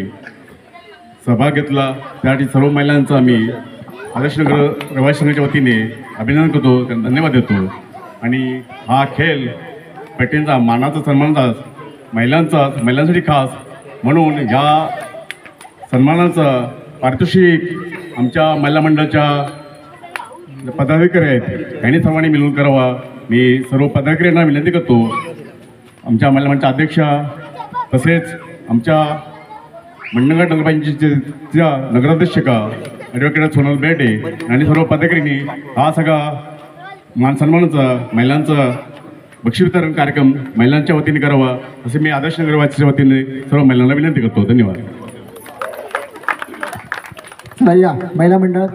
Speaker 7: सहभाग घेतला. त्यासाठी सर्व महिलांचा आम्ही आदर्श नगर रहिवासी संघाच्या वतीने अभिनंदन करतो, त्यांना धन्यवाद देतो. आणि हा खेळ पट्टींचा, मानाचा, सन्मानाचा, महिलांसाठी खास म्हणून ह्या सन्मानाचा पारितोषिक आमच्या महिला मंडळाच्या पदाधिकारी आहेत यांनी सर्वांनी मिळून करावा. मी सर्व पदाधिकाऱ्यांना विनंती करतो, आमच्या महिला मंडळाच्या अध्यक्षा तसेच आमच्या मंडणगड नगरपंचायतीच्या नगराध्यक्षका ॲडव्होकेट सोनल बेटे आणि सर्व पदाधिकाऱ्यांनी हा सगळा मान सन्मानाचा, महिलांचा बक्षीस वितरण कार्यक्रम महिलांच्या वतीने करावा असे मी आदर्श नगरवासीच्या वतीने सर्व महिलांना विनंती करतो. धन्यवाद.
Speaker 1: चला या महिला मंडळात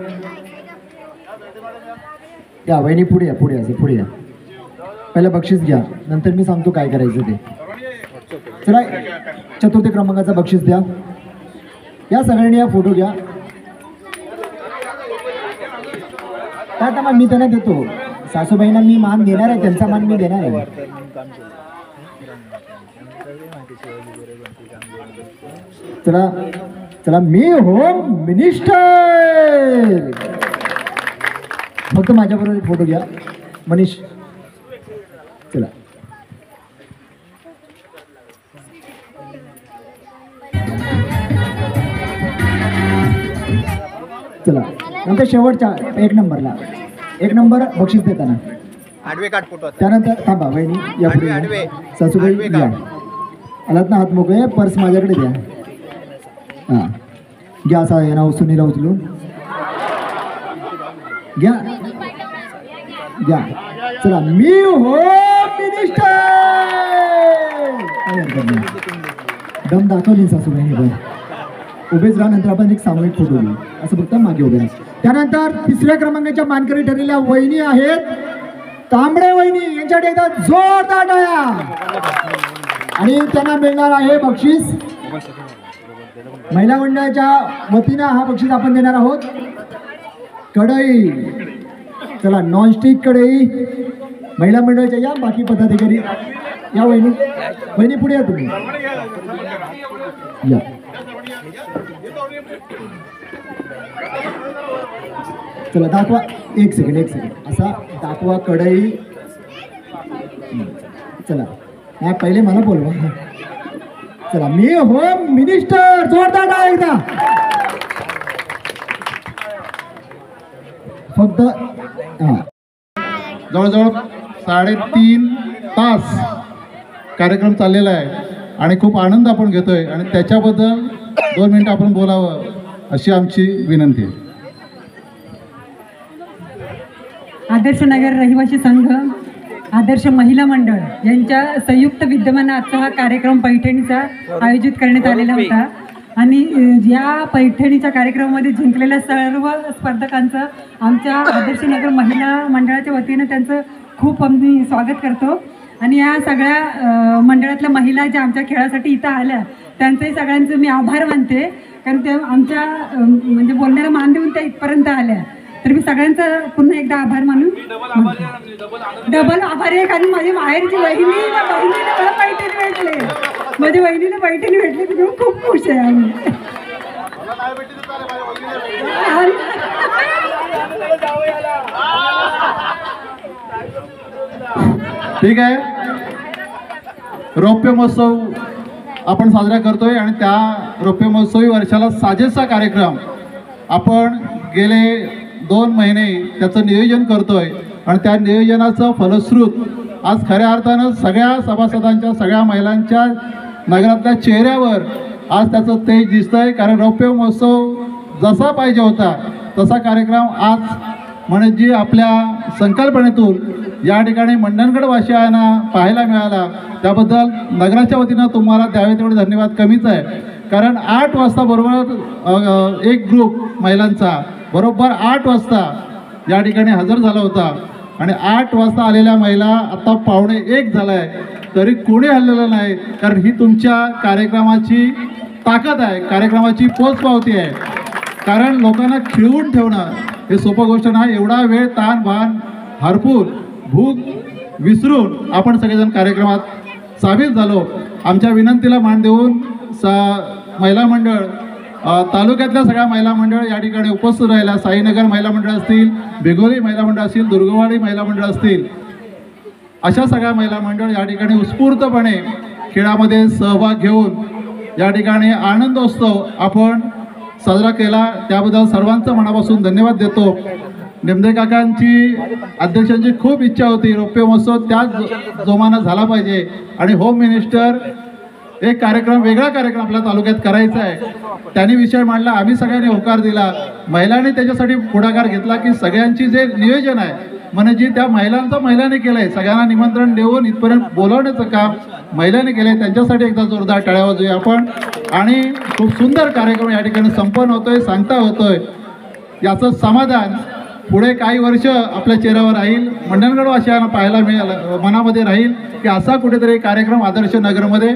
Speaker 1: या, वहिनी पुढे या, पुढे या, पुढे या. पहिलं बक्षीस घ्या, नंतर मी सांगतो काय करायचं ते. चला चतुर्थ क्रमांकाचा बक्षीस द्या. या सगळ्यांनी या फोटो घ्या. आता मग मी त्यांना देतो, सासूबाईंना मी मान देणार आहे, त्यांचा मान मी देणार आहे. चला चला, मी होम मिनिस्टर. फक्त माझ्याबरोबर एक फोटो घ्या. मनीष चला. चला नंतर शेवटच्या 1 नंबरला 1 नंबर बक्षीस देताना त्यानंतर थांबा, वहिनी या पुढे या. सासूबाई या, आलात ना, हात मोकळे, पर्स माझ्याकडे द्या. हां घ्या, असा आहे ना, सुनीला उचलून घ्या घ्या. चला, मी होम मिनिस्टर. दम दाखवली सासूबाईंनी पण. उभेच राहा, नंतर आपण एक सामूहिक फोटो घेऊ. असं फक्त मागे उभे राहा. त्यानंतर 3ऱ्या क्रमांकाच्या मानकरी ठरलेल्या वहिनी आहेत तांबडे वहिनी, यांच्याकडे एकदा जोरदार टाळ्या. आणि त्यांना मिळणार आहे बक्षीस. महिला मंडळाच्या वतीनं हा बक्षीस आपण देणार आहोत. कढई, चला नॉनस्टिक कढई महिला मंडळाच्या. या बाकी पदाधिकारी या. वहिनी, वहिनी पुढे या तुम्ही या. चला दाखवा, एक सेकंड असा दाखवा कढई. चला नाही, पहिले मला बोलवा. चला, मी होम मिनिस्टर. जोरदार टाळ्या एकदा. फक्त हां,
Speaker 8: जवळजवळ 3.5 तास कार्यक्रम चाललेला आहे आणि खूप आनंद आपण घेतोय आणि त्याच्याबद्दल 2 मिनिटं आपण बोलावं अशी आमची विनंती आहे.
Speaker 9: आदर्श नगर रहिवासी संघ, आदर्श महिला मंडळ यांच्या संयुक्त विद्यमाने आजचा हा कार्यक्रम पैठणीचा आयोजित करण्यात आलेला होता. आणि या पैठणीच्या कार्यक्रमामध्ये जिंकलेल्या सर्व स्पर्धकांचं आमच्या आदर्श नगर महिला मंडळाच्या वतीनं त्यांचं खूप आम्ही स्वागत करतो. आणि या सगळ्या मंडळातल्या महिला ज्या आमच्या खेळासाठी इथं आल्या त्यांचंही सगळ्यांचं मी आभार मानते, कारण त्या आमच्या म्हणजे बोलण्याला मान देऊन त्या इथपर्यंत आल्या. तर मी सगळ्यांचा पुन्हा एकदा आभार मानून डबल आभार आहे, कारण माझी माहेरची बहिणीला मला पैठणी भेटले, माझ्या बहिणीला पैठणी भेटले, तर मी खूप खुश आहे. आम्ही
Speaker 8: ठीक आहे. रौप्य महोत्सव आपण साजरा करतोय आणि त्या रौप्य महोत्सवी वर्षाला साजेसा कार्यक्रम आपण गेले 2 महिने त्याचं नियोजन करतोय आणि त्या नियोजनाचं फलश्रुत आज खऱ्या अर्थानं सगळ्या सभासदांच्या, सगळ्या महिलांच्या नगरातल्या चेहऱ्यावर आज त्याचं तेज दिसतंय. कारण रौप्य महोत्सव जसा पाहिजे होता तसा कार्यक्रम आज म्हणजे आपल्या संकल्पनेतून या ठिकाणी मंडणगडवासियांना पाहायला मिळाला. त्याबद्दल नगराच्या वतीनं तुम्हाला द्यावे तेवढे धन्यवाद कमीच आहे. कारण 8 वाजता बरोबर एक ग्रुप महिलांचा बरोबर 8 वाजता या ठिकाणी हजर झाला होता आणि 8 वाजता आलेल्या महिला आता 12:45 झाला आहे तरी कोणी हल्लेलं नाही. कारण ही तुमच्या कार्यक्रमाची ताकद आहे, कार्यक्रमाची पोचपावती आहे. कारण लोकांना खिळवून ठेवणं हे सोपं गोष्ट नाही. एवढा वेळ ताण भान हरपून भूक विसरून आपण सगळेजण कार्यक्रमात सामील झालो. आमच्या विनंतीला मान देऊन महिला मंडळ तालुक्यातल्या सगळ्या महिला मंडळ या ठिकाणी उपस्थित राहिला. साईनगर महिला मंडळ असतील, बेगोली महिला मंडळ असतील, दुर्गवाडी महिला मंडळ असतील, अशा सगळ्या महिला मंडळ या ठिकाणी उत्स्फूर्तपणे खेळामध्ये सहभाग घेऊन या ठिकाणी आनंदोत्सव आपण साजरा केला. त्याबद्दल सर्वांचं मनापासून धन्यवाद देतो. नेमदे काकांची, अध्यक्षांची खूप इच्छा होती रौप्य महोत्सव त्याच जोमानं झाला पाहिजे आणि होम मिनिस्टर एक कार्यक्रम, वेगळा कार्यक्रम आपल्या तालुक्यात करायचा आहे. त्यांनी विषय मांडला, आम्ही सगळ्यांनी होकार दिला. महिलांनी त्याच्यासाठी पुढाकार घेतला की सगळ्यांची जे नियोजन आहे म्हणजे त्या महिलांनी केलंय, सगळ्यांना निमंत्रण देऊन इथपर्यंत बोलवण्याचं काम महिलांनी केलंय. त्यांच्यासाठी एकदा जोरदार टाळ्या वाजवूया आपण. आणि खूप सुंदर कार्यक्रम या ठिकाणी संपन्न होतोय, सांगता होतोय. याचं समाधान पुढे काही वर्ष आपल्या चेहऱ्यावर राहील, मंडणगडवासियांना पाहायला मिळेल, मनामध्ये राहील की असा कुठेतरी कार्यक्रम आदर्श नगरमध्ये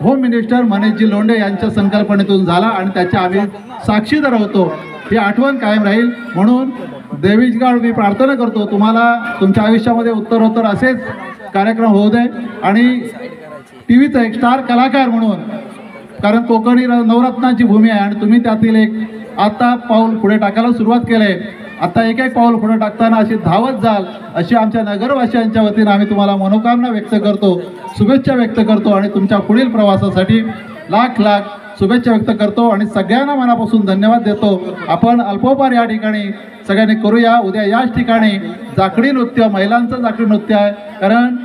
Speaker 8: होम मिनिस्टर मनीषजी लोंढे यांच्या संकल्पनेतून झाला आणि त्याच्या आम्ही साक्षीदार होतो. ही आठवण कायम राहील. म्हणून देवीचगाड मी प्रार्थना करतो तुम्हाला तुमच्या आयुष्यामध्ये उत्तरोत्तर असेच कार्यक्रम होऊ दे. आणि टी व्हीचा एक स्टार कलाकार म्हणून, कारण कोकणी नवरत्नाची भूमी आहे आणि तुम्ही त्यातील एक आता पाऊल पुढे टाकायला सुरुवात केली आहे. आता एक एक पाऊल पुढे टाकताना अशी धावत जाल अशी आमच्या नगरवासियांच्या वतीनं आम्ही तुम्हाला मनोकामना व्यक्त करतो, शुभेच्छा व्यक्त करतो आणि तुमच्या पुढील प्रवासासाठी लाख लाख शुभेच्छा व्यक्त करतो आणि सगळ्यांना मनापासून धन्यवाद देतो. आपण अल्पोपार या ठिकाणी सगळ्यांनी करूया. उद्या याच ठिकाणी जाकडी नृत्य, महिलांचं जाकडी नृत्य आहे. कारण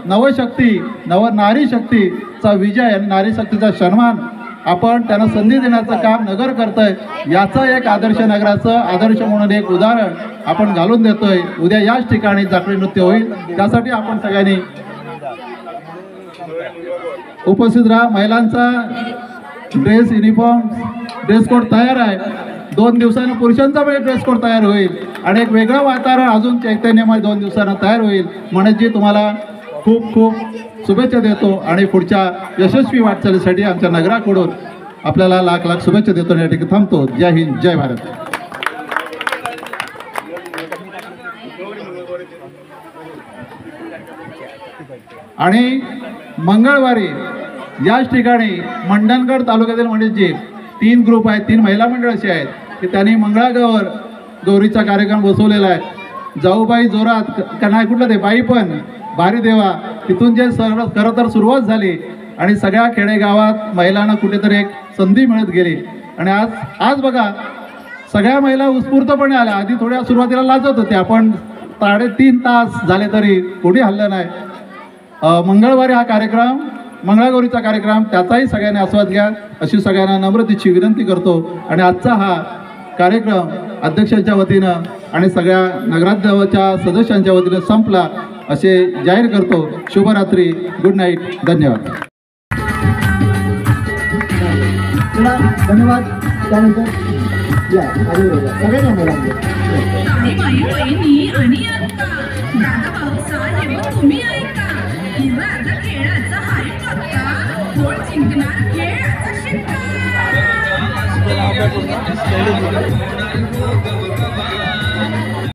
Speaker 8: नवशक्ती नारी शक्तीचा विजय आणि नारी शक्तीचा सन्मान आपण त्यांना संधी देण्याचं काम नगर करतोय. याचं एक आदर्श नगराचं आदर्श म्हणून एक उदाहरण आपण घालून देतोय. उद्या याच ठिकाणी जाकडी नृत्य होईल. त्यासाठी आपण सगळ्यांनी उपस्थित राहा. महिलांचा ड्रेस युनिफॉर्म ड्रेस कोड तयार आहे. 2 दिवसांनी पुरुषांचा पण ड्रेस कोड तयार होईल आणि एक वेगळं वातावरण अजून चैतन्यमय 2 दिवसांना तयार होईल. म्हणजे तुम्हाला खूप खूप शुभेच्छा देतो आणि पुढच्या यशस्वी वाटचालीसाठी आमच्या नगराकडून आपल्याला लाख लाख शुभेच्छा देतो. या ठिकाणी थांबतो. जय हिंद, जय भारत. आणि मंगळवारी याच ठिकाणी मंडणगड तालुक्यातील म्हणजे 3 ग्रुप आहेत, 3 महिला मंडळ असे आहेत की त्यांनी मंगळागौर गौरीचा कार्यक्रम बसवलेला आहे. जाऊबाई जोरात का नाही कुठलं ते बाई पण भारी देवा तिथून जे खरं तर सुरुवात झाली आणि सगळ्या खेडेगावात महिलांना कुठेतरी एक संधी मिळत गेली. आणि आज बघा सगळ्या महिला उत्स्फूर्तपणे आल्या. आधी थोड्या सुरुवातीला लाजत होत्या, पण 3.5 तास झाले तरी कोणी हल्लं नाही. मंगळवारी हा कार्यक्रम मंगळागौरीचा कार्यक्रम त्याचाही सगळ्यांनी आस्वाद घ्या अशी सगळ्यांना नम्रतेची विनंती करतो. आणि आजचा हा कार्यक्रम अध्यक्षांच्या वतीनं आणि सगळ्या नगराध्यक्षाच्या सदस्यांच्या वतीनं संपला असे जाहीर करतो. शुभरात्री, गुड नाईट, धन्यवाद.
Speaker 1: धन्यवाद. त्यानंतर या सगळ्यांना